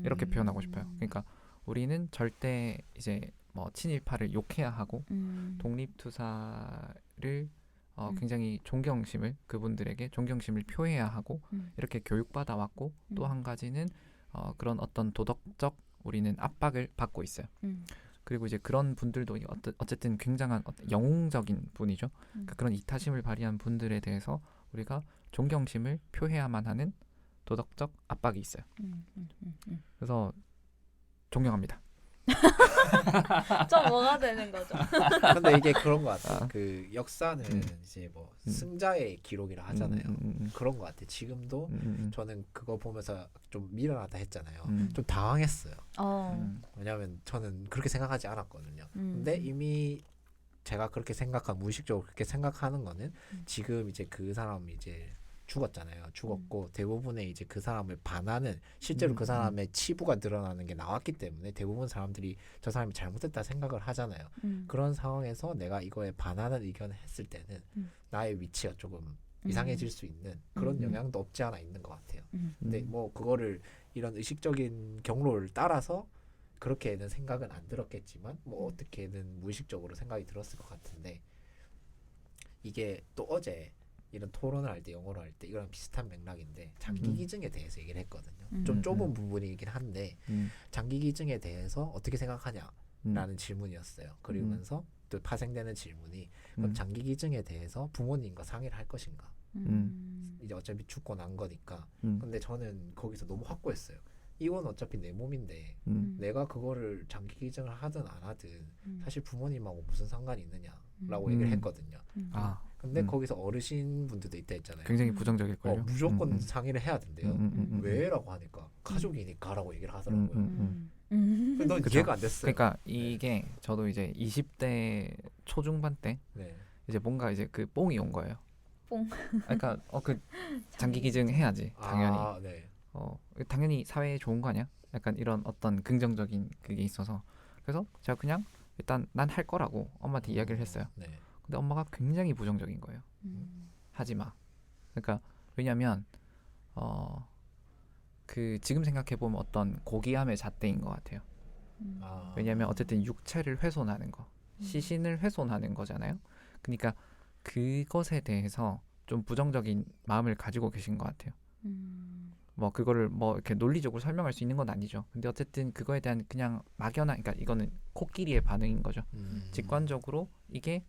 이렇게 표현하고 싶어요. 그러니까 우리는 절대 이제 뭐 친일파를 욕해야 하고 독립투사를 굉장히 그분들에게 존경심을 표해야 하고 이렇게 교육받아 왔고, 또 한 가지는 그런 어떤 도덕적 우리는 압박을 받고 있어요. 그리고 이제 그런 분들도 어쨌든 굉장한 영웅적인 분이죠. 그러니까 그런 이타심을 발휘한 분들에 대해서 우리가 존경심을 표해야만 하는 도덕적 압박이 있어요. 그래서 존경합니다. 좀 뭐가 되는 거죠? 근데 이게 그런 것 같아. 아. 그 역사는 이제 뭐 음. 승자의 기록이라 하잖아요. 음. 그런 것 같아. 지금도 저는 그거 보면서 좀 미련하다 했잖아요. 좀 당황했어요. 왜냐하면 저는 그렇게 생각하지 않았거든요. 근데 이미 제가 그렇게 생각한 무의식적으로 그렇게 생각하는 거는 지금 이제 그 사람이 이제 죽었잖아요. 죽었고 대부분의 이제 그 사람을 반하는 실제로 그 사람의 치부가 드러나는 게 나왔기 때문에 대부분 사람들이 저 사람이 잘못했다 생각을 하잖아요. 그런 상황에서 내가 이거에 반하는 의견을 했을 때는 나의 위치가 조금 이상해질 수 있는 그런 영향도 없지 않아 있는 것 같아요. 근데 뭐 그거를 이런 의식적인 경로를 따라서 그렇게는 생각은 안 들었겠지만 뭐 어떻게든 무의식적으로 생각이 들었을 것 같은데 이게 또 어제 이런 토론을 할 때 영어로 할 때 이거랑 비슷한 맥락인데 장기 기증에 대해서 얘기를 했거든요. 좀 좁은 부분이긴 한데 장기 기증에 대해서 어떻게 생각하냐라는 질문이었어요. 그러면서 또 파생되는 질문이 그럼 장기 기증에 대해서 부모님과 상의를 할 것인가? 이제 어차피 죽고 난 거니까. 근데 저는 거기서 너무 확고했어요. 이건 어차피 내 몸인데 내가 그거를 장기 기증을 하든 안 하든 사실 부모님하고 무슨 상관이 있느냐라고 얘기를 했거든요. 아, 근데 거기서 어르신 분들도 있다 했잖아요. 굉장히 부정적일 걸요. 무조건 상의를 해야 된대요. 왜라고 하니까 가족이니까라고 얘기를 하더라고요. 근데 넌 그쵸. 이해가 안 됐어요. 그러니까 이게 저도 이제 20대 초중반 때 네. 이제 뭔가 이제 그 뽕이 온 거예요. 뽕. 그러니까 그 장기 기증 해야지 당연히. 아, 네. 당연히 사회에 좋은 거 아니야? 약간 이런 어떤 긍정적인 그게 있어서 그래서 제가 그냥 일단 난 할 거라고 엄마한테 이야기를 했어요. 네. 근데 엄마가 굉장히 부정적인 거예요. 하지 마. 그러니까 왜냐면 그 지금 생각해 보면 어떤 고귀함의 잣대인 것 같아요. 아. 왜냐면 어쨌든 육체를 훼손하는 거, 시신을 훼손하는 거잖아요. 그러니까 그것에 대해서 좀 부정적인 마음을 가지고 계신 것 같아요. 뭐 그거를 뭐 이렇게 논리적으로 설명할 수 있는 건 아니죠. 근데 어쨌든 그거에 대한 그냥 막연한, 그러니까 이거는 코끼리의 반응인 거죠. 직관적으로 이게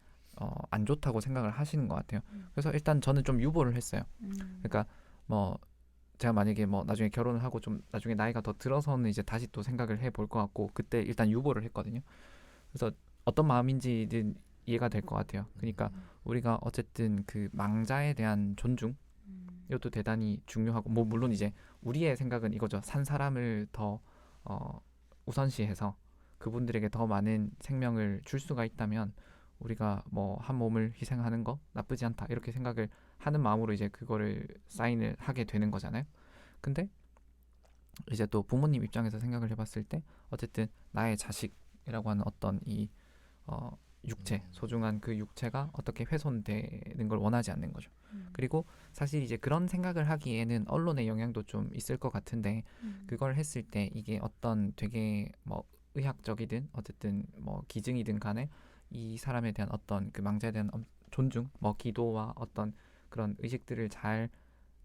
안 좋다고 생각을 하시는 것 같아요. 그래서 일단 저는 좀 유보를 했어요. 그러니까 뭐 제가 만약에 뭐 나중에 결혼을 하고 좀 나중에 나이가 더 들어서는 이제 다시 또 생각을 해볼 것 같고 그때 일단 유보를 했거든요. 그래서 어떤 마음인지는 이해가 될 것 같아요. 그러니까 우리가 어쨌든 그 망자에 대한 존중 이것도 대단히 중요하고 뭐 물론 이제 우리의 생각은 이거죠. 산 사람을 더 우선시해서 그분들에게 더 많은 생명을 줄 수가 있다면 우리가 뭐 한 몸을 희생하는 거 나쁘지 않다 이렇게 생각을 하는 마음으로 이제 그거를 사인을 하게 되는 거잖아요. 근데 이제 또 부모님 입장에서 생각을 해봤을 때 어쨌든 나의 자식이라고 하는 어떤 이 육체, 소중한 그 육체가 어떻게 훼손되는 걸 원하지 않는 거죠. 그리고 사실 이제 그런 생각을 하기에는 언론의 영향도 좀 있을 것 같은데 그걸 했을 때 이게 어떤 되게 뭐 의학적이든 어쨌든 뭐 기증이든 간에 이 사람에 대한 어떤 그 망자에 대한 존중, 뭐 기도와 어떤 그런 의식들을 잘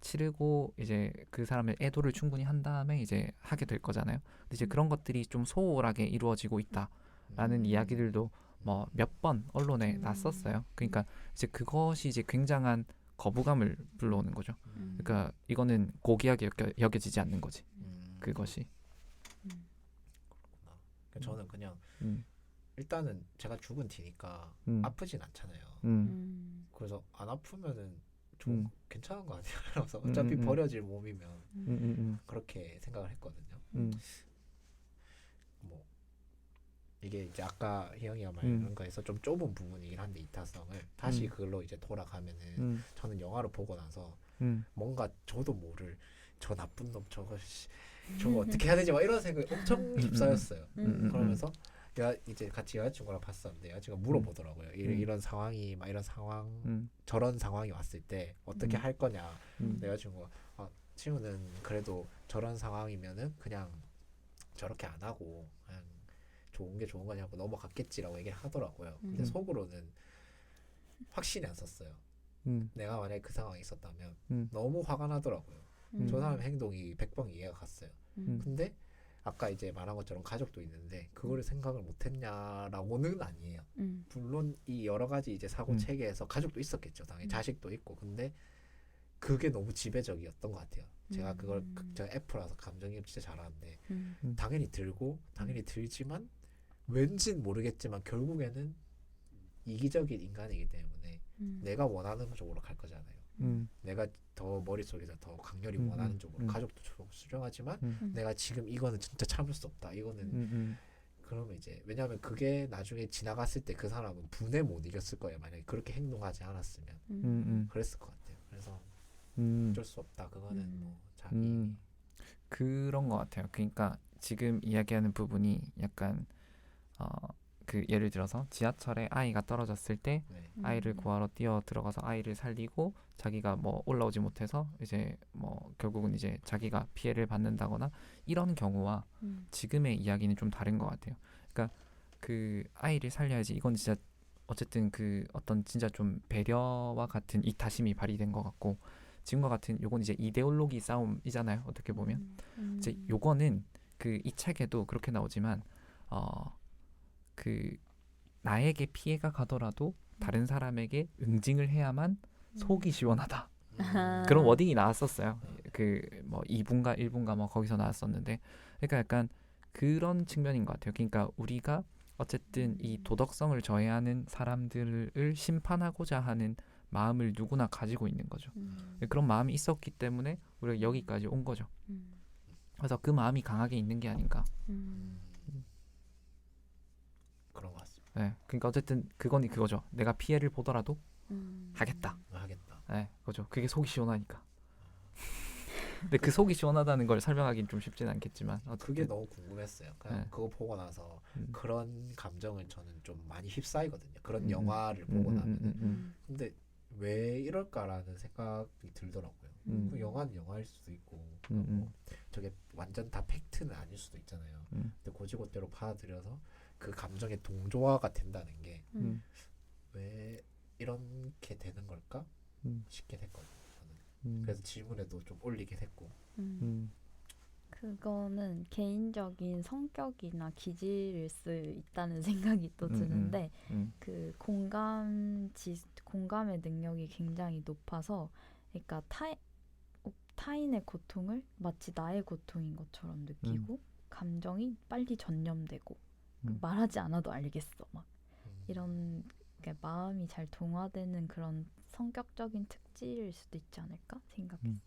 치르고 이제 그 사람의 애도를 충분히 한 다음에 이제 하게 될 거잖아요. 근데 이제 그런 것들이 좀 소홀하게 이루어지고 있다라는 이야기들도 뭐 몇 번 언론에 났었어요. 그러니까 이제 그것이 이제 굉장한 거부감을 불러오는 거죠. 그러니까 이거는 고귀하게 여겨지지 않는 거지. 그것이. 그러니까 저는 그냥 음. 일단은 제가 죽은 뒤니까 아프진 않잖아요. 그래서 안 아프면은 좀 괜찮은 거 아니야? 그래서 어차피 버려질 몸이면 그렇게 생각을 했거든요. 뭐 이게 이제 아까 희영이가 말한 거에서 좀 좁은 부분이긴 한데 이타성을 다시 그걸로 이제 돌아가면은 저는 영화를 보고 나서 뭔가 저도 모를 저 나쁜 놈 저거 어떻게 해야 되지 막 이런 생각이 엄청 휩싸였어요. 그러면서 이제 같이 여자친구랑 봤었는데 여자친구가 물어보더라고요. 이런 상황이 막 이런 상황 저런 상황이 왔을 때 어떻게 할 거냐. 내 여자친구가 친구는 그래도 저런 상황이면은 그냥 저렇게 안 하고 그냥 좋은 게 좋은 거냐고 넘어갔겠지라고 얘기를 하더라고요. 근데 속으로는 확신이 안 섰어요. 내가 만약에 그 상황에 있었다면 너무 화가 나더라고요. 저 사람의 행동이 100번 이해가 갔어요. 근데 아까 이제 말한 것처럼 가족도 있는데 그거를 생각을 못했냐라고는 아니에요. 물론 이 여러 가지 이제 사고 체계에서 가족도 있었겠죠. 당연히 자식도 있고. 근데 그게 너무 지배적이었던 것 같아요. 제가 그걸 제가 F라서 감정이입 진짜 잘하는데 당연히 들고 당연히 들지만 왠진 모르겠지만 결국에는 이기적인 인간이기 때문에 내가 원하는 쪽으로 갈 거잖아요. 내가 더 머릿속에서 더 강렬히 원하는 쪽으로 가족도 수정하지만 내가 지금 이거는 진짜 참을 수 없다. 이거는 그러면 이제 왜냐하면 그게 나중에 지나갔을 때 그 사람은 분에 못 이겼을 거예요. 만약에 그렇게 행동하지 않았으면 그랬을 것 같아요. 그래서 어쩔 수 없다. 그거는 뭐 자기 그런 것 같아요. 그러니까 지금 이야기하는 부분이 약간 그 예를 들어서 지하철에 아이가 떨어졌을 때 네. 아이를 구하러 뛰어 들어가서 아이를 살리고 자기가 뭐 올라오지 못해서 이제 뭐 결국은 이제 자기가 피해를 받는다거나 이런 경우와 지금의 이야기는 좀 다른 것 같아요. 그러니까 그 아이를 살려야지 이건 진짜 어쨌든 그 어떤 진짜 좀 배려와 같은 이타심이 발휘된 것 같고 지금과 같은 요건 이제 이데올로기 싸움이잖아요. 어떻게 보면 이제 요거는 그 이 책에도 그렇게 나오지만 그 나에게 피해가 가더라도 다른 사람에게 응징을 해야만 속이 시원하다. 그런 워딩이 나왔었어요. 그 뭐 2분가 1분가 뭐 거기서 나왔었는데 그러니까 약간 그런 측면인 것 같아요. 그러니까 우리가 어쨌든 이 도덕성을 저해하는 사람들을 심판하고자 하는 마음을 누구나 가지고 있는 거죠. 그런 마음이 있었기 때문에 우리가 여기까지 온 거죠. 그래서 그 마음이 강하게 있는 게 아닌가. 그런 것 같습니다. 네, 그러니까 어쨌든 그건 그거죠. 내가 피해를 보더라도 하겠다. 하겠다. 네, 그죠. 그게 속이 시원하니까. 근데 그 속이 시원하다는 걸 설명하기는 좀 쉽지는 않겠지만 그게 너무 궁금했어요. 그냥 네. 그거 보고 나서 음. 그런 감정을 저는 좀 많이 휩싸이거든요. 그런 영화를 보고 나면 근데 왜 이럴까라는 생각이 들더라고요. 그 영화는 영화일 수도 있고 뭐 저게 완전 다 팩트는 아닐 수도 있잖아요. 근데 고지고대로 받아들여서 그 감정의 동조화가 된다는 게 왜 이렇게 되는 걸까 싶게 됐거든요. 저는 그래서 질문에도 좀 올리긴 했고 그거는 개인적인 성격이나 기질일 수 있다는 생각이 또 드는데 그 공감의 능력이 굉장히 높아서 그러니까 타인의 고통을 마치 나의 고통인 것처럼 느끼고 감정이 빨리 전염되고 말하지 않아도 알겠어 막 이런 그러니까 마음이 잘 동화되는 그런 성격적인 특질일 수도 있지 않을까 생각했어요.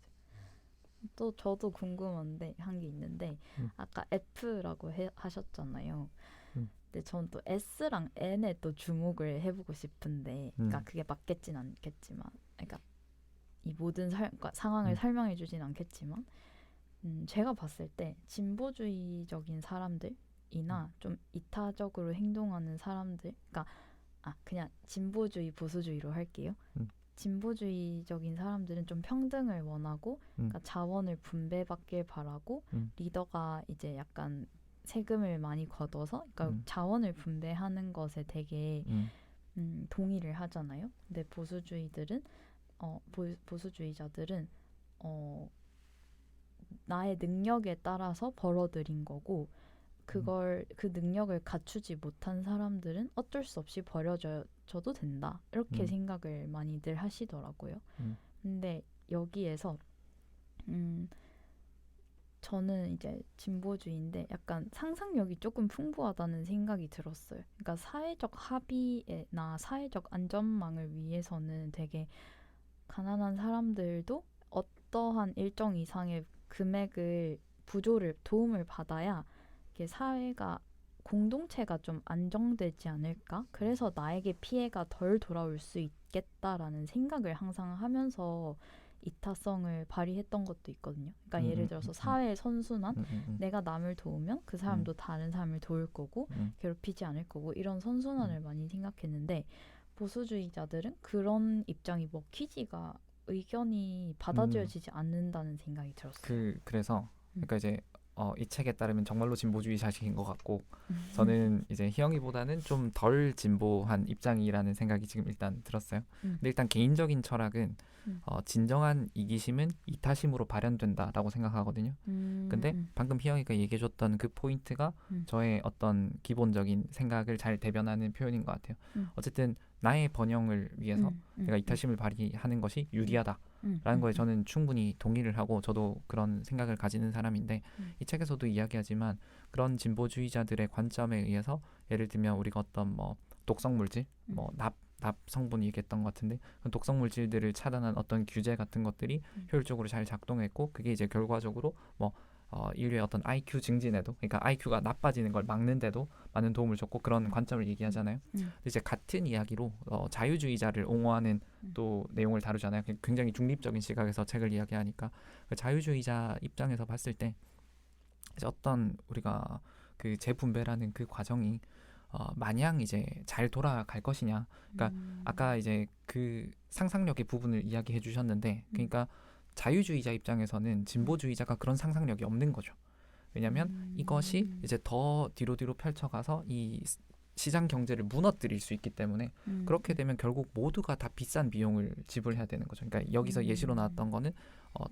또 저도 궁금한데 한 게 있는데 아까 F라고 하셨잖아요. 근데 전 또 S랑 N에 또 주목을 해보고 싶은데, 그러니까 그게 맞겠진 않겠지만, 그러니까 이 모든 그러니까 상황을 설명해주진 않겠지만, 제가 봤을 때 진보주의적인 사람들이나 좀 이타적으로 행동하는 사람들, 그러니까 그냥 진보주의 보수주의로 할게요. 진보주의적인 사람들은 좀 평등을 원하고 그러니까 자원을 분배받길 바라고 리더가 이제 약간 세금을 많이 걷어서 그러니까 자원을 분배하는 것에 되게 동의를 하잖아요. 근데 보수주의자들은 나의 능력에 따라서 벌어들인 거고 그 능력을 갖추지 못한 사람들은 어쩔 수 없이 버려져도 된다. 이렇게 생각을 많이들 하시더라고요. 근데 여기에서 저는 이제 진보주의인데 약간 상상력이 조금 풍부하다는 생각이 들었어요. 그러니까 사회적 합의나 사회적 안전망을 위해서는 되게 가난한 사람들도 어떠한 일정 이상의 금액을 도움을 받아야 이게 사회가 공동체가 좀 안정되지 않을까? 그래서 나에게 피해가 덜 돌아올 수 있겠다라는 생각을 항상 하면서 이타성을 발휘했던 것도 있거든요. 그러니까 예를 들어서 사회의 선순환, 내가 남을 도우면 그 사람도 다른 사람을 도울 거고 괴롭히지 않을 거고 이런 선순환을 많이 생각했는데 보수주의자들은 그런 입장이 먹히지가 의견이 받아들여지지 않는다는 생각이 들었어요. 그래서 그러니까 이제 이 책에 따르면 정말로 진보주의 자식인 것 같고 저는 이제 희영이보다는 좀 덜 진보한 입장이라는 생각이 지금 일단 들었어요. 근데 일단 개인적인 철학은 진정한 이기심은 이타심으로 발현된다라고 생각하거든요. 근데 방금 희영이가 얘기해줬던 그 포인트가 저의 어떤 기본적인 생각을 잘 대변하는 표현인 것 같아요. 어쨌든 나의 번영을 위해서 내가 이타심을 발휘하는 것이 유리하다. 거에 저는 충분히 동의를 하고 저도 그런 생각을 가지는 사람인데 이 책에서도 이야기하지만 그런 진보주의자들의 관점에 의해서 예를 들면 우리가 어떤 뭐 독성 물질, 뭐 납 성분이 얘기했던 것 같은데 그 독성 물질들을 차단한 어떤 규제 같은 것들이 효율적으로 잘 작동했고 그게 이제 결과적으로 뭐 인류의 어떤 IQ 증진에도 그러니까 IQ가 나빠지는 걸 막는데도 많은 도움을 줬고 그런 관점을 얘기하잖아요. 근데 이제 같은 이야기로 자유주의자를 옹호하는 또 내용을 다루잖아요. 굉장히 중립적인 시각에서 책을 이야기하니까 그 자유주의자 입장에서 봤을 때 이제 어떤 우리가 그 재분배라는 그 과정이 마냥 이제 잘 돌아갈 것이냐. 그러니까 아까 이제 그 상상력의 부분을 이야기해 주셨는데 그러니까 자유주의자 입장에서는 진보주의자가 그런 상상력이 없는 거죠. 왜냐하면 이것이 이제 더 뒤로 펼쳐가서 이 시장 경제를 무너뜨릴 수 있기 때문에 그렇게 되면 결국 모두가 다 비싼 비용을 지불해야 되는 거죠. 그러니까 여기서 예시로 나왔던 거는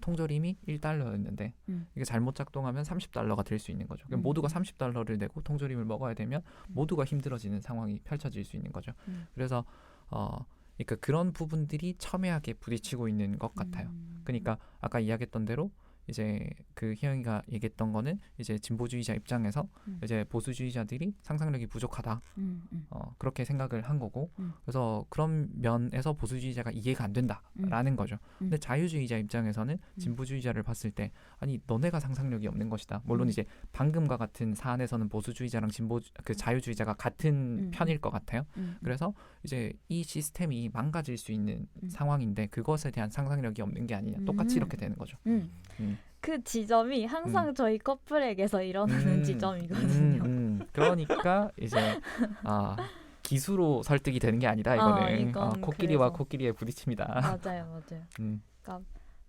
통조림이 1달러였는데 이게 잘못 작동하면 30달러가 될 수 있는 거죠. 그러니까 모두가 30달러를 내고 통조림을 먹어야 되면 모두가 힘들어지는 상황이 펼쳐질 수 있는 거죠. 그래서 그러니까 그런 부분들이 첨예하게 부딪히고 있는 것 같아요. 그러니까 아까 이야기했던 대로 이제 그 희영이가 얘기했던 거는 이제 진보주의자 입장에서 이제 보수주의자들이 상상력이 부족하다 그렇게 생각을 한 거고 그래서 그런 면에서 보수주의자가 이해가 안 된다라는 거죠. 근데 자유주의자 입장에서는 진보주의자를 봤을 때 아니 너네가 상상력이 없는 것이다. 물론 이제 방금과 같은 사안에서는 보수주의자랑 그 자유주의자가 같은 편일 것 같아요. 그래서 이제 이 시스템이 망가질 수 있는 상황인데 그것에 대한 상상력이 없는 게 아니냐. 똑같이 이렇게 되는 거죠. 그 지점이 항상 저희 커플에게서 일어나는 지점이거든요. 그러니까 이제 기수로 설득이 되는 게 아니다 이거는 이건 코끼리와 그래서. 코끼리의 부딪힘이다. 맞아요. 그러니까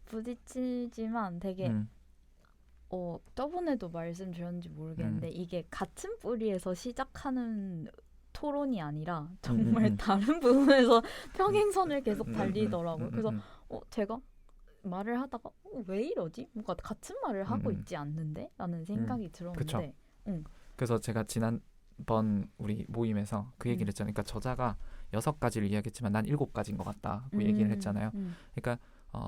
부딪히지만 되게 저번에도 말씀드렸는지 모르겠는데 이게 같은 뿌리에서 시작하는 토론이 아니라 정말 다른 부분에서 평행선을 계속 달리더라고요. 그래서 제가 말을 하다가 왜 이러지? 뭔가 같은 말을 하고 있지 않는데? 라는 생각이 들었는데 그래서 제가 지난번 우리 모임에서 그 얘기를 했잖아요. 그러니까 저자가 6가지를 이야기했지만 난 7가지인 것 같다고 얘기를 했잖아요. 그러니까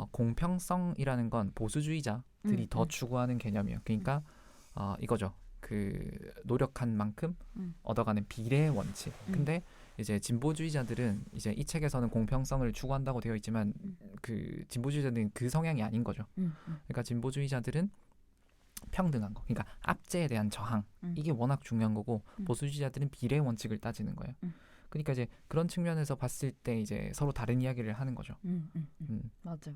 공평성이라는 건 보수주의자들이 더 추구하는 개념이에요. 그러니까 이거죠. 그 노력한 만큼 얻어가는 비례의 원칙. 근데 이제 진보주의자들은 이제 이 책에서는 공평성을 추구한다고 되어 있지만 그 진보주의자들은 그 성향이 아닌 거죠. 그러니까 진보주의자들은 평등한 거, 그러니까 압제에 대한 저항 이게 워낙 중요한 거고 보수주의자들은 비례 원칙을 따지는 거예요. 그러니까 이제 그런 측면에서 봤을 때 이제 서로 다른 이야기를 하는 거죠. 맞아.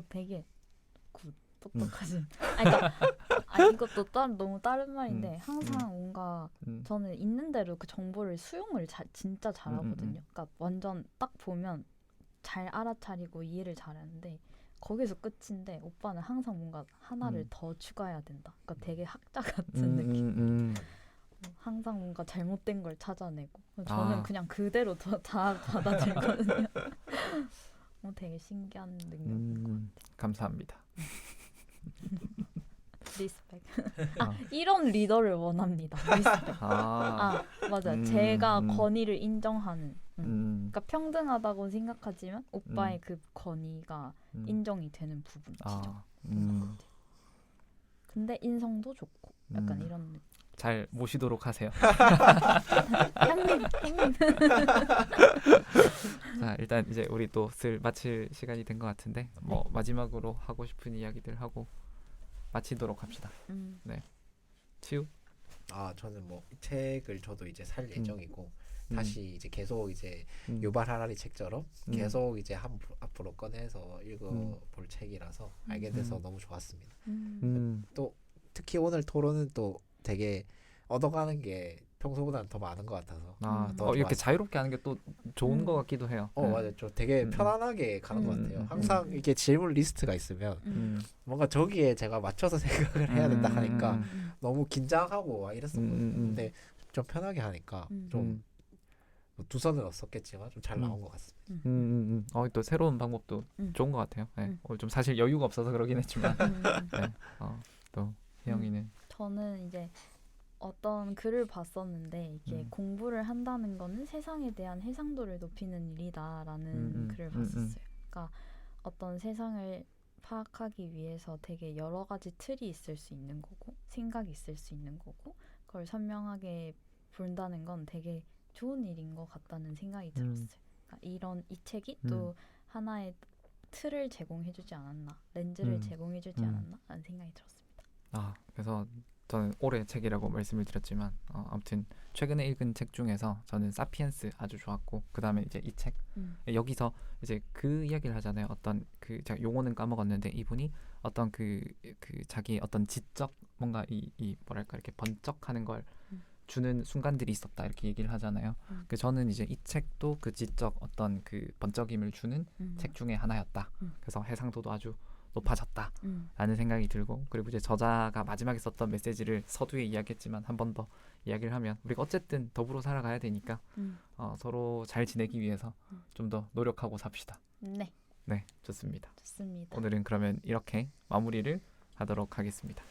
되게 똑똑하지. 그러니까 이것도 너무 다른 말인데 항상 뭔가 저는 있는 대로 그 정보를 수용을 진짜 잘하거든요. 그러니까 완전 딱 보면 잘 알아차리고 이해를 잘하는데 거기서 끝인데 오빠는 항상 뭔가 하나를 더 추가해야 된다. 그러니까 되게 학자 같은 느낌. 항상 뭔가 잘못된 걸 찾아내고 저는 그냥 그대로 다 받아들거든요. 되게 신기한 능력인 것 같아요. 감사합니다. 리스펙. 이런 리더를 원합니다. 리스펙. 맞아. 제가 권위를 인정하는. 그러니까 평등하다고 생각하지만 오빠의 그 권위가 인정이 되는 부분이죠. 근데 인성도 좋고 약간 이런 느낌. 잘 모시도록 하세요. 형님. 자, 일단 이제 우리 또 슬 마칠 시간이 된 것 같은데 뭐 마지막으로 하고 싶은 이야기들 하고 마치도록 합시다. 네, 치우. 저는 뭐 이 책을 저도 이제 살 예정이고 다시 이제 계속 이제 유발 하라리 책처럼 계속 이제 앞으로 꺼내서 읽어볼 책이라서 알게 돼서 너무 좋았습니다. 또 특히 오늘 토론은 또 되게 얻어가는 게 평소보다는 더 많은 것 같아서 더 이렇게 자유롭게 하는 게 또 좋은 것 같기도 해요. 맞아요. 좀 되게 편안하게 가는 것 같아요. 항상 이렇게 질문 리스트가 있으면 뭔가 저기에 제가 맞춰서 생각을 해야 된다 하니까 너무 긴장하고 이랬었거든요. 근데 좀 편하게 하니까 좀 두 선은 없었겠지만 좀 잘 나온 것 같습니다. 또 새로운 방법도 좋은 것 같아요. 네. 오늘 좀 사실 여유가 없어서 그러긴 했지만 네. 또 희영이는 저는 이제 어떤 글을 봤었는데 이게 공부를 한다는 거는 세상에 대한 해상도를 높이는 일이다라는 글을 봤었어요. 그러니까 어떤 세상을 파악하기 위해서 되게 여러 가지 틀이 있을 수 있는 거고 생각이 있을 수 있는 거고 그걸 선명하게 본다는 건 되게 좋은 일인 것 같다는 생각이 들었어요. 그러니까 이 책이 또 하나의 틀을 제공해주지 않았나, 렌즈를 제공해주지 않았나 라는 생각이 들었습니다. 그래서 저는 올해 책이라고 말씀을 드렸지만 아무튼 최근에 읽은 책 중에서 저는 사피엔스 아주 좋았고 그 다음에 이제 이 책 여기서 이제 그 이야기를 하잖아요. 어떤 그 제가 용어는 까먹었는데 이분이 어떤 그 자기 어떤 지적 뭔가 이 뭐랄까 이렇게 번쩍하는 걸 주는 순간들이 있었다 이렇게 얘기를 하잖아요. 그 저는 이제 이 책도 그 지적 어떤 그 번쩍임을 주는 책 중에 하나였다. 그래서 해상도도 아주 높아졌다라는 생각이 들고 그리고 이제 저자가 마지막에 썼던 메시지를 서두에 이야기했지만 한 번 더 이야기를 하면 우리가 어쨌든 더불어 살아가야 되니까 서로 잘 지내기 위해서 좀 더 노력하고 삽시다. 네, 네, 좋습니다. 좋습니다. 오늘은 그러면 이렇게 마무리를 하도록 하겠습니다.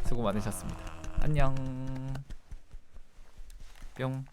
수고 많으셨습니다. 안녕. 뿅.